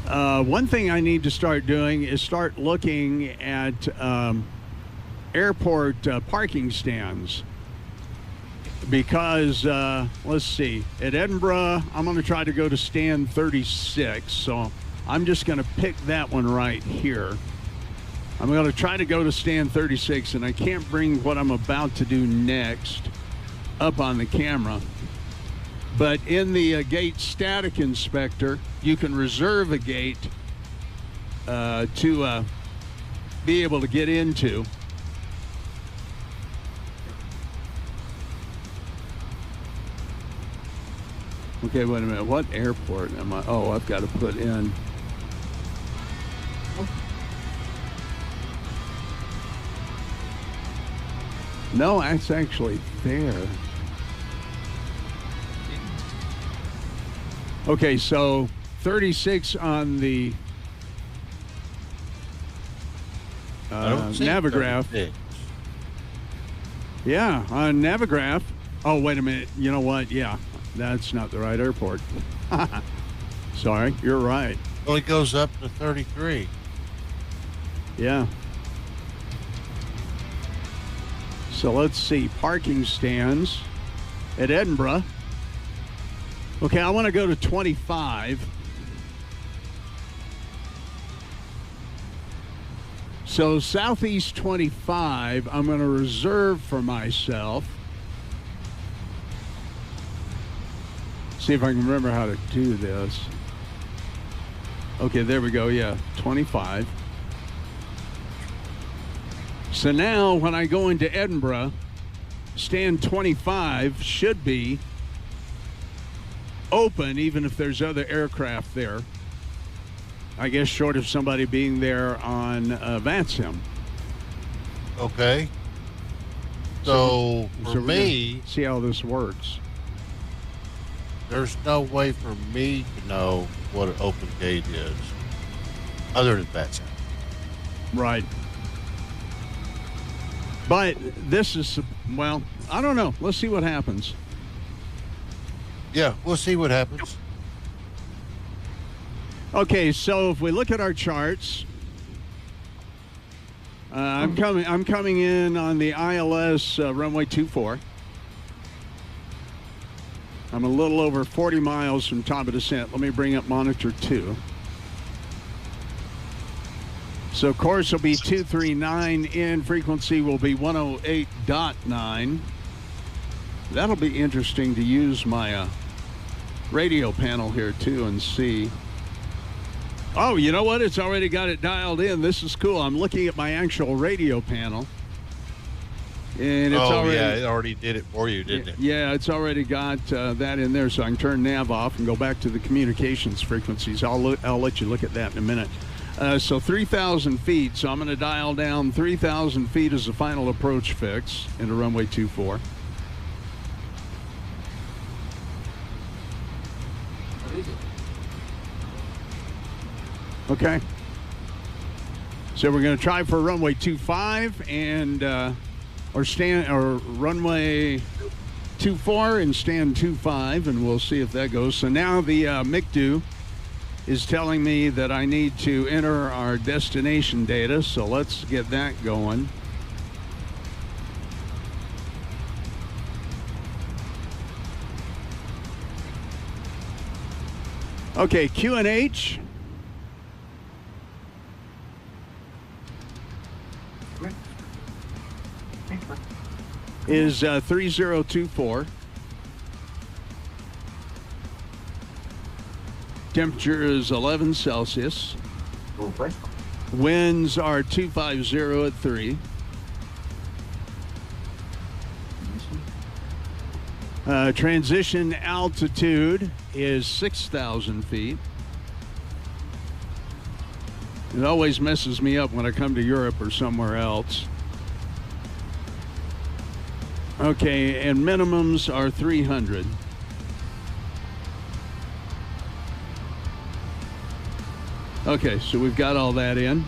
One thing I need to start doing is start looking at airport parking stands. Because, let's see, at Edinburgh, I'm going to try to go to stand 36, so I'm just going to pick that one right here. I'm going to try to go to stand 36, and I can't bring what I'm about to do next up on the camera. But in the gate static inspector, you can reserve a gate to be able to get into. Okay, wait a minute. What airport am I? Oh, I've got to put in. No, that's actually there. Okay, so 36 on the Navigraph. 36. Yeah, on Navigraph. Oh, wait a minute. You know what? Yeah, that's not the right airport. Sorry, you're right. Well, it goes up to 33. Yeah. So let's see, parking stands at Edinburgh. Okay, I want to go to 25. So Southeast 25, I'm going to reserve for myself. See if I can remember how to do this. Okay, there we go. Yeah, 25. So now when I go into Edinburgh, stand 25 should be open even if there's other aircraft there. I guess short of somebody being there on VATSIM. Okay. So for me, see how this works. There's no way for me to know what an open gate is other than VATSIM. Right. But this is, well, I don't know. Let's see what happens. Yeah, we'll see what happens. Okay, so if we look at our charts, I'm coming in on the ILS runway 24. I'm a little over 40 miles from top of descent. Let me bring up monitor 2. So course will be 239 in, frequency will be 108.9. That'll be interesting to use my radio panel here too and see. Oh, you know what? It's already got it dialed in. This is cool. I'm looking at my actual radio panel. And it's already, yeah, it already did it for you, didn't it? Yeah, it's already got that in there, so I can turn nav off and go back to the communications frequencies. I'll let you look at that in a minute. So 3,000 feet, so I'm going to dial down 3,000 feet as the final approach fix into runway 24. Okay. So we're going to try for runway 25 and or runway 24 and stand 25, and we'll see if that goes. So now the MICDU is telling me that I need to enter our destination data, so let's get that going. Okay, QNH. Is 3024. Temperature is 11 Celsius. Winds are 250 at 3. Transition altitude is 6,000 feet. It always messes me up when I come to Europe or somewhere else. Okay, and minimums are 300. Okay, so we've got all that in.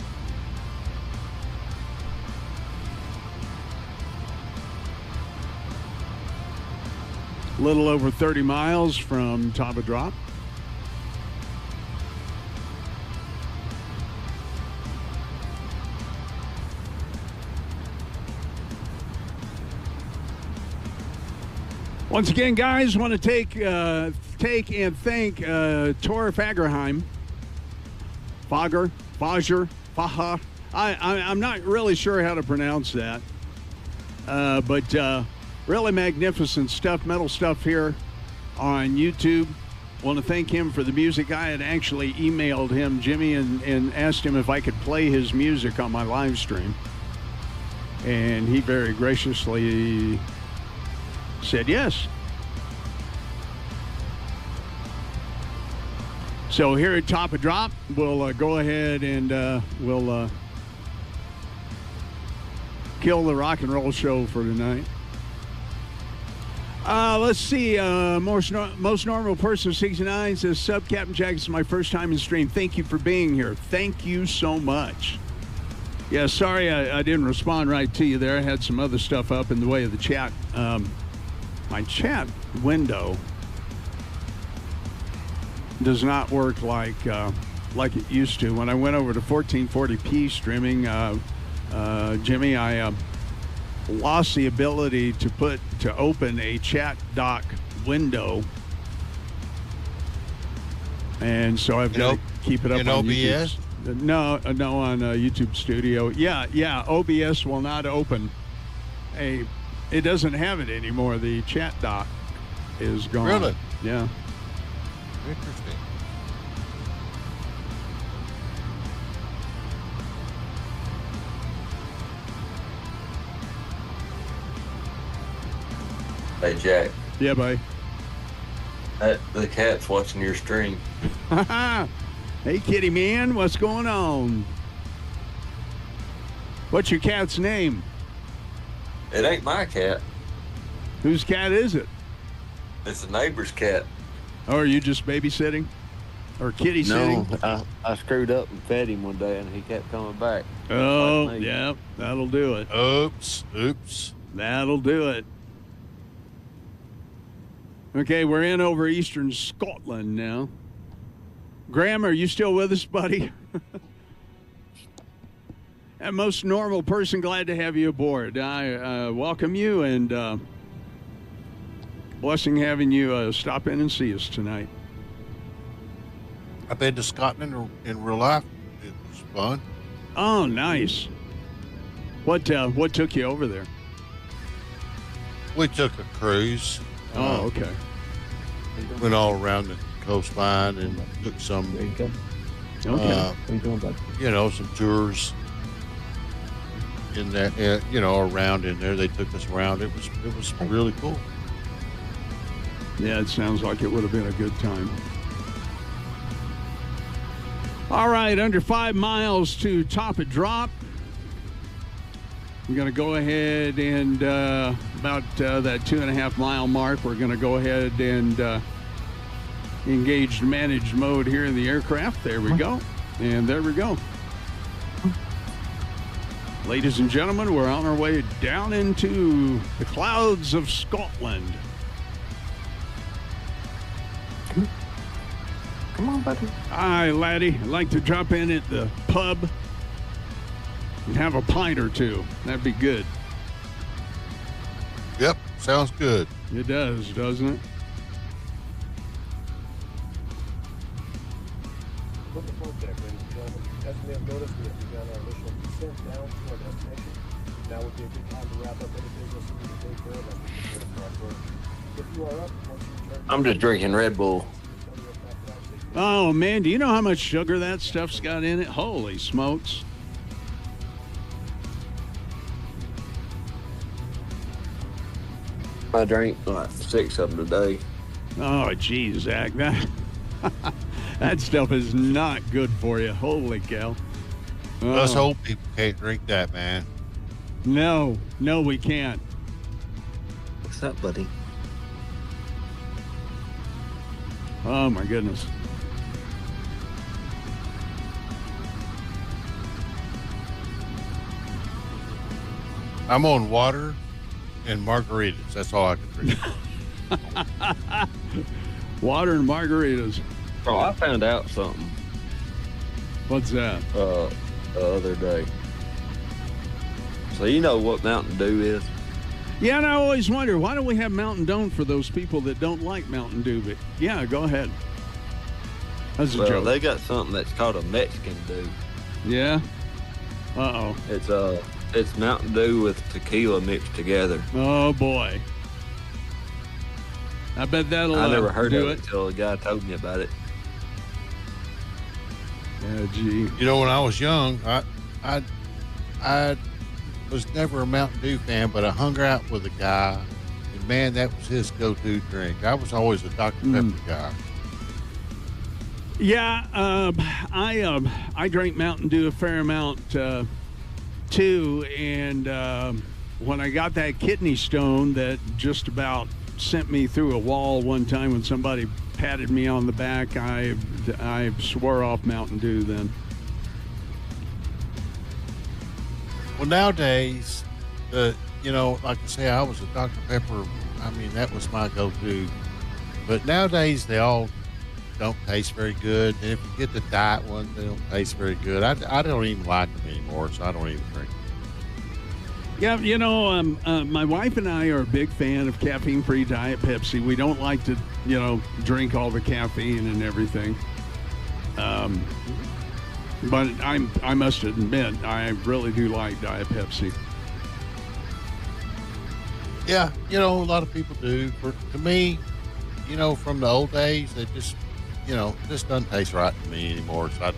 A little over 30 miles from top of drop. Once again, guys, want to take and thank Tor Fagerheim. Fager. I'm not really sure how to pronounce that. But really magnificent stuff, metal stuff here on YouTube. Want to thank him for the music. I had actually emailed him, Jimmy, and asked him if I could play his music on my live stream. And he very graciously said yes. So here at Top of Drop, we'll go ahead and we'll kill the rock and roll show for tonight. Let's see. Most normal person 69 says, "Sub Captain Jack, this is my first time in stream. Thank you for being here. Thank you so much." Yeah, sorry I didn't respond right to you there. I had some other stuff up in the way of the chat. My chat window does not work like it used to. When I went over to 1440p streaming, Jimmy, I lost the ability to open a chat dock window, and so I've got to keep it up in on OBS. YouTube. No, on YouTube Studio. Yeah. OBS will not open it doesn't have it anymore. The chat dock is gone. Really? Yeah. Interesting. Hey, Jack. Yeah, bye. The cat's watching your stream. Hey, kitty man, what's going on? What's your cat's name? It ain't my cat. Whose cat is it? It's the neighbor's cat. Oh, are you just babysitting? Or kitty sitting? No, I screwed up and fed him one day, and he kept coming back. Oh, Like me. yeah, that'll do it. Oops. That'll do it. Okay, we're in over eastern Scotland now. Graham, are you still with us, buddy? And most normal person, glad to have you aboard. I welcome you, and blessing having you stop in and see us tonight. I've been to Scotland in real life. It was fun. Oh, nice. What took you over there? We took a cruise. Oh, okay. Went all around the coastline and took some, Okay. some tours in that, around in there. They took us around. It was really cool. Yeah, it sounds like it would have been a good time. All right, under 5 miles to top of drop. We're going to go ahead and about that 2.5 mile mark, we're going to go ahead and engage managed mode here in the aircraft. There we go. And there we go. Ladies and gentlemen, we're on our way down into the clouds of Scotland. Come on, buddy. Hi, laddie. I'd like to drop in at the pub and have a pint or two. That'd be good. Yep, sounds good. It does, doesn't it? Looking forward to that, ladies and gentlemen. As we have noticed, we have begun our initial descent down to our destination. Now would be a good time to wrap up any business we need to take care of as we prepare for our tour. If you are up, once you return... I'm just drinking Red Bull. Oh, man, do you know how much sugar that stuff's got in it? Holy smokes. I drank like 6 of them today. Oh, geez, Zach, that stuff is not good for you. Holy cow! Us old people can't drink that, man. No, we can't. What's up, buddy? Oh my goodness. I'm on water and margaritas. That's all I can drink. Water and margaritas. Oh, I found out something What's that? the other day. So you know what Mountain Dew is? Yeah, and I always wonder, why don't we have Mountain Dew for those people that don't like Mountain Dew? But yeah, go ahead. That's a Well, joke. they got something that's called a Mexican Dew. Yeah? Uh-oh. It's Mountain Dew with tequila mixed together. Oh, boy. I bet that'll I never heard do of it until a guy told me about it. Yeah, gee. You know, when I was young, I was never a Mountain Dew fan, but I hung out with a guy, and man, that was his go-to drink. I was always a Dr. Pepper guy. Yeah, I drank Mountain Dew a fair amount too, and when I got that kidney stone that just about sent me through a wall one time when somebody patted me on the back, I swore off Mountain Dew then. Well, nowadays, you know, like I say, I was a Dr. Pepper. I mean, that was my go-to. But nowadays, they all don't taste very good. And if you get the diet one, they don't taste very good. I don't even like them anymore, so I don't even drink them. Yeah, you know, my wife and I are a big fan of caffeine-free Diet Pepsi. We don't like to, you know, drink all the caffeine and everything. But I must admit, I really do like Diet Pepsi. Yeah, you know, a lot of people do. To me, you know, from the old days, they just, you know, just doesn't taste right to me anymore. So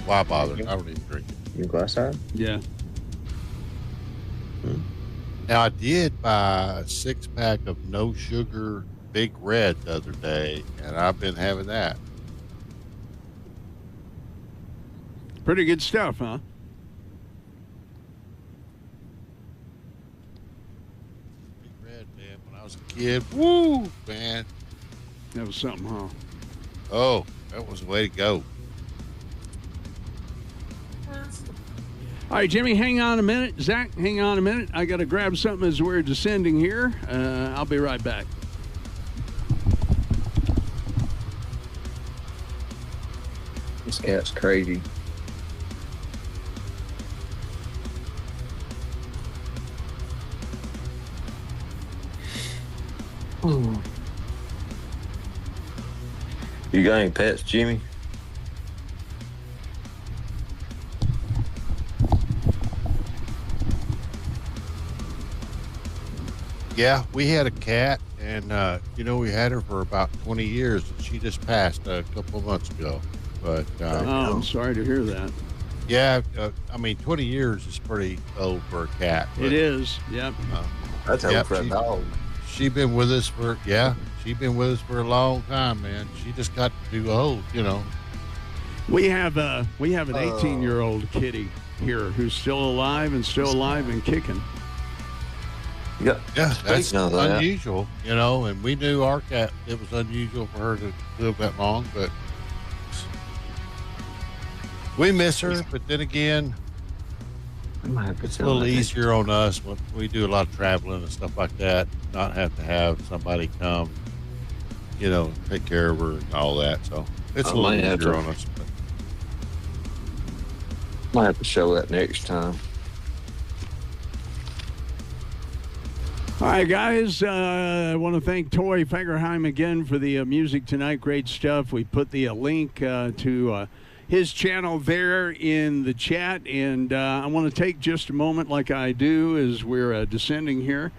why bother? I don't even drink it. You go outside? Yeah. Now, I did buy a 6-pack of no sugar Big Red the other day, and I've been having that. Pretty good stuff, huh? Big Red, man. When I was a kid, woo, man. That was something, huh? Oh, that was the way to go. All right, Jimmy, hang on a minute. Zach, hang on a minute. I got to grab something as we're descending here. I'll be right back. This cat's crazy. You got any pets, Jimmy? Yeah, we had a cat, and you know, we had her for about 20 years, and she just passed a couple of months ago. But Oh, I'm sorry to hear that. yeah, I mean, 20 years is pretty old for a cat. But, It is. Yep. That's Yep, for a dog. She's been with us for a long time, man. She just got too old, you know. We have an 18-year-old kitty here who's still alive and kicking. Yeah, Yeah, that's Speaking of that. unusual, you know. And we knew our cat, it was unusual for her to live that long, but we miss her. But then again, it's a little easier on us when we do a lot of traveling and stuff like that. Not have to have somebody come, you know, take care of her and all that. So it's a little easier on us. But Might have to show that next time. All right, guys, I want to thank Toy Fagerheim again for the music tonight. Great stuff. We put the link to his channel there in the chat, and I want to take just a moment, like I do, as we're descending here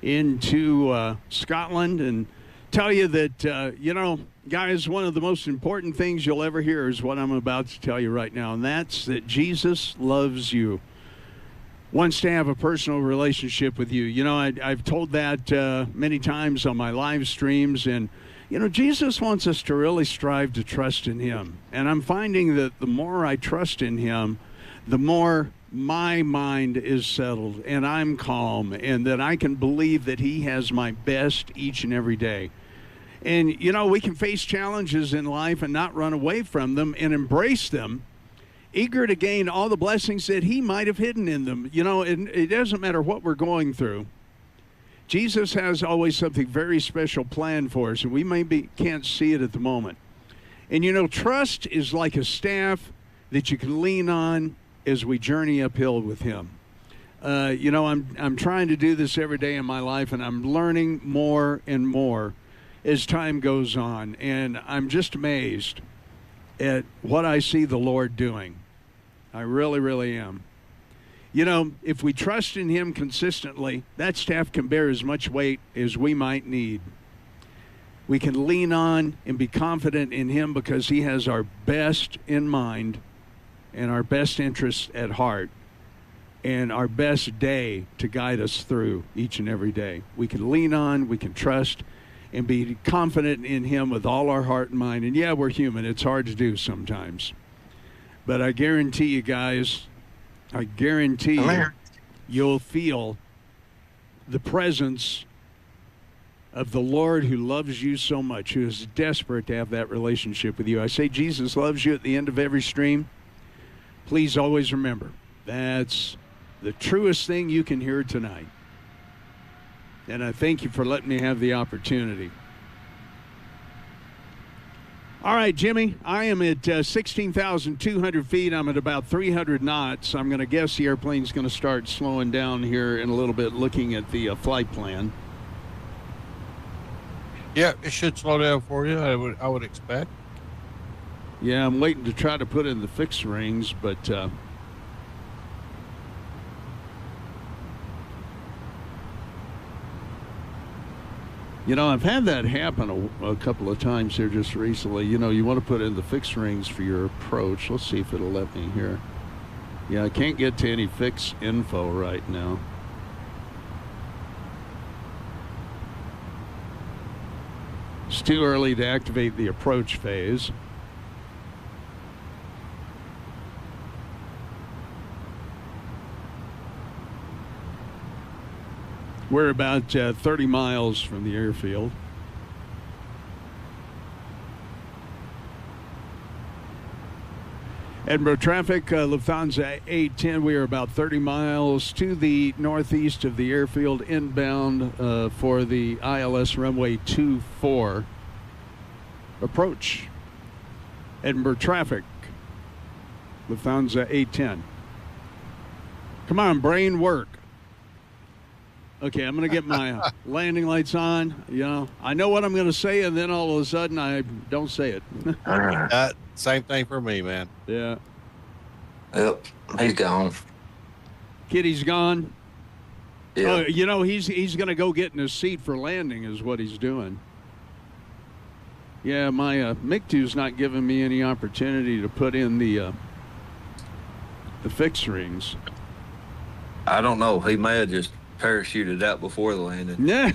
into Scotland, and tell you that, you know, guys, one of the most important things you'll ever hear is what I'm about to tell you right now, and that's that Jesus loves you. wants to have a personal relationship with you. You know, I've told that many times on my live streams, and you know, Jesus wants us to really strive to trust in him. And I'm finding that the more I trust in him, the more my mind is settled and I'm calm, and that I can believe that he has my best each and every day. And, you know, we can face challenges in life and not run away from them and embrace them, eager to gain all the blessings that he might have hidden in them. You know, it doesn't matter what we're going through. Jesus has always something very special planned for us, and we can't see it at the moment. And, you know, trust is like a staff that you can lean on as we journey uphill with him. You know, I'm trying to do this every day in my life, and I'm learning more and more as time goes on, and I'm just amazed at what I see the Lord doing. I really, really am. You know, if we trust in him consistently, that staff can bear as much weight as we might need. We can lean on and be confident in him because he has our best in mind and our best interests at heart and our best day to guide us through each and every day. We can lean on, we can trust, and be confident in him with all our heart and mind. And yeah, we're human. It's hard to do sometimes. But I guarantee you guys, I guarantee you, you'll feel the presence of the Lord who loves you so much, who is desperate to have that relationship with you. I say Jesus loves you at the end of every stream. Please always remember, that's the truest thing you can hear tonight. And I thank you for letting me have the opportunity. All right, Jimmy, I am at 16,200 feet. I'm at about 300 knots. I'm going to guess the airplane's going to start slowing down here in a little bit, looking at the flight plan. Yeah, it should slow down for you, I would expect. Yeah, I'm waiting to try to put in the fixed rings, but you know, I've had that happen a couple of times here just recently. You know, you want to put in the fixed rings for your approach. Let's see if it'll let me here. Yeah, I can't get to any fixed info right now. It's too early to activate the approach phase. We're about 30 miles from the airfield. Edinburgh traffic, Lufthansa 810. We are about 30 miles to the northeast of the airfield, inbound for the ILS runway 24 approach. Edinburgh traffic, Lufthansa 810. Come on, brain, work. Okay, I'm going to get my landing lights on. You know, I know what I'm going to say, and then all of a sudden I don't say it. Same thing for me, man. Yeah. Yep, he's gone. Kitty's gone. Yeah. Oh, you know, he's going to go get in his seat for landing is what he's doing. Yeah, my MiG-2's not giving me any opportunity to put in the fix rings. I don't know. He may have just parachuted out before the landing. Yeah.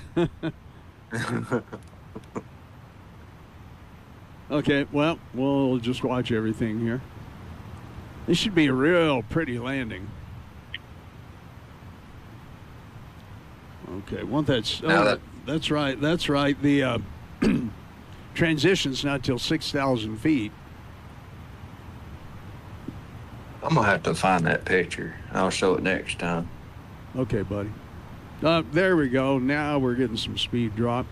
Okay, well, we'll just watch everything here. This should be a real pretty landing. Okay, that's right. That's right. The transition's not till 6,000 feet. I'm going to have to find that picture. I'll show it next time. Okay, buddy. There we go. Now we're getting some speed drop.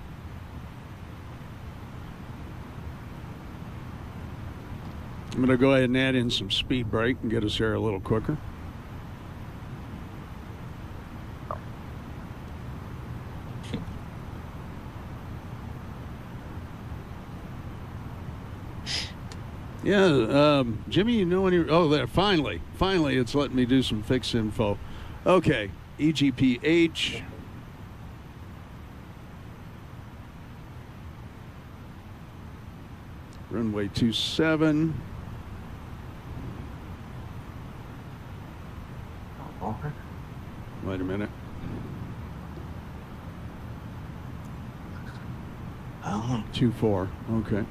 I'm going to go ahead and add in some speed brake and get us there a little quicker. Yeah, Jimmy, you know when you're... Oh, there, finally, it's letting me do some fix info. Okay, EGPH. Runway 27. Wait a minute. Oh. 24. Okay.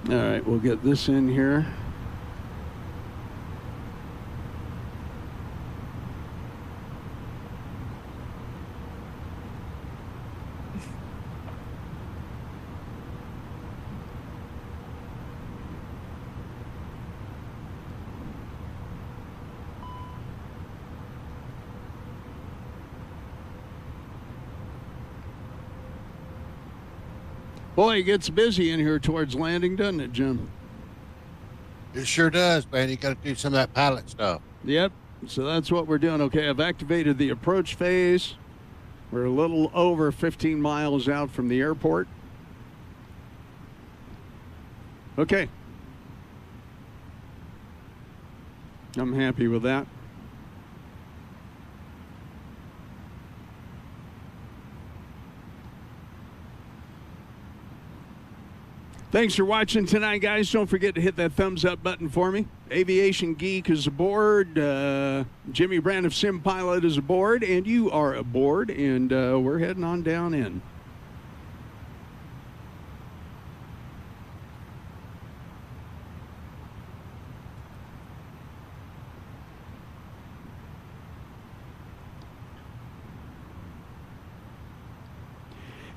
All right, we'll get this in here. Boy, it gets busy in here towards landing, doesn't it, Jim? It sure does, man. You got to do some of that pilot stuff. Yep. So that's what we're doing. Okay, I've activated the approach phase. We're a little over 15 miles out from the airport. Okay. I'm happy with that. Thanks for watching tonight, guys. Don't forget to hit that thumbs up button for me. Aviation Geek is aboard. Jimmy Brand of Sim Pilot is aboard, and you are aboard, and we're heading on down in.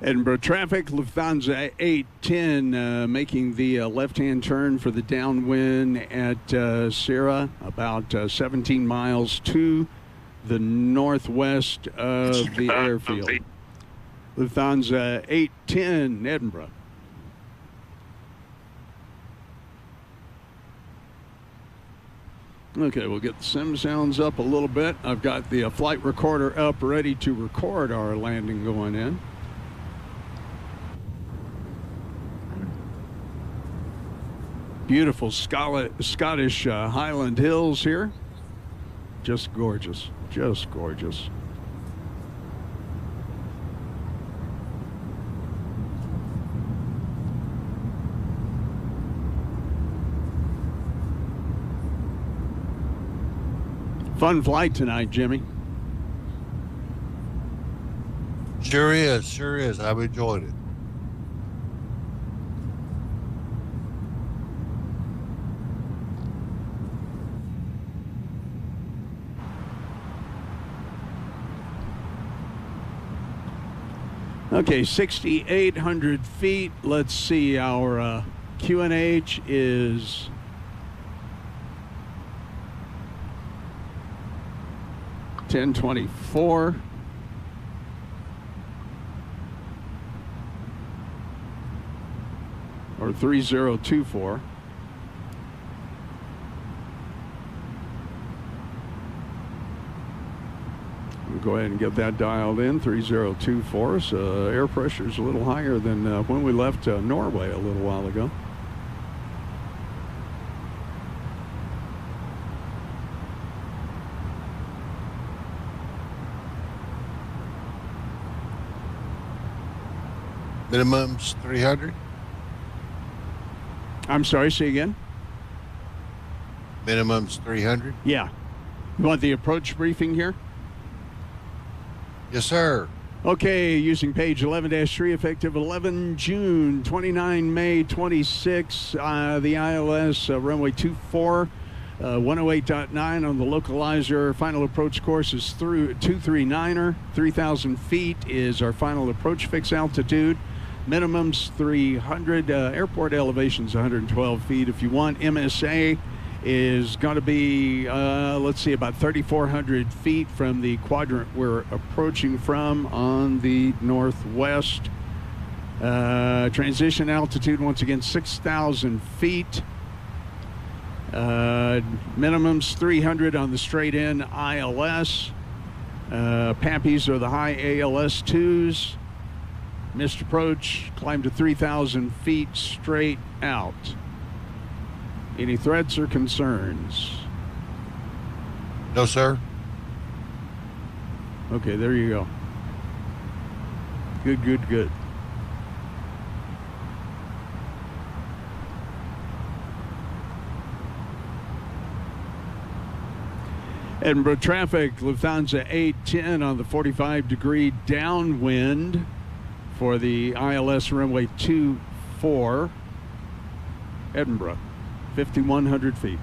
Edinburgh traffic, Lufthansa 810 making the left-hand turn for the downwind at Sierra, about 17 miles to the northwest of the airfield. Lufthansa 810, Edinburgh. Okay, we'll get the sim sounds up a little bit. I've got the flight recorder up ready to record our landing going in. Beautiful Scottish Highland Hills here. Just gorgeous. Just gorgeous. Fun flight tonight, Jimmy. Sure is. Sure is. I've enjoyed it. Okay, 6,800 feet. Let's see, our QNH is $10.24. Or 3024. Go ahead and get that dialed in, 3024. So air pressure is a little higher than when we left Norway a little while ago. Minimum's 300. I'm sorry, say again? Minimum's 300. Yeah. You want the approach briefing here? Yes, sir. Okay, using page 11-3, effective 11 June, 29 May 26, the ILS runway 24, 108.9 on the localizer. Final approach course is through 239er. 3,000 feet is our final approach fix altitude. Minimum's 300. Airport elevation's 112 feet. If you want MSA, is going to be, let's see, about 3,400 feet from the quadrant we're approaching from on the northwest. Transition altitude, once again, 6,000 feet. Minimum's 300 on the straight-in ILS. PAPIs are the high ALS 2s. Missed approach, climb to 3,000 feet straight out. Any threats or concerns? No, sir. Okay, there you go. Good, good, good. Edinburgh traffic, Lufthansa 810 on the 45-degree downwind for the ILS runway 24, Edinburgh, 5,100 feet.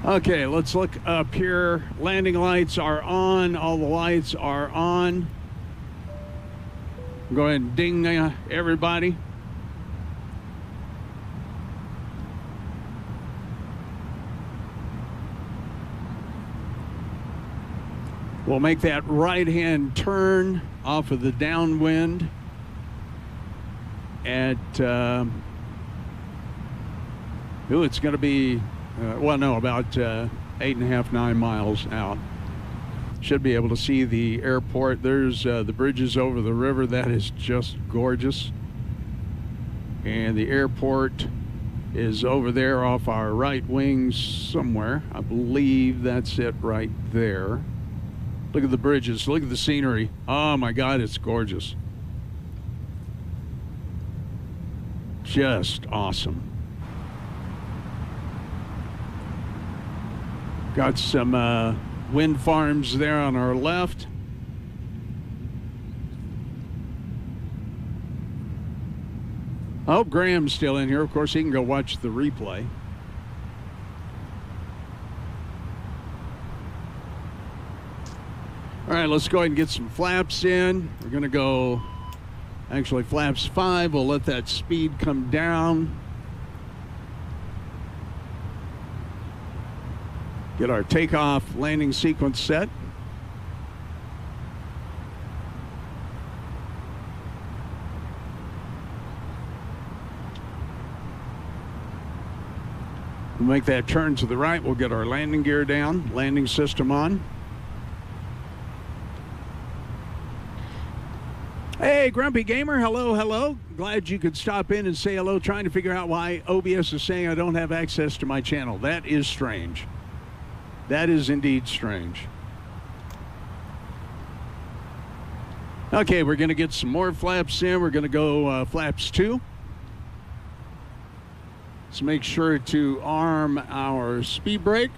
Okay, let's look up here. Landing lights are on. All the lights are on. Go ahead and ding everybody. We'll make that right-hand turn off of the downwind at, it's going to be, about 8.5, 9 miles out. Should be able to see the airport. There's the bridges over the river. That is just gorgeous. And the airport is over there off our right wing somewhere. I believe that's it right there. Look at the bridges. Look at the scenery. Oh, my God, it's gorgeous. Just awesome. Got some wind farms there on our left. I hope Graham's still in here. Of course, he can go watch the replay. All right, let's go ahead and get some flaps in. We're going to go, actually, flaps 5. We'll let that speed come down. Get our takeoff landing sequence set. We'll make that turn to the right. We'll get our landing gear down, landing system on. Hey, Grumpy Gamer, hello, hello. Glad you could stop in and say hello. Trying to figure out why OBS is saying I don't have access to my channel. That is strange. That is indeed strange. Okay, we're going to get some more flaps in. We're going to go flaps 2. Let's make sure to arm our speed brake.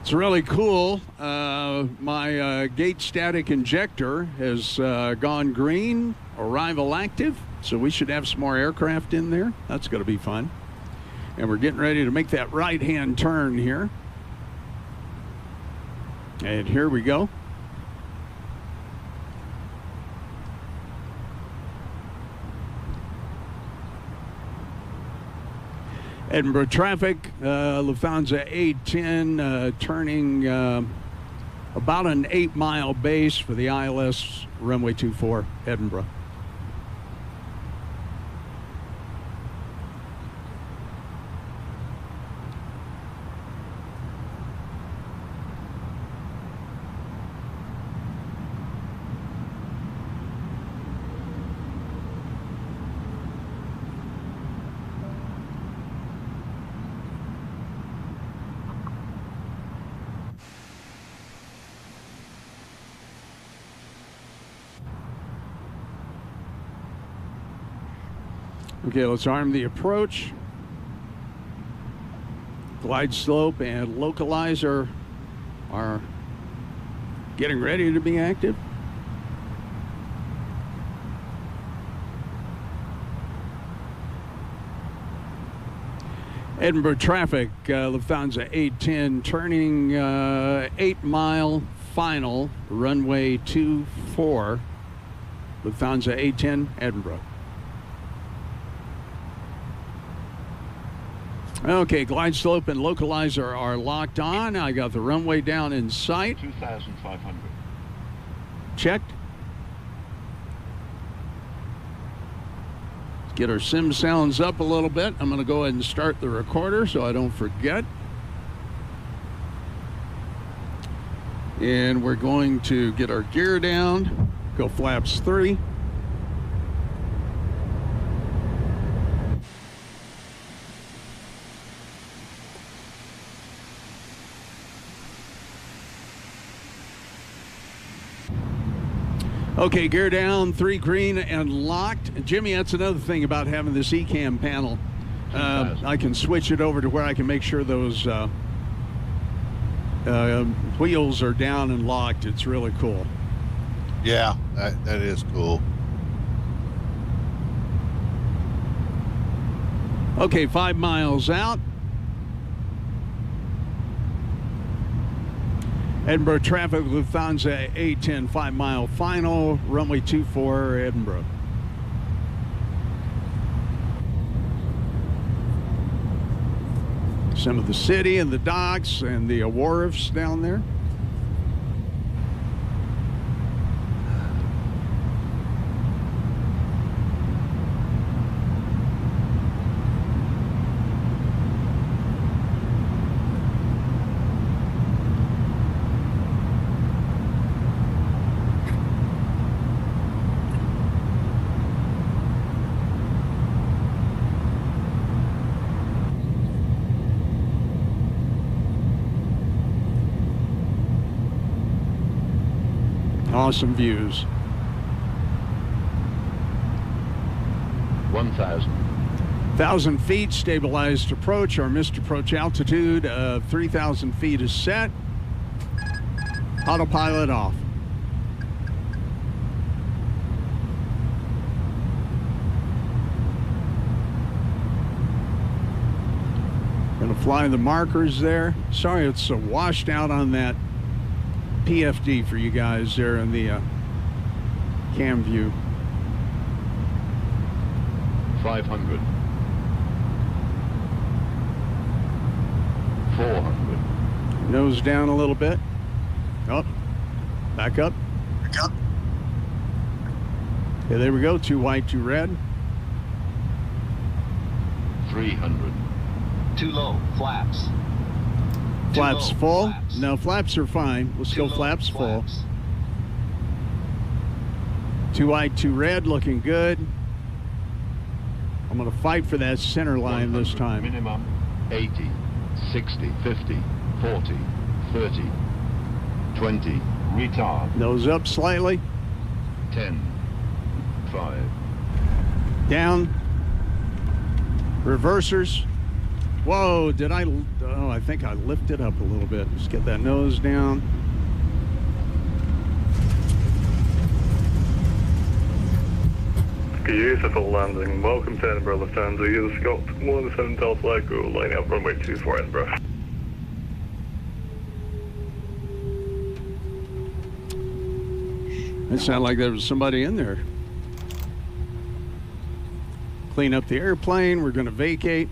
It's really cool. My gate static injector has gone green, arrival active, so we should have some more aircraft in there. That's going to be fun. And we're getting ready to make that right-hand turn here. And here we go. Edinburgh traffic, Lufthansa 810 turning about an 8-mile base for the ILS runway 24 Edinburgh. Okay, let's arm the approach. Glide slope and localizer are getting ready to be active. Edinburgh traffic, Lufthansa 810 turning 8-mile final, runway 24, Lufthansa 810 Edinburgh. Okay, glide slope and localizer are locked on. I got the runway down in sight. 2,500. Checked. Let's get our sim sounds up a little bit. I'm going to go ahead and start the recorder so I don't forget. And we're going to get our gear down. Go flaps 3. Okay, gear down, 3 green and locked. Jimmy, that's another thing about having this ECAM panel. I can switch it over to where I can make sure those wheels are down and locked. It's really cool. Yeah, that is cool. Okay, 5 miles out. Edinburgh traffic, Lufthansa A10 5-mile final, runway 24, Edinburgh. Some of the city and the docks and the wharves down there. Awesome views. 1,000 feet, stabilized approach. Our missed approach altitude of 3,000 feet is set. Autopilot off. Gonna fly the markers there. Sorry, it's so washed out on that PFD for you guys there in the cam view. 500. 400. Nose down a little bit. Oh, back up. Back up. Okay, there we go. 2 white, 2 red. 300. Too low. Flaps. Flaps Too low. full. Flaps. No, flaps are fine. Let's Too go low. flaps full. Flaps. 2 white, 2 red, looking good. I'm going to fight for that center line this 100. time. Minimum 80, 60, 50, 40, 30, 20. Retard. Nose up slightly. 10, 5. Down. Reversers. Whoa, did I? Oh, I think I lifted up a little bit. Let's get that nose down. Beautiful landing. Welcome to Edinburgh, Lufthansa. You're the Scott 17 Delta Echo, line up runway 24 Edinburgh. It sounded like there was somebody in there. Clean up the airplane. We're going to vacate.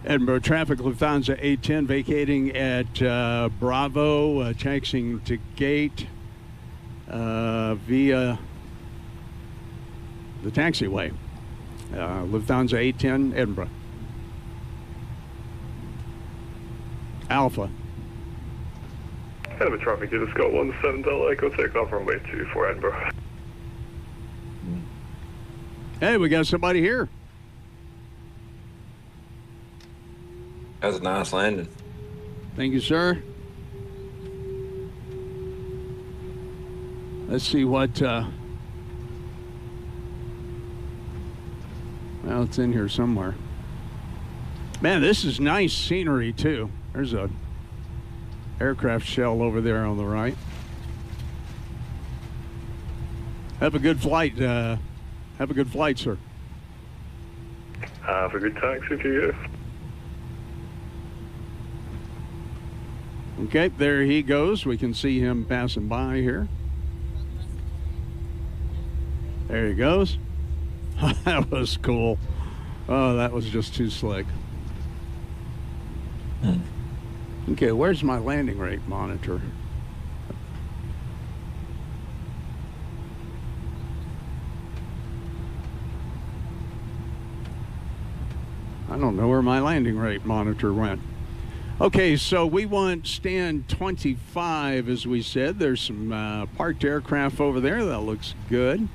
Edinburgh traffic, Lufthansa A10 vacating at Bravo, taxiing to gate via the taxiway. Lufthansa A10, Edinburgh. Alpha. Edinburgh traffic, you're the Scott 17 Delta Echo, take off runway 24 Edinburgh. Hey, we got somebody here. That was a nice landing. Thank you, sir. Let's see what, well, it's in here somewhere. Man, this is nice scenery, too. There's a aircraft shell over there on the right. Have a good flight. Have a good flight, sir. Have a good taxi for you. Okay, there he goes. We can see him passing by here. There he goes. That was cool. Oh, that was just too slick. Okay, where's my landing rate monitor? I don't know where my landing rate monitor went. Okay, so we want stand 25, as we said. There's some parked aircraft over there. That looks good.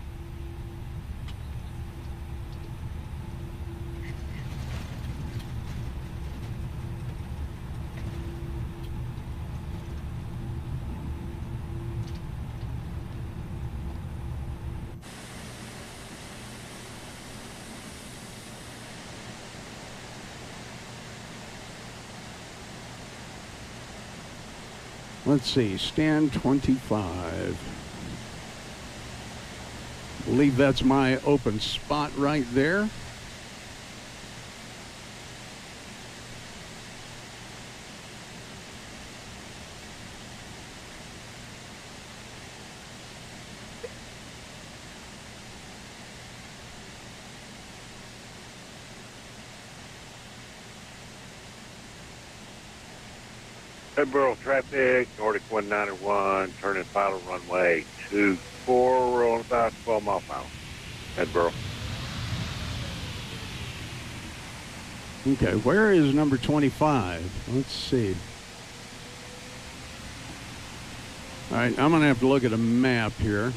Let's see, stand 25. I believe that's my open spot right there. Edinburgh traffic, Nordic 191, turning final runway 24, we're on about 12 miles an hour. Edinburgh. Okay, where is number 25? Let's see. All right, I'm going to have to look at a map here.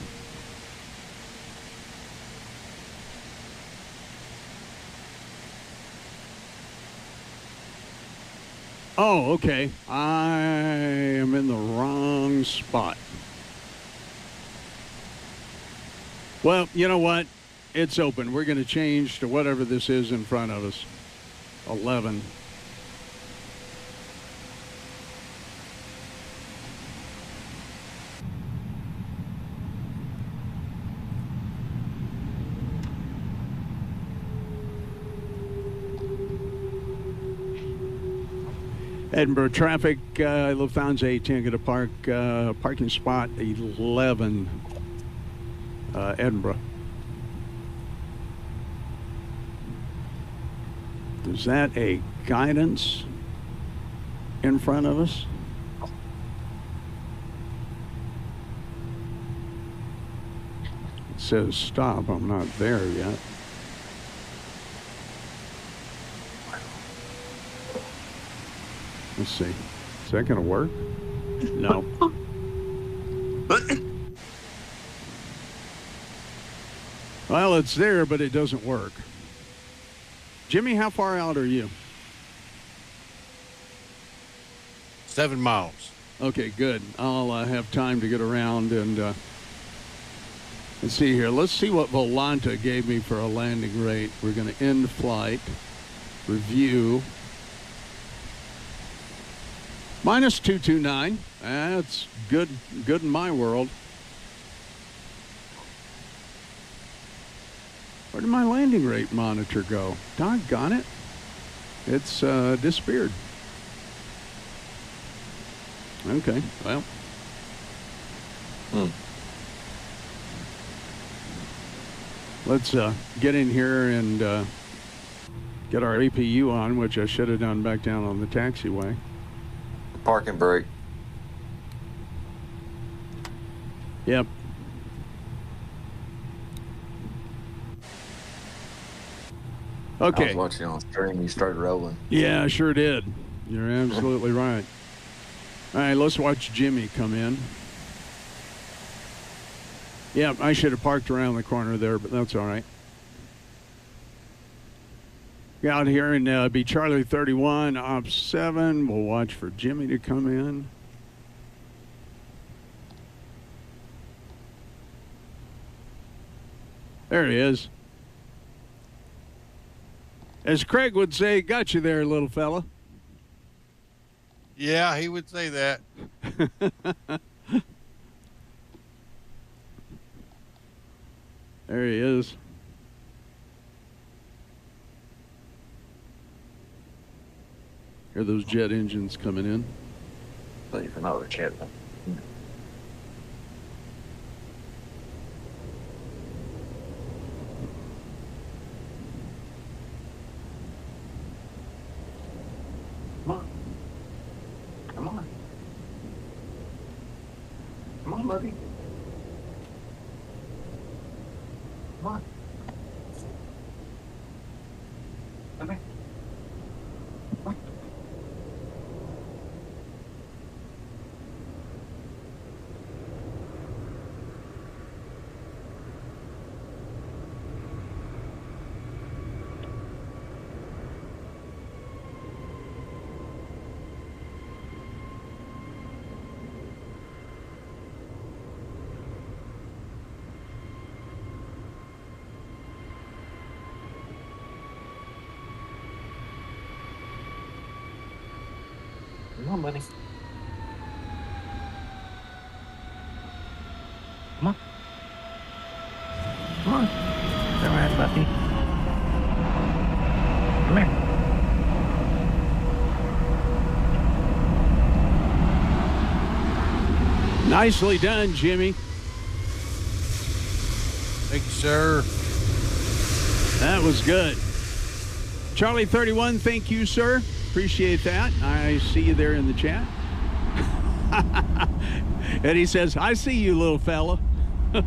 Oh, okay. I am in the wrong spot. Well, you know what? It's open. We're going to change to whatever this is in front of us. 11. Edinburgh traffic, Lufthansa 18 going to park, parking spot 11, Edinburgh. Is that a guidance in front of us? It says stop. I'm not there yet. Let's see. Is that going to work? No. Well, it's there, but it doesn't work. Jimmy, how far out are you? 7 miles. Okay, good. I'll have time to get around and let's see here. Let's see what Volanta gave me for a landing rate. We're going to end flight, review. Minus 229. That's good in my world. Where did my landing rate monitor go? Doggone it. It's disappeared. Okay, well. Let's get in here and get our APU on, which I should have done back down on the taxiway. Parking brake. Yep. Okay. I was watching on stream. You started rolling. Yeah, I sure did. You're absolutely right. All right, let's watch Jimmy come in. Yeah, I should have parked around the corner there, but that's all right. Get out here and be Charlie 31, op 7. We'll watch for Jimmy to come in. There he is. As Craig would say, got you there, little fella. Yeah, he would say that. There he is. Hear those jet engines coming in. Leave another jet. Come on. Come on. Come on, buddy. Come on. Come here. Come on. Come on, buddy. Come on. Come on. All right, Buffy. Come here. Nicely done, Jimmy. Thank you, sir. That was good. Charlie 31, thank you, sir. Appreciate that. I see you there in the chat. And he says, I see you, little fella. All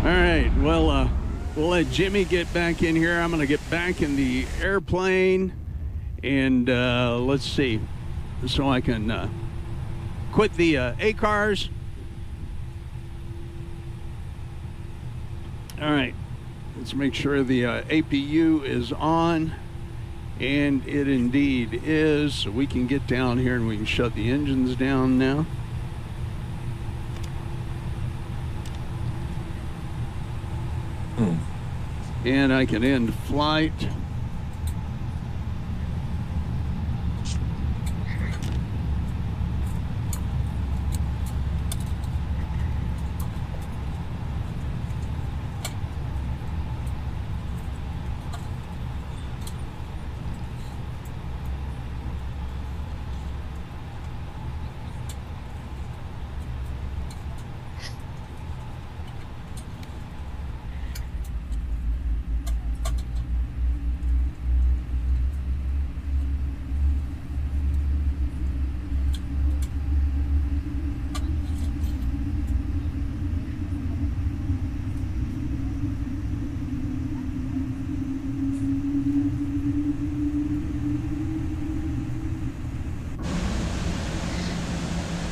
right, well, we'll let Jimmy get back in here. I'm going to get back in the airplane, and let's see, so I can quit the ACARS. All right, let's make sure the APU is on, and it indeed is, so we can get down here and we can shut the engines down now. And I can end flight.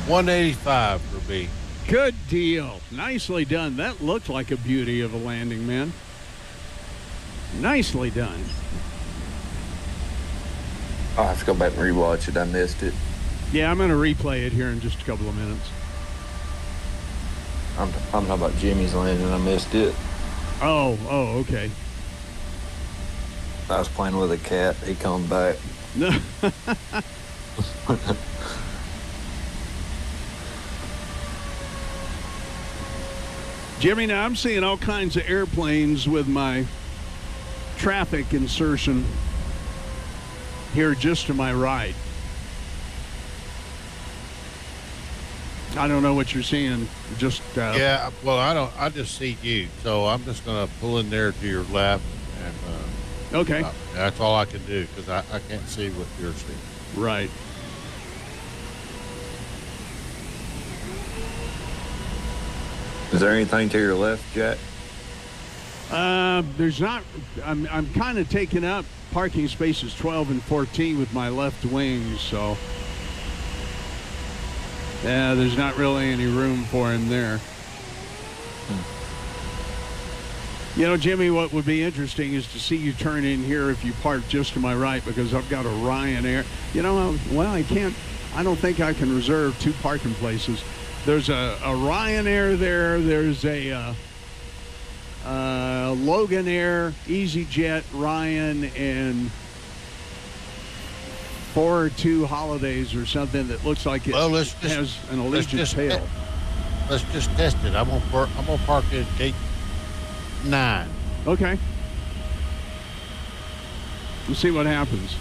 $185 for me. Good deal. Nicely done. That looked like a beauty of a landing, man. Nicely done. I'll have to go back and rewatch it. I missed it. Yeah, I'm going to replay it here in just a couple of minutes. I'm talking about Jimmy's landing. I missed it. Oh, okay. I was playing with a cat. He come back. No. Jimmy, now I'm seeing all kinds of airplanes with my traffic insertion here just to my right. I don't know what you're seeing. Just yeah, well, I just see you, so I'm just gonna pull in there to your left, and okay, that's all I can do because I can't see what you're seeing. Right. Is there anything to your left, Jack? There's not. I'm kind of taking up parking spaces 12 and 14 with my left wing, so yeah, there's not really any room for him there. You know, Jimmy, what would be interesting is to see you turn in here if you park just to my right, because I've got a Ryanair. You know, well, I don't think I can reserve two parking places. There's a Ryanair there. There's a Logan Air, EasyJet, Ryan, and 402 Holidays or something that looks like it has an Allegiant tail. Let's just test it. I'm gonna park at gate 9. Okay. We'll see what happens.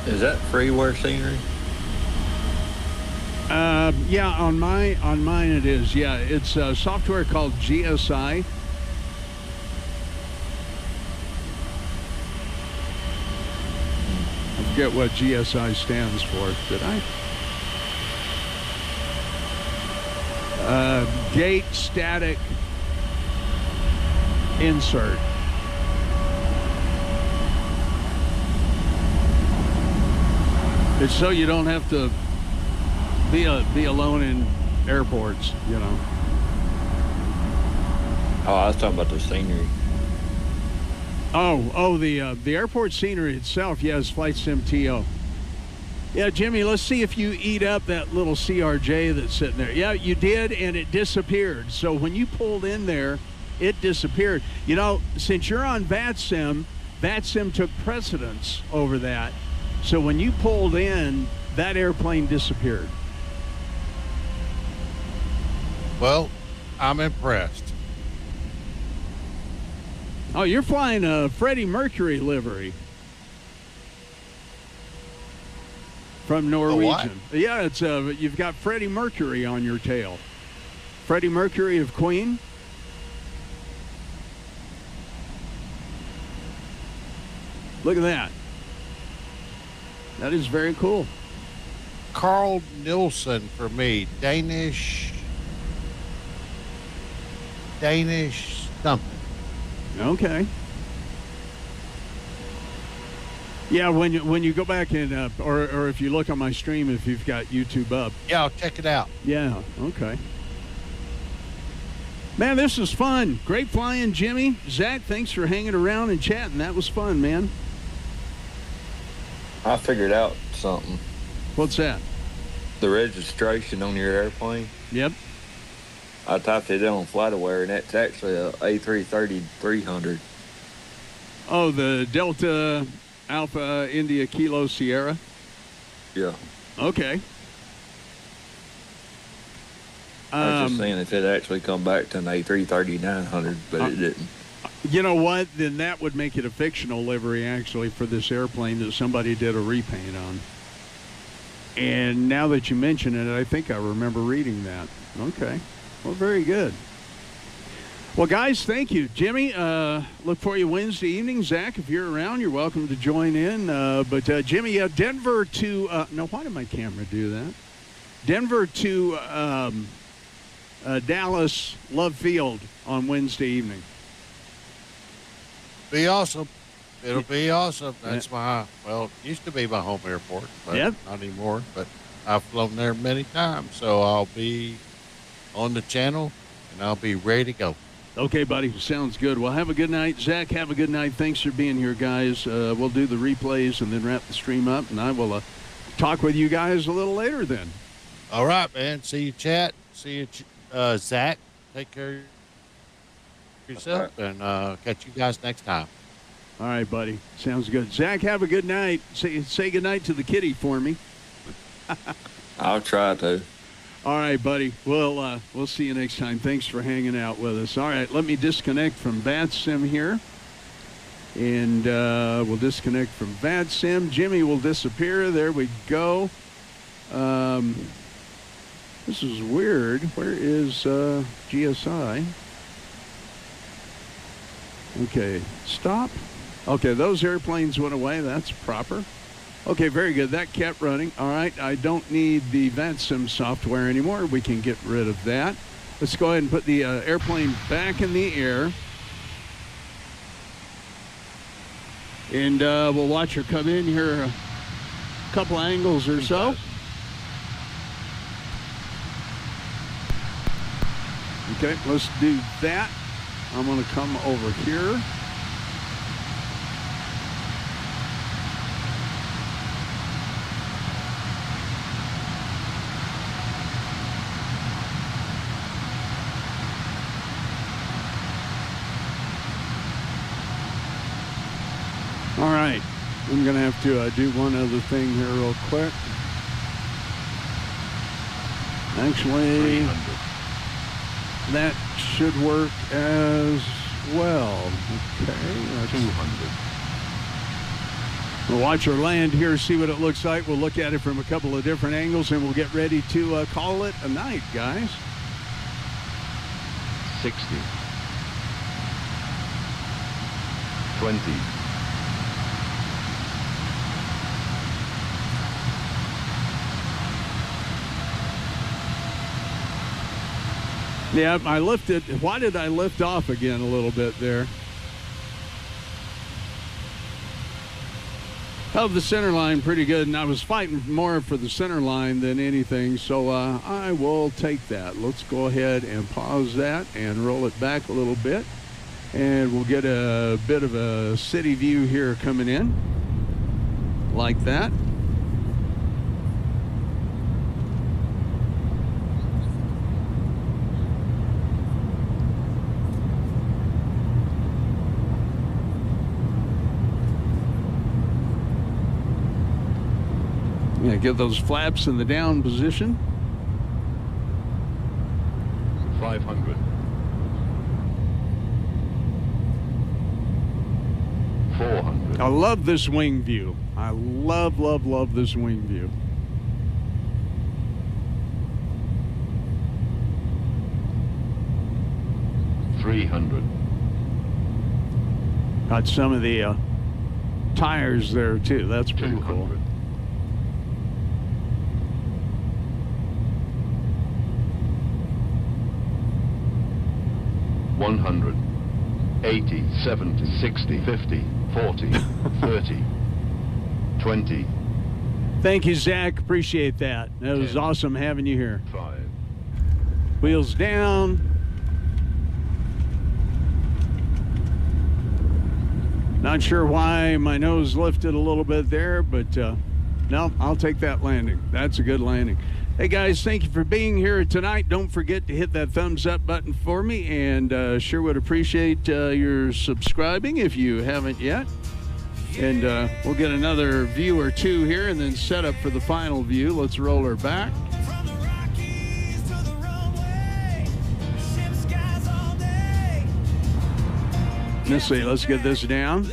Is that freeware scenery? Yeah, on mine it is. Yeah, it's software called GSI. I forget what GSI stands for. Did I? Gate static insert. It's so you don't have to be alone in airports, you know. Oh, I was talking about the scenery. Oh, the airport scenery itself, yes, Flight Sim TO. Yeah, Jimmy, let's see if you eat up that little CRJ that's sitting there. Yeah, you did, and it disappeared. So when you pulled in there, it disappeared. You know, since you're on VATSIM took precedence over that. So when you pulled in, that airplane disappeared. Well, I'm impressed. Oh, you're flying a Freddie Mercury livery from Norwegian. Yeah, it's you've got Freddie Mercury on your tail. Freddie Mercury of Queen. Look at that. That is very cool. Carl Nielsen for me. Danish something. Okay. Yeah, when you go back and or if you look on my stream, if you've got YouTube up. Yeah, I'll check it out. Yeah. Okay. Man, this is fun. Great flying, Jimmy. Zach, thanks for hanging around and chatting. That was fun, man. I figured out something. What's that? The registration on your airplane. Yep. I typed it in on FlightAware, and that's actually a A330-900. Oh, the Delta Alpha India Kilo Sierra? Yeah. Okay. I was just saying if it actually come back to an A330-900, but it didn't. You know what? Then that would make it a fictional livery, actually, for this airplane that somebody did a repaint on. And now that you mention it, I think I remember reading that. Okay. Well, very good. Well, guys, thank you. Jimmy, look for you Wednesday evening. Zach, if you're around, you're welcome to join in. But Jimmy, Denver to... no, why did my camera do that? Denver to Dallas Love Field on Wednesday evening. Be awesome. It'll be awesome. That's it used to be my home airport, but not anymore. But I've flown there many times, so I'll be on the channel, and I'll be ready to go. Okay, buddy. Sounds good. Well, have a good night. Zach, have a good night. Thanks for being here, guys. We'll do the replays and then wrap the stream up, and I will talk with you guys a little later then. All right, man. See you, chat. See you, Zach. Take care of yourself, and catch you guys next time. All right, buddy. Sounds good. Zach, have a good night. Say good night to the kitty for me. I'll try to. All right, buddy. We'll see you next time. Thanks for hanging out with us. All right, let me disconnect from VADSIM here. And we'll disconnect from VADSIM. Jimmy will disappear. There we go. This is weird. Where is GSI? Okay, stop. Okay, those airplanes went away. That's proper. Okay, very good. That kept running. All right, I don't need the VADSIM software anymore. We can get rid of that. Let's go ahead and put the airplane back in the air. And we'll watch her come in here a couple angles or so. Okay, let's do that. I'm going to come over here. All right, I'm going to have to do one other thing here real quick. Actually, that should work as well. Okay, 200. We'll watch her land here, see what it looks like. We'll look at it from a couple of different angles, and we'll get ready to call it a night, guys. 60. 20. Yeah, I lifted. Why did I lift off again a little bit there? Held the center line pretty good, and I was fighting more for the center line than anything, so I will take that. Let's go ahead and pause that and roll it back a little bit, and we'll get a bit of a city view here coming in, like that. Yeah, get those flaps in the down position. 500. 400. I love this wing view. I love, love, love this wing view. 300. Got some of the tires there too. That's pretty cool. 200. 100. 80, 70, 60, 50, 40, 30, 20. Thank you, Zach. Appreciate that. It was 10, awesome having you here. 5. Wheels down. Not sure why my nose lifted a little bit there, but no, I'll take that landing. That's a good landing. Hey guys, thank you for being here tonight. Don't forget to hit that thumbs up button for me, and sure would appreciate your subscribing if you haven't yet. And we'll get another view or two here and then set up for the final view. Let's roll her back. Let's see, let's get this down.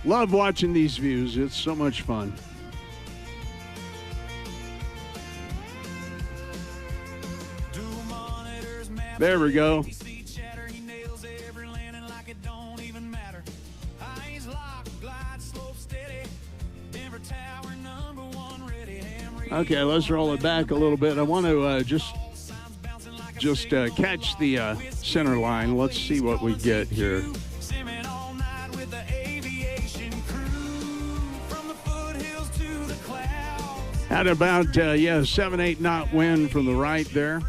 Love watching these views. It's so much fun. There we go. Okay, let's roll it back a little bit. I want to just catch the center line. Let's see what we get here. Had about, 7-8 knot wind from the right there.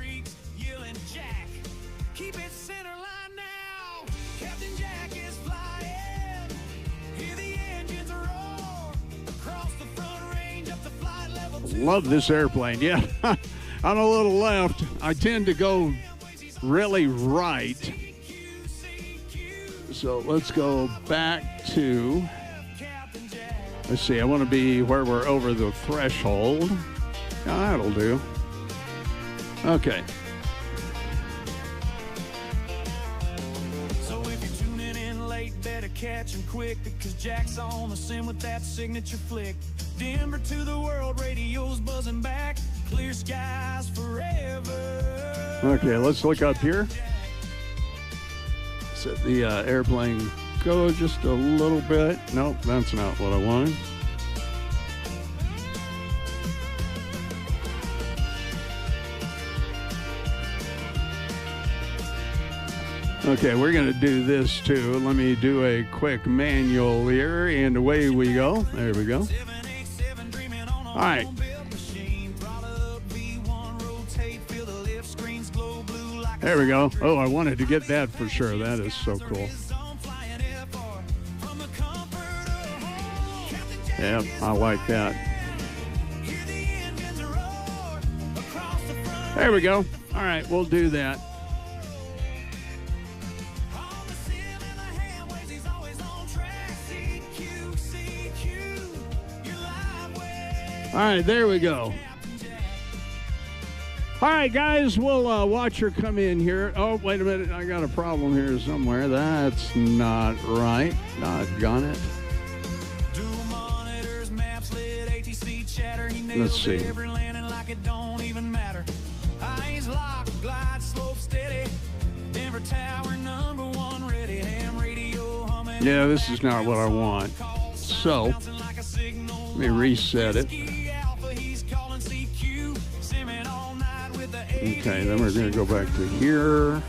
Love this airplane. Yeah, I'm a little left. I tend to go really right. So let's go back to... Let's see, I want to be where we're over the threshold. Oh, that'll do. Okay. So if you're tuning in late, better catch him quick, because Jack's on the sim with that signature flick. Denver to the world, radio's buzzing back. Clear skies forever. Okay, let's look up here. Set the airplane go just a little bit. Nope, that's not what I wanted. Okay, we're going to do this too. Let me do a quick manual here, and away we go. There we go. All right. There we go. Oh, I wanted to get that for sure. That is so cool. Yeah, I like that. There we go. All right, we'll do that. All right, there we go. All right, guys, we'll watch her come in here. Oh, wait a minute. I got a problem here somewhere. That's not right. Doggone it. Let's see. Yeah, this is not what I want. So, me reset it. Okay, then we're going to go back to here.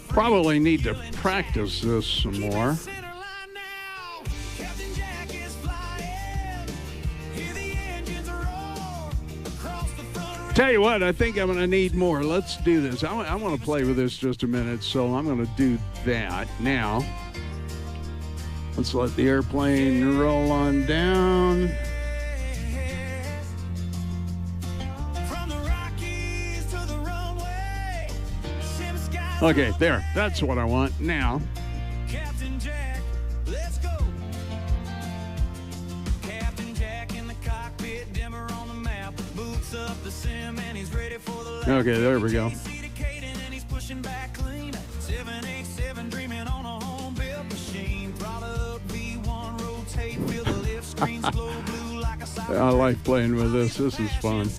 Probably need to practice this some more. Tell you what, I think I'm going to need more. Let's do this. I want to play with this just a minute, so I'm going to do that now. Let's let the airplane roll on down. Okay, there. That's what I want now. Captain Jack, let's go. Captain Jack in the cockpit, dimmer on the map, boots up the sim and he's ready for the lap. Okay, there we go. 787 dreaming on a home built machine. Brought up V1 rotate, feel the lift screens glow blue like a I like playing with this. This is fun.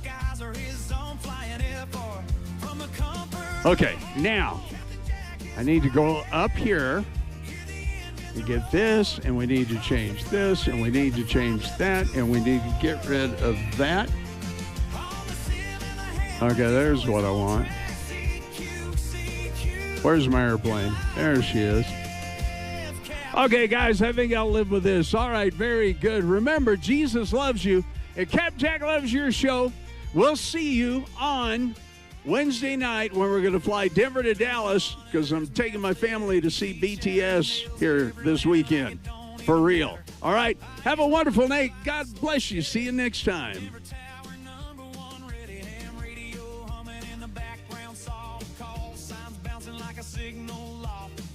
Okay, now I need to go up here and get this, and we need to change this, and we need to change that, and we need to get rid of that. Okay, there's what I want. Where's my airplane? There she is. Okay, guys, I think I'll live with this. All right, very good. Remember, Jesus loves you, and Captain Jack loves your show. We'll see you on Wednesday night when we're going to fly Denver to Dallas, because I'm taking my family to see BTS here this weekend. For real. All right. Have a wonderful night. God bless you. See you next time.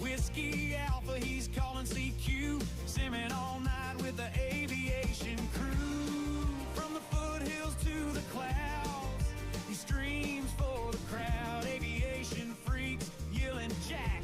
Whiskey Alpha, he's calling CQ, simming all night with the aviation crew. From the foothills to the clouds, he streams for the crowd. Aviation freaks yelling Jack.